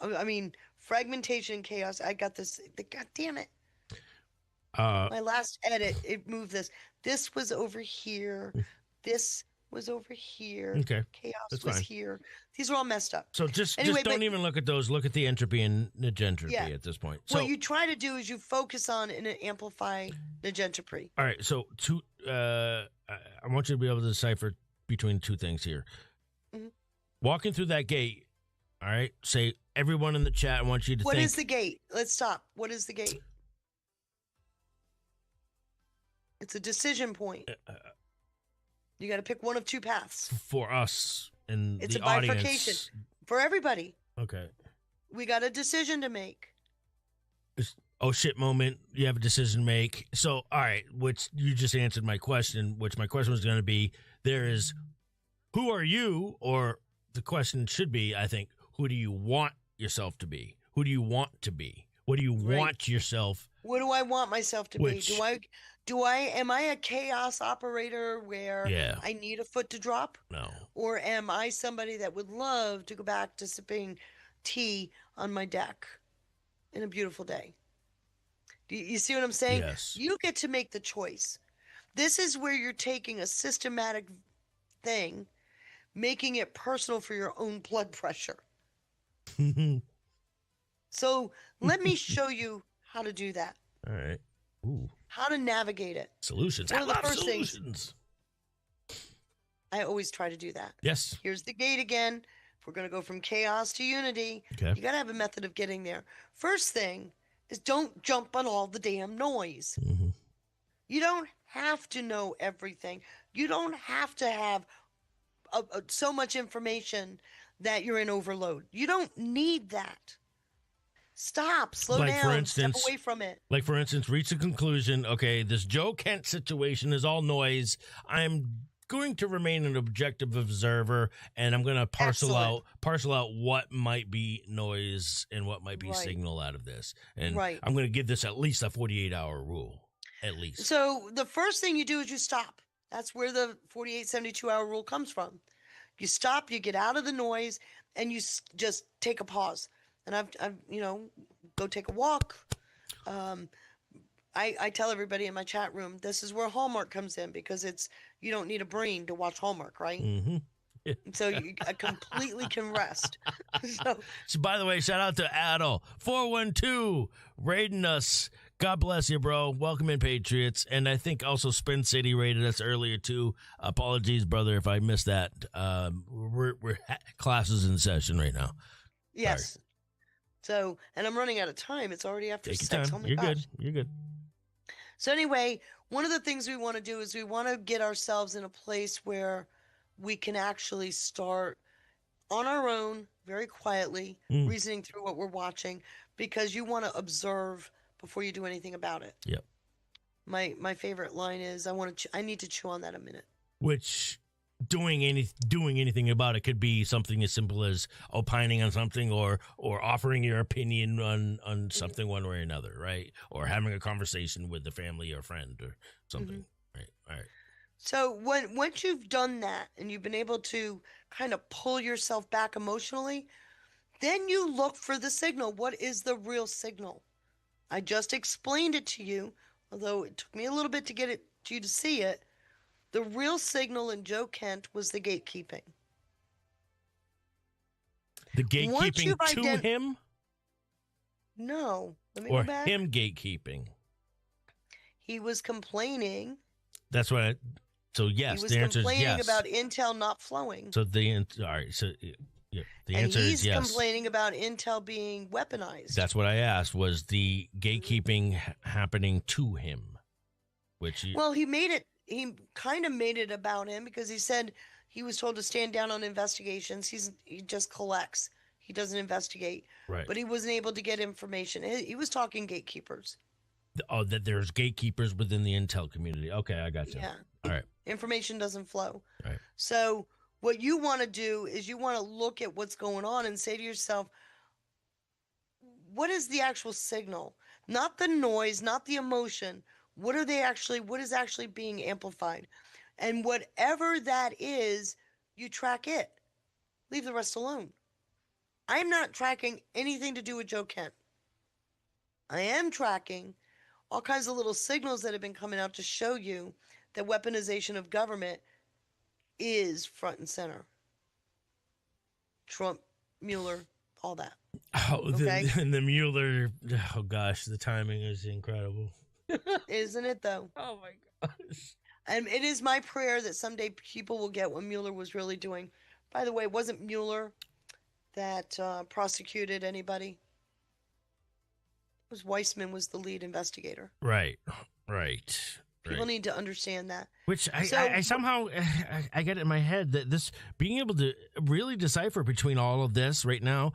I mean, fragmentation and chaos. I got this. God damn it. My last edit, it moved this. This was over here. This was over here. Okay. Chaos That's was fine. here. These are all messed up. So just don't even look at those. Look at the entropy and negentropy at this point. So what you try to do is you focus on and amplify negentropy. All right. So I want you to be able to decipher between two things here. Mm-hmm. Walking through that gate. All right. Say everyone in the chat. I want you to think. What is the gate? Let's stop. What is the gate? It's a decision point. You got to pick one of two paths. For us and it's the a bifurcation audience. for everybody. Okay. We got a decision to make. Oh shit moment. You have a decision to make. So, all right, which you just answered my question, which my question was going to be, there is, who are you? Or the question should be, I think, who do you want yourself to be? Who do you want to be? What do you want yourself? What do I want myself to be? Am I a chaos operator where I need a foot to drop? No. Or am I somebody that would love to go back to sipping tea on my deck in a beautiful day? Do you see what I'm saying? Yes. You get to make the choice. This is where you're taking a systematic thing, making it personal for your own blood pressure. So let me show you how to do that. All right. Ooh. How to navigate it. Solutions. One I of the love first things- solutions. I always try to do that. Yes. Here's the gate again. If we're going to go from chaos to unity, Okay. you got to have a method of getting there. First thing is don't jump on all the damn noise. Mm-hmm. You don't have to know everything. You don't have to have so much information that you're in overload. You don't need that. Stop, slow Like, down, for instance, step away from it. Like, for instance, reach the conclusion, okay, this Joe Kent situation is all noise. I'm going to remain an objective observer, and I'm going to parcel out what might be noise and what might be Right. signal out of this. And Right. I'm going to give this at least a 48-hour rule, at least. So the first thing you do is you stop. That's where the 48, 72-hour rule comes from. You stop, you get out of the noise, and you just take a pause. And I've go take a walk. I tell everybody in my chat room, this is where Hallmark comes in, because you don't need a brain to watch Hallmark, right? Mm-hmm. So you completely can rest. So, by the way, shout out to Adel 412 raiding us. God bless you, bro. Welcome in, Patriots. And I think also Spin City raided us earlier too. Apologies, brother, if I missed that. We're classes in session right now. Yes. Sorry. So, and I'm running out of time. It's already after Take 6. your time. Oh my You're gosh. good. You're good. So anyway, one of the things we want to do is we want to get ourselves in a place where we can actually start on our own, very quietly, reasoning through what we're watching, because you want to observe before you do anything about it. Yep. My favorite line is, I need to chew on that a minute. Which doing anything about it could be something as simple as opining on something or offering your opinion on something one way or another, right? Or having a conversation with a family or friend or something. Right. All right. So once you've done that and you've been able to kind of pull yourself back emotionally, then you look for the signal. What is the real signal? I just explained it to you, although it took me a little bit to get you to see it. The real signal in Joe Kent was the gatekeeping. The gatekeeping to him? No. Let me Or go back. him gatekeeping? He was complaining. That's what so yes, the answer is yes. He was complaining about Intel not flowing. So all right, so yeah, the answer is yes. And he's complaining about Intel being weaponized. That's what I asked, was the gatekeeping happening to him? Well, he kind of made it about him, because he said he was told to stand down on investigations. He just collects. He doesn't investigate. Right. But he wasn't able to get information. He was talking gatekeepers. Oh, that there's gatekeepers within the Intel community. Okay, I got you. Yeah. All right. Information doesn't flow. Right. So what you want to do is you want to look at what's going on and say to yourself, what is the actual signal? Not the noise, not the emotion. What is actually being amplified? And whatever that is, you track it. Leave the rest alone. I'm not tracking anything to do with Joe Kent. I am tracking all kinds of little signals that have been coming out to show you that weaponization of government is front and center. Trump, Mueller, all that. Oh, Okay? the Mueller. Oh gosh, the timing is incredible. Isn't it though? Oh my gosh. And it is my prayer that someday people will get what Mueller was really doing. By the way, it wasn't Mueller that prosecuted anybody. It was Weissman was the lead investigator. Right. People need to understand that. Which I somehow I get it in my head that this being able to really decipher between all of this right now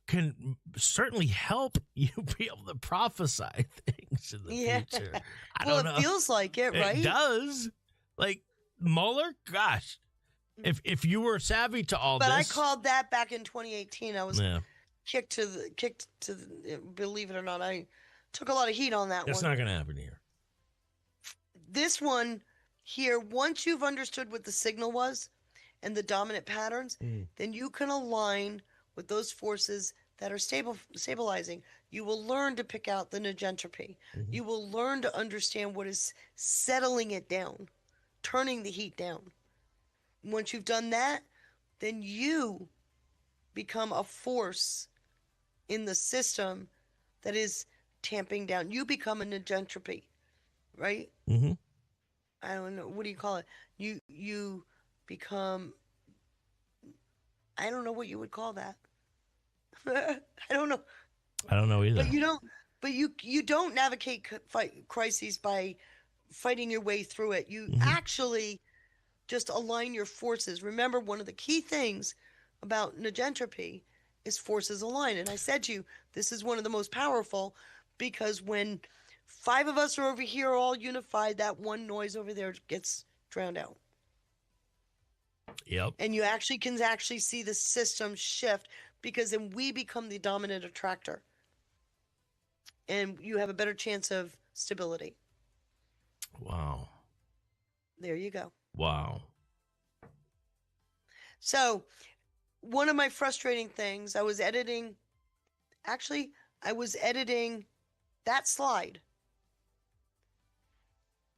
can certainly help you be able to prophesy things in the future. I don't know. It feels like it, right? It does. Like Mueller, gosh, if you were savvy to all but this, I called that back in 2018. I was kicked to the. Believe it or not, I took a lot of heat on that one. That's not going to happen here. This one here, once you've understood what the signal was and the dominant patterns, then you can align with those forces that are stabilizing. You will learn to pick out the negentropy. You will learn to understand what is settling it down, turning the heat down. Once you've done that, then you become a force in the system that is tamping down. You become a negentropy, right? Mm-hmm. I don't know. What do you call it? You become. I don't know what you would call that. I don't know. I don't know either. But you don't. But you don't navigate crises by fighting your way through it. You actually just align your forces. Remember, one of the key things about negentropy is forces align. And I said to you, this is one of the most powerful, because when 5 of us are over here all unified, that one noise over there gets drowned out. Yep. And you can see the system shift, because then we become the dominant attractor. And you have a better chance of stability. Wow. There you go. Wow. So, one of my frustrating things, I was editing that slide.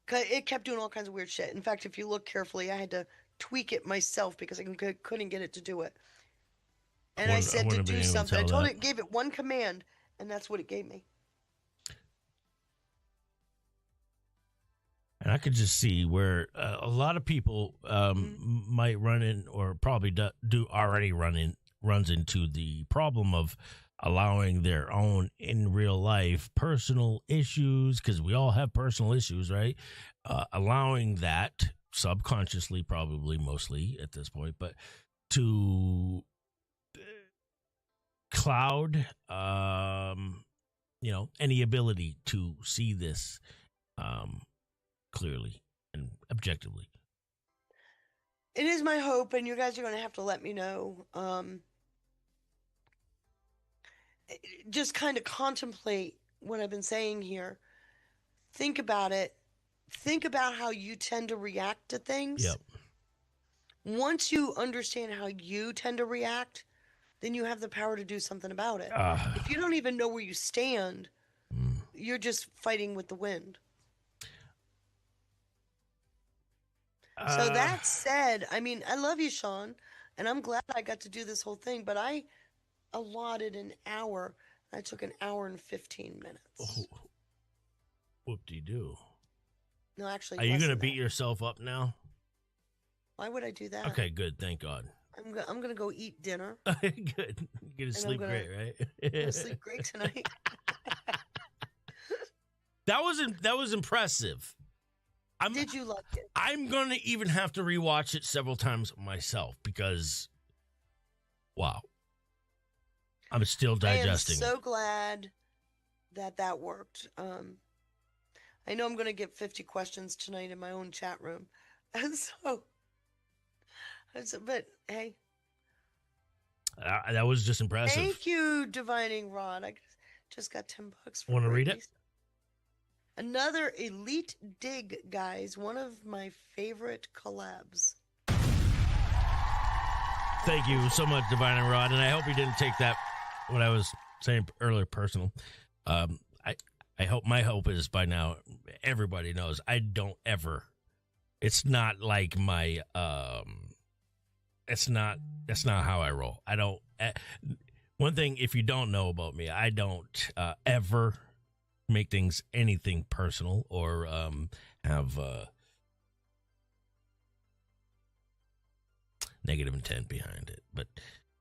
It kept doing all kinds of weird shit. In fact, if you look carefully, I had to tweak it myself because I couldn't get it to do it. And I said to do something. I told it, gave it one command, and that's what it gave me. And I could just see where a lot of people might run in, or probably runs into the problem of allowing their own in real life personal issues, because we all have personal issues, right? Allowing that subconsciously, probably mostly at this point, but to cloud, any ability to see this clearly and objectively. It is my hope, and you guys are going to have to let me know. Just kind of contemplate what I've been saying here. Think about it. Think about how you tend to react to things. Yep. Once you understand how you tend to react, then you have the power to do something about it. If you don't even know where you stand, you're just fighting with the wind. So that said, I mean, I love you, Sean, and I'm glad I got to do this whole thing, but I allotted an hour. I took an hour and 15 minutes. Oh, whoop-de-doo. No, actually, are you going to beat yourself up now? Why would I do that? Okay, good. Thank God. I'm going to go eat dinner. Good. You're going to sleep great, right? I'm going to sleep great tonight. That was impressive. Did you like it? I'm going to even have to rewatch it several times myself, because, wow. I'm still digesting. I am so glad that worked. I know I'm going to get 50 questions tonight in my own chat room. And but hey. That was just impressive. Thank you, Divining Rod. I just got $10 for Want to read it? Another elite dig, guys. One of my favorite collabs. Thank you so much, Divine and Rod. And I hope you didn't take that, what I was saying earlier, personal. I hope, my hope is by now everybody knows I don't ever. It's not like my. That's not how I roll. I don't. One thing, if you don't know about me, I don't ever make things anything personal or have negative intent behind it. But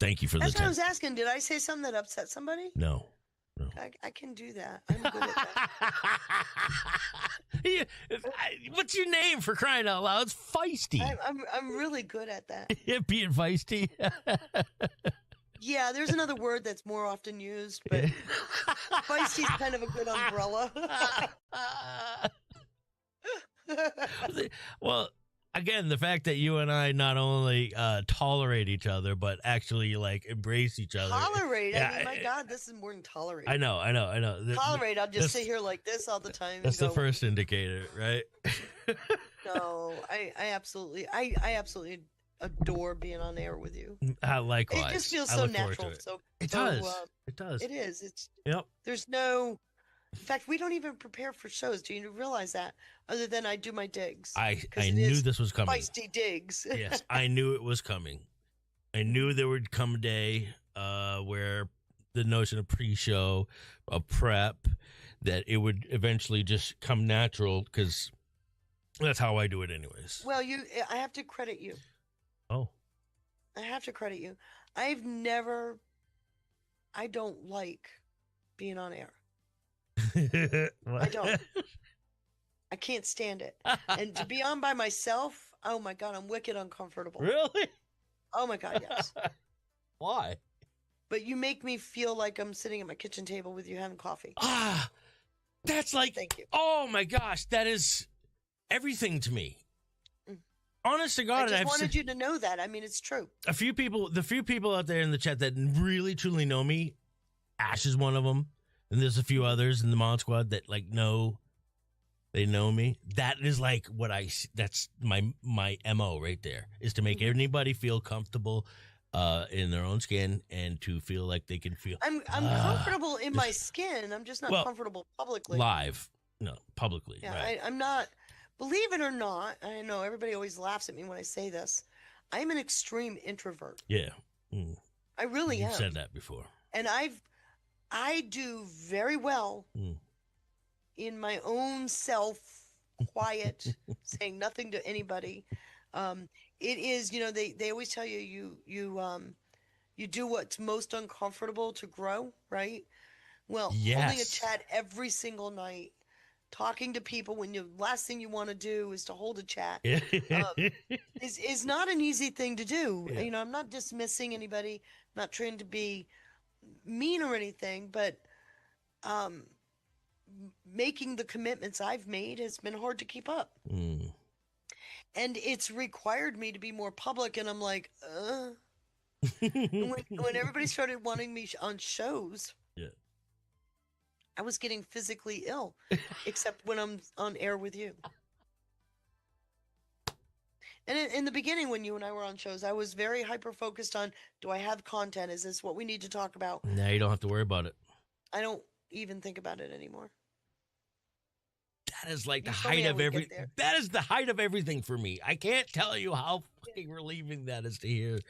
thank you for That's what I was asking. Did I say something that upset somebody? No. I can do that. I'm good at that. What's your name, for crying out loud? It's Feisty. I'm really good at that. Being feisty. Yeah, there's another word that's more often used, but feisty is kind of a good umbrella. Well, again, the fact that you and I not only tolerate each other, but actually like embrace each other. Tolerate? Yeah, I mean, my God, this is more than tolerate. I know. Tolerate, I'll just sit here like this all the time. That's the first indicator, right? No, I absolutely adore being on air with you. Likewise. It just feels so natural. It does. It does. It is. Yep. There's no. In fact, we don't even prepare for shows. Do you realize that? Other than I do my digs. I knew this was coming. Feisty digs. Yes, I knew it was coming. I knew there would come a day where the notion of pre-show, a prep, that it would eventually just come natural because that's how I do it anyways. Well, I have to credit you. Oh. I have to credit you. I don't like being on air. I don't. I can't stand it. And to be on by myself, oh my God, I'm wicked uncomfortable. Really? Oh my God, yes. Why? But you make me feel like I'm sitting at my kitchen table with you having coffee. That's like, Thank you. Oh my gosh, that is everything to me. Honest to God, I just wanted you to know that. I mean, it's true. The few people out there in the chat that really truly know me, Ash is one of them, and there's a few others in the Mod Squad that like they know me. That is like that's my MO right there, is to make anybody feel comfortable in their own skin and to feel like they can feel. I'm comfortable in my skin. I'm just not comfortable publicly. Live, no, publicly. Yeah, right. I'm not. Believe it or not, I know everybody always laughs at me when I say this. I'm an extreme introvert. Yeah. I really am. You've said that before. And I do very well in my own self, quiet, saying nothing to anybody. It is, they always tell you do what's most uncomfortable to grow, right? Well, holding a chat every single night, talking to people when the last thing you want to do is to hold a chat is not an easy thing to do. Yeah. I'm not dismissing anybody, not trying to be mean or anything, but making the commitments I've made has been hard to keep up. And it's required me to be more public, and I'm like, when everybody started wanting me on shows, I was getting physically ill, except when I'm on air with you. And in the beginning, when you and I were on shows, I was very hyper-focused on, do I have content? Is this what we need to talk about? Now you don't have to worry about it. I don't even think about it anymore. That is like the height of everything. That is the height of everything for me. I can't tell you how fucking relieving that is to hear.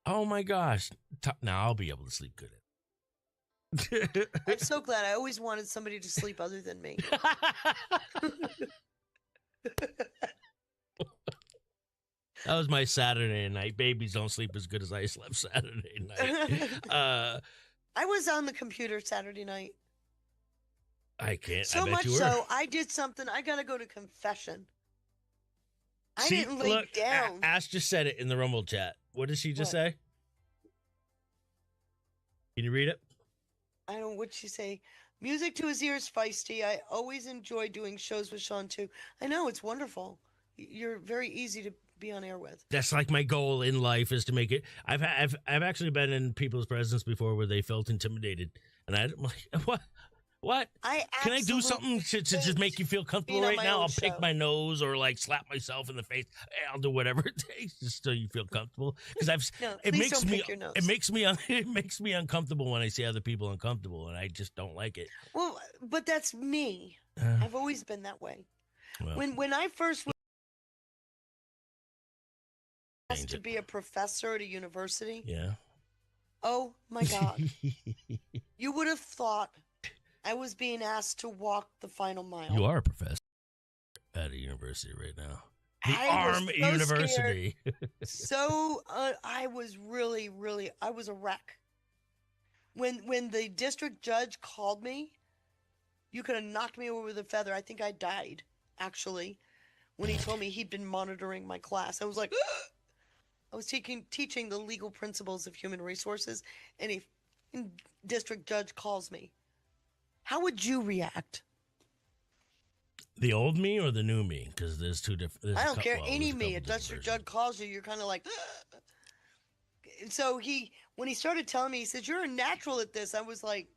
Oh my gosh. Now I'll be able to sleep good. I'm so glad. I always wanted somebody to sleep other than me. That was my Saturday night. Babies don't sleep as good as I slept Saturday night. I was on the computer Saturday night. I can't. So much so, I did something. I got to go to confession. I didn't lay down. Ash just said it in the Rumble chat. What did she just say? Can you read it? I don't know what she say. Music to his ears, Feisty. I always enjoy doing shows with Sean too. I know, it's wonderful. You're very easy to be on air with. That's like my goal in life, is to make it. I've actually been in people's presence before where they felt intimidated, and I'm like, what? Can I do something to just make you feel comfortable right now? I'll pick my nose or like slap myself in the face. I'll do whatever it takes just so you feel comfortable. Because it makes me uncomfortable when I see other people uncomfortable, and I just don't like it. Well, but that's me. I've always been that way. Well, when I first was asked to be a professor at a university, oh my God, you would have thought I was being asked to walk the final mile. You are a professor at a university right now. The University. So I was really, I was a wreck. When the district judge called me, you could have knocked me over with a feather. I think I died, actually, when he told me he'd been monitoring my class. I was like, I was teaching the legal principles of human resources, and a district judge calls me. How would you react? The old me or the new me? Because there's two different. I don't care. Any me. A district judge calls you, you're kind of like. So when he started telling me, he said, "You're a natural at this." I was like.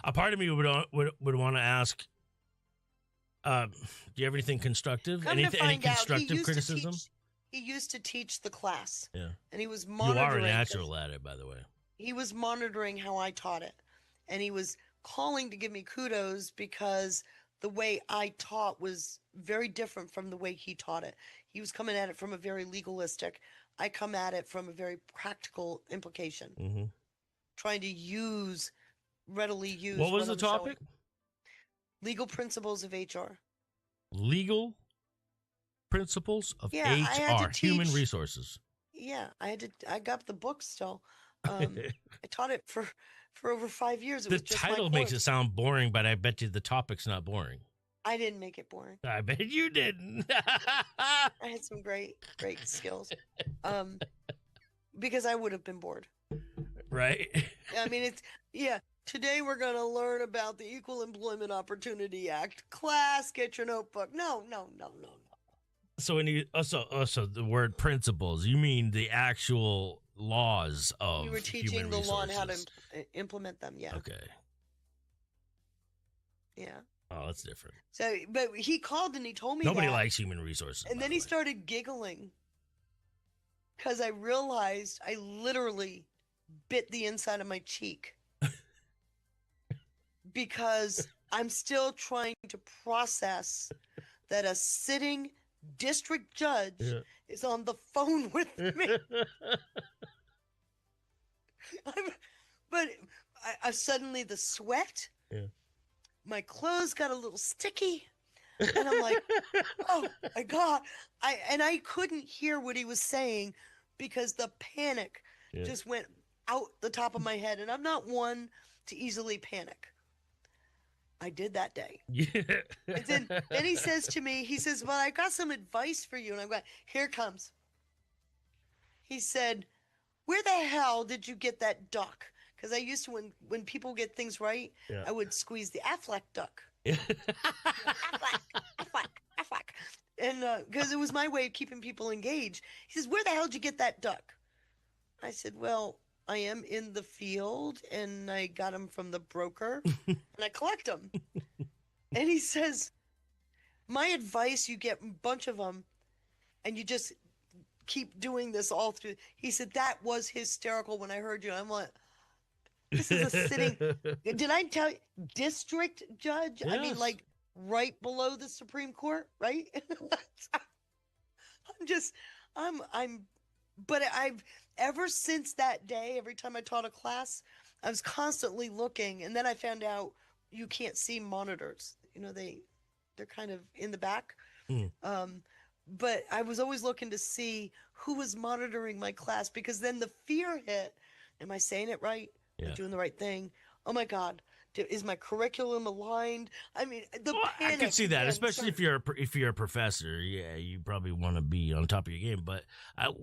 A part of me would want to ask. Do you have anything constructive? Any constructive criticism? He used to teach the class. Yeah. And he was monitoring. You are a natural at it, by the way. He was monitoring how I taught it. And he was calling to give me kudos because the way I taught was very different from the way he taught it. He was coming at it from a very legalistic. I come at it from a very practical implication. Mm-hmm. trying to readily use. What was the I'm showing. topic? Legal principles of HR. Legal principles of Yeah, I had to HR, human teach- resources. Yeah, I got the book still. I taught it for over 5 years. It The was just my title makes it course. sound boring, but I bet you the topic's not boring. I didn't make it boring. I bet you didn't. I had some great skills. Because I would have been bored. Right? I mean, today we're going to learn about the Equal Employment Opportunity Act. Class, get your notebook. No. So when you also the word principles, you mean the actual laws of You were teaching human the law and how to resources. implement them. Yeah. Okay. Yeah. Oh, that's different. So, but he called and he told me Nobody that. likes human resources. And by then the he way. started giggling because I realized I literally bit the inside of my cheek because I'm still trying to process that a sitting district judge Yeah. is on the phone with me. But I suddenly the sweat, Yeah. my clothes got a little sticky. And I'm like, oh my God. I couldn't hear what he was saying because the panic Yeah. just went out the top of my head. And I'm not one to easily panic. I did that day. Yeah. And then he says to me, he says, well, I got some advice for you. And I'm going, here it comes. He said, where the hell did you get that duck? Because I used to, when people get things right, Yeah. I would squeeze the Aflac duck. Yeah. Aflac. And because it was my way of keeping people engaged. He says, where the hell did you get that duck? I said, well, I am in the field and I got them from the broker and I collect them. And he says, my advice, you get a bunch of them and you just keep doing this all through. He said, that was hysterical when I heard you. I'm like, this is a sitting, did I tell you, district judge? I mean, Yes. like right below the Supreme Court, right? But I've, ever since that day, every time I taught a class, I was constantly looking. And then I found out you can't see monitors. You know, they're kind of in the back. But I was always looking to see who was monitoring my class because then the fear hit. Am I saying it right? Am I Yeah. doing the right thing? Oh my God. Is my curriculum aligned? I mean, the Well, I panic. can see that, again, especially if you're a professor. Yeah, you probably want to be on top of your game. But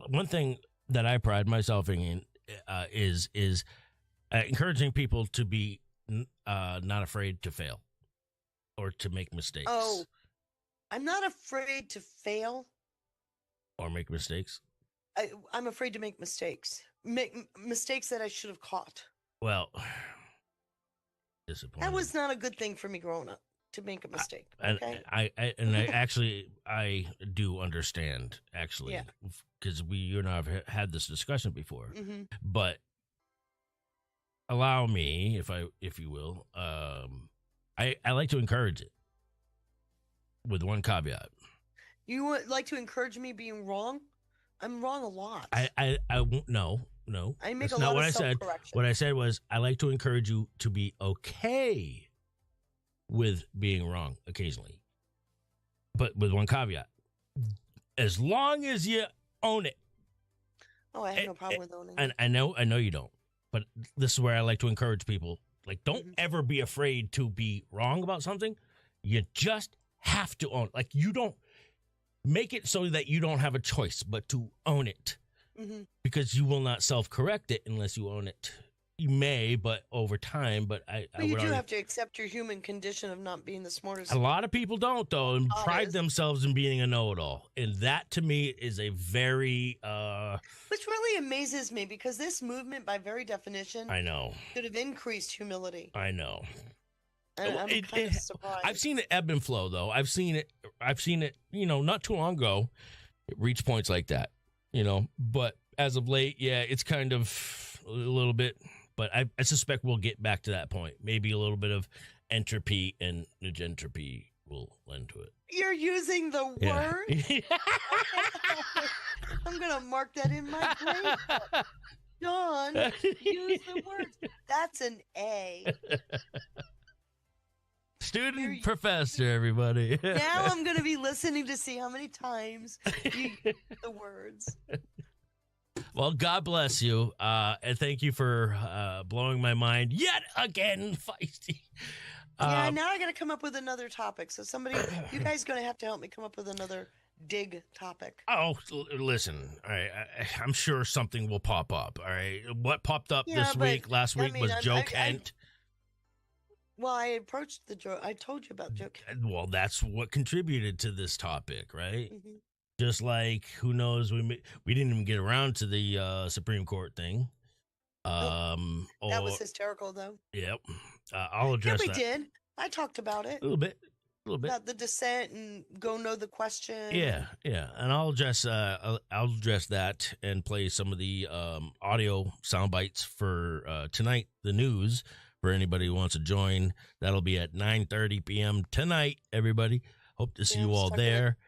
one thing that I pride myself in is encouraging people to be not afraid to fail or to make mistakes. Oh, I'm not afraid to fail. Or make mistakes. I'm afraid to make mistakes. Make mistakes that I should have caught. Well, disappointing. That was not a good thing for me growing up to make a mistake. And Okay. I do understand actually, Yeah. because you and I have had this discussion before. hmm But allow me, if you will, I like to encourage it with one caveat. You would like to encourage me being wrong? I'm wrong a lot. I won't. No. I make That's a not lot what of I said. self-correction. What I said was I like to encourage you to be okay with being wrong occasionally, but with one caveat: as long as you own it. Oh, I have no problem with owning. And I know you don't, but this is where I like to encourage people. Like, don't Mhm. ever be afraid to be wrong about something. You just have to own it. Like, you don't make it so that you don't have a choice, but to own it, hmm because you will not self-correct it unless you own it. You may, but over time. But I But you would do argue, have to accept your human condition of not being the smartest. a lot of people don't, though, and pride Honest. themselves in being a know-it-all, and that to me is a very Which really amazes me because this movement, by very definition, I know. should have increased humility. I know. And I'm It- kind of it- surprised. I've seen it ebb and flow, though. I've seen it, not too long ago, it reached points like that, but as of late, yeah, it's kind of a little bit, but I suspect we'll get back to that point. Maybe a little bit of entropy and negentropy will lend to it. You're using the Yeah. word? I'm going to mark that in my brain. John, use the words. That's an A. Student professor, everybody. Now I'm going to be listening to see how many times you use the words. Well, God bless you. And thank you for blowing my mind yet again, Feisty. Yeah, now I got to come up with another topic. So you guys going to have to help me come up with another dig topic. Oh, listen. All right, I'm sure something will pop up. All right, what popped up this week? Last week was Joe Kent. Well, I approached the Joe. I told you about Joe Kent. Well, that's what contributed to this topic, right? Mm-hmm. Just like, who knows, we didn't even get around to the Supreme Court thing. That was hysterical, though. Yep. I'll address that. We did. I talked about it. A little bit. About the dissent and go know the question. Yeah, and I'll address that and play some of the audio sound bites for tonight, the news, for anybody who wants to join. That'll be at 9:30 p.m. tonight, everybody. Hope to see you all there.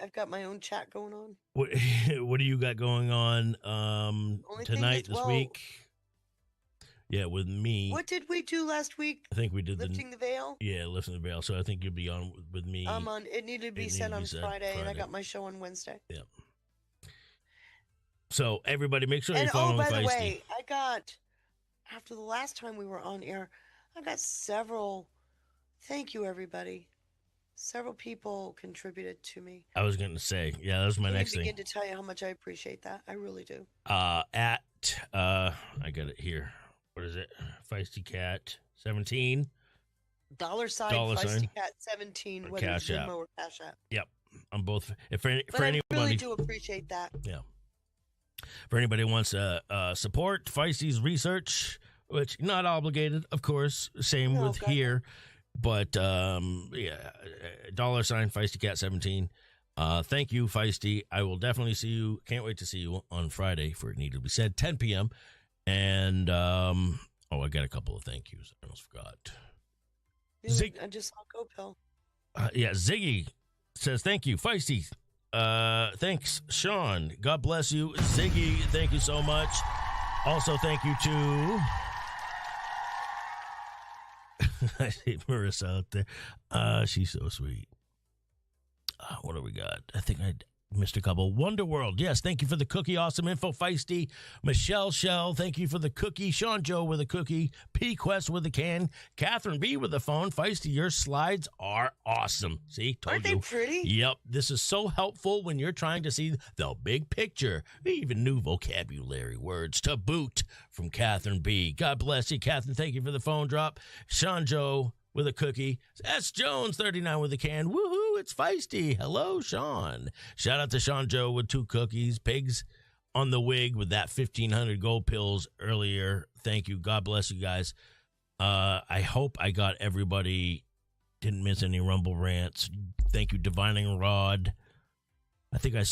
I've got my own chat going on. What do you got going on tonight, this week? Yeah, with me. What did we do last week? I think we did lifting the veil. Yeah, lifting the veil. So I think you'll be on with me. I'm on. It needed to be said on Friday, and I got my show on Wednesday. Yeah. So everybody, make sure you're following Feisty. By the way, I got, after the last time we were on air, I got several. Thank you, everybody. Several people contributed to me. I was going to say, yeah, that was my next thing. I begin to tell you how much I appreciate that. I really do. I got it here. What is it? Feisty Cat 17. $sign Feisty Cat 17. Whether it's Venmo or Cash App. Yep, I'm both. I really do appreciate that. Yeah. For anybody who wants to support Feisty's research, which not obligated, of course. Same with here, but $sign Feisty Cat 17. Thank you, Feisty. I will definitely see you. Can't wait to see you on Friday for It Need to Be Said, 10 p.m. And, I got a couple of thank yous. I almost forgot. I just saw GoPill. Ziggy says, thank you, Feisty. Thanks, Sean. God bless you. Ziggy, thank you so much. Also, thank you to... I see Marissa out there. She's so sweet. What do we got? I think I missed a couple. Wonderworld, yes, thank you for the cookie. Awesome info, Feisty. Michelle Shell, thank you for the cookie. Sean Joe with a cookie. P Quest with a can. Catherine B with the phone. Feisty, your slides are awesome. See, told Aren't you. they pretty? Yep, this is so helpful when you're trying to see the big picture. Even new vocabulary words to boot from Catherine B. God bless you, Catherine. Thank you for the phone drop. Sean Joe with a cookie. S. Jones, 39 with a can. Woohoo, it's Feisty. Hello, Sean. Shout out to Sean Joe with 2 cookies. Pigs on the wig with that 1,500 gold pills earlier. Thank you. God bless you guys. I hope I got everybody. Didn't miss any Rumble rants. Thank you, Divining Rod. I think I just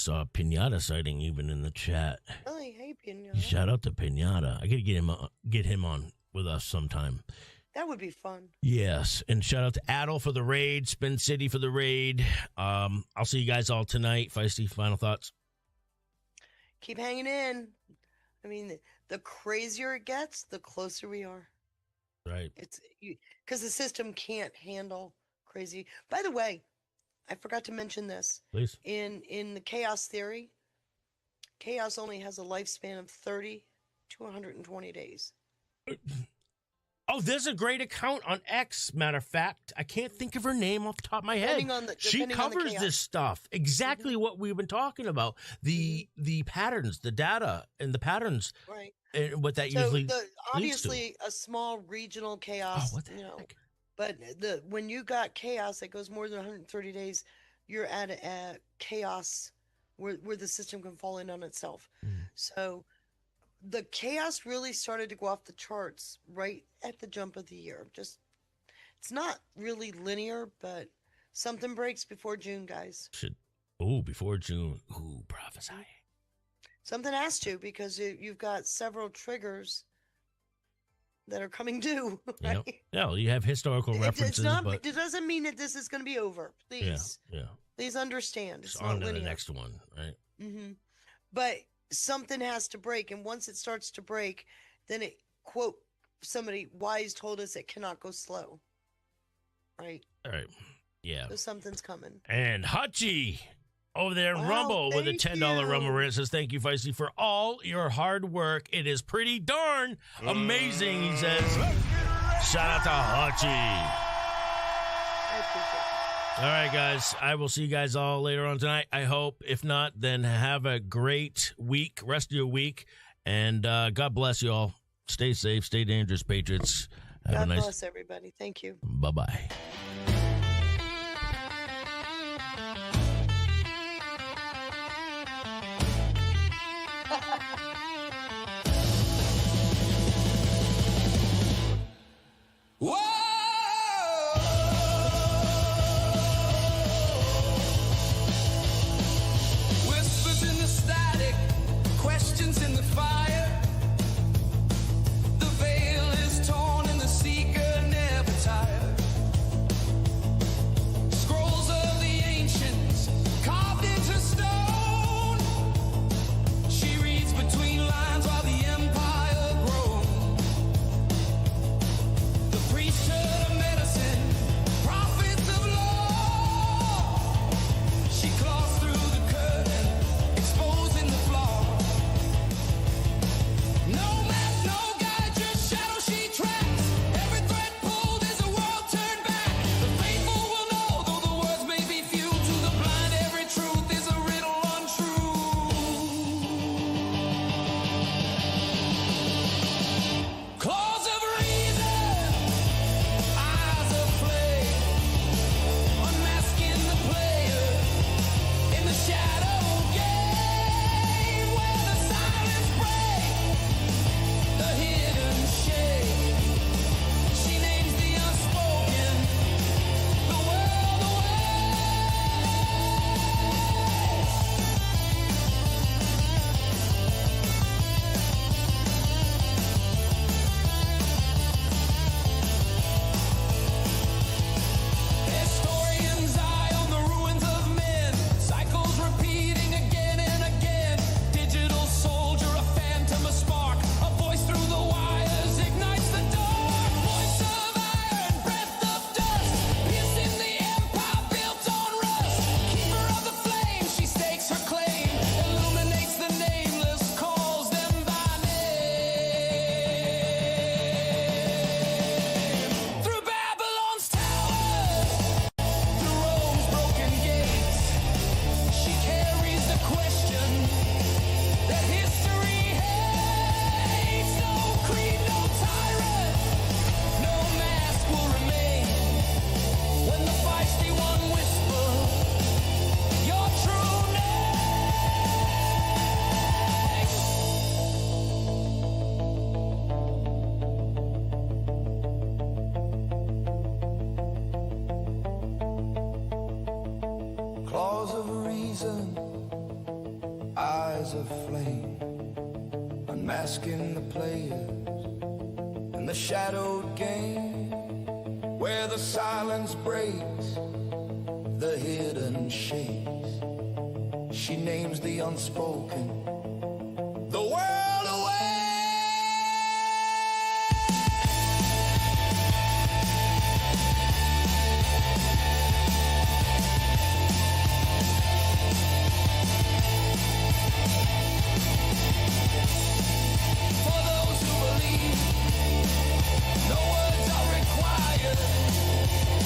saw a Pinata sighting even in the chat. Really? Hey, Pinata. Shout out to Pinata. I got to get him on with us sometime. That would be fun. Yes. And shout out to Adel for the raid, Spin City for the raid. I'll see you guys all tonight. Feisty, final thoughts? Keep hanging in. I mean, the crazier it gets, the closer we are. Right. It's because the system can't handle crazy. By the way, I forgot to mention this. Please. In the chaos theory, chaos only has a lifespan of 30 to 120 days. Oh, there's a great account on X. Matter of fact, I can't think of her name off the top of my head. She covers this stuff. Exactly what we've been talking about. The patterns, the data, and the patterns. Right. And what that usually obviously leads to. A small regional chaos. Oh, what the heck? But when you got chaos that goes more than 130 days, you're at a chaos where the system can fall in on itself. So the chaos really started to go off the charts right at the jump of the year. Just, it's not really linear, but something breaks before June, guys. Before June. Ooh, prophesy. Something has to, because you've got several triggers that are coming due. Right? Yep. No, you have historical references, but it doesn't mean that this is going to be over. Please, yeah. Please understand. It's on not to linear. the next one, right? Mm-hmm. But something has to break. And once it starts to break, then it, quote, somebody wise told us it cannot go slow. Right? All right. Yeah. So something's coming. And Hutchie over there in Wow, Rumble with a thank $10 you. Rumble rant says, thank you, Feisty, for all your hard work. It is pretty darn amazing, he says. Shout out to Hutchie. I appreciate it. All right, guys. I will see you guys all later on tonight, I hope. If not, then have a great week, rest of your week. And God bless you all. Stay safe, stay dangerous, Patriots. Have God a nice... bless everybody. Thank you. Bye-bye. Whispers in the static, questions in the fire. The veil is torn and the seeker never tired. Scrolls of the ancients carved into stone. She reads between lines while the empire grows. The priesthood of medicine, prophets of law. She claws through the curtain, exposing the flaw. No map, no guide, just shadow she tracks. Every thread pulled is a world turned back. The faithful will know, though the words may be few. To the blind, every truth is a riddle untrue. Claws of reason, eyes of flame, unmasking the player in the shadow game, where the silence breaks, the hidden shade. She names the unspoken, the world away. Historian's eye on the ruins of men, cycles repeating again and again. Digital soldier, a phantom, a spark, a voice through the wires ignites the dark. Voice of iron, breath of dust, piercing the empire built on rust. Keeper of the flame, she stakes her claim, illuminates the nameless, calls them by name. Through Babylon's towers, through Rome's broken gates, she carries the question that history hates. No creed, no tyrant, no mask will remain. When the feisty one whispers your true name. Claws of reason, eyes of flame, unmasking the players in the shadowed game, where the silence breaks, the hidden shakes. She names the unspoken, the world away. For those who believe, no words are required.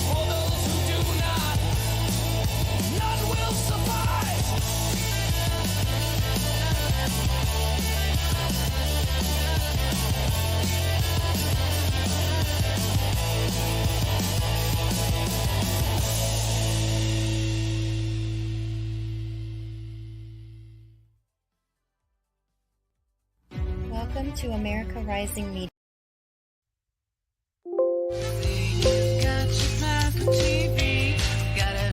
For those who do not, none will suffice. Welcome to America Rising Media.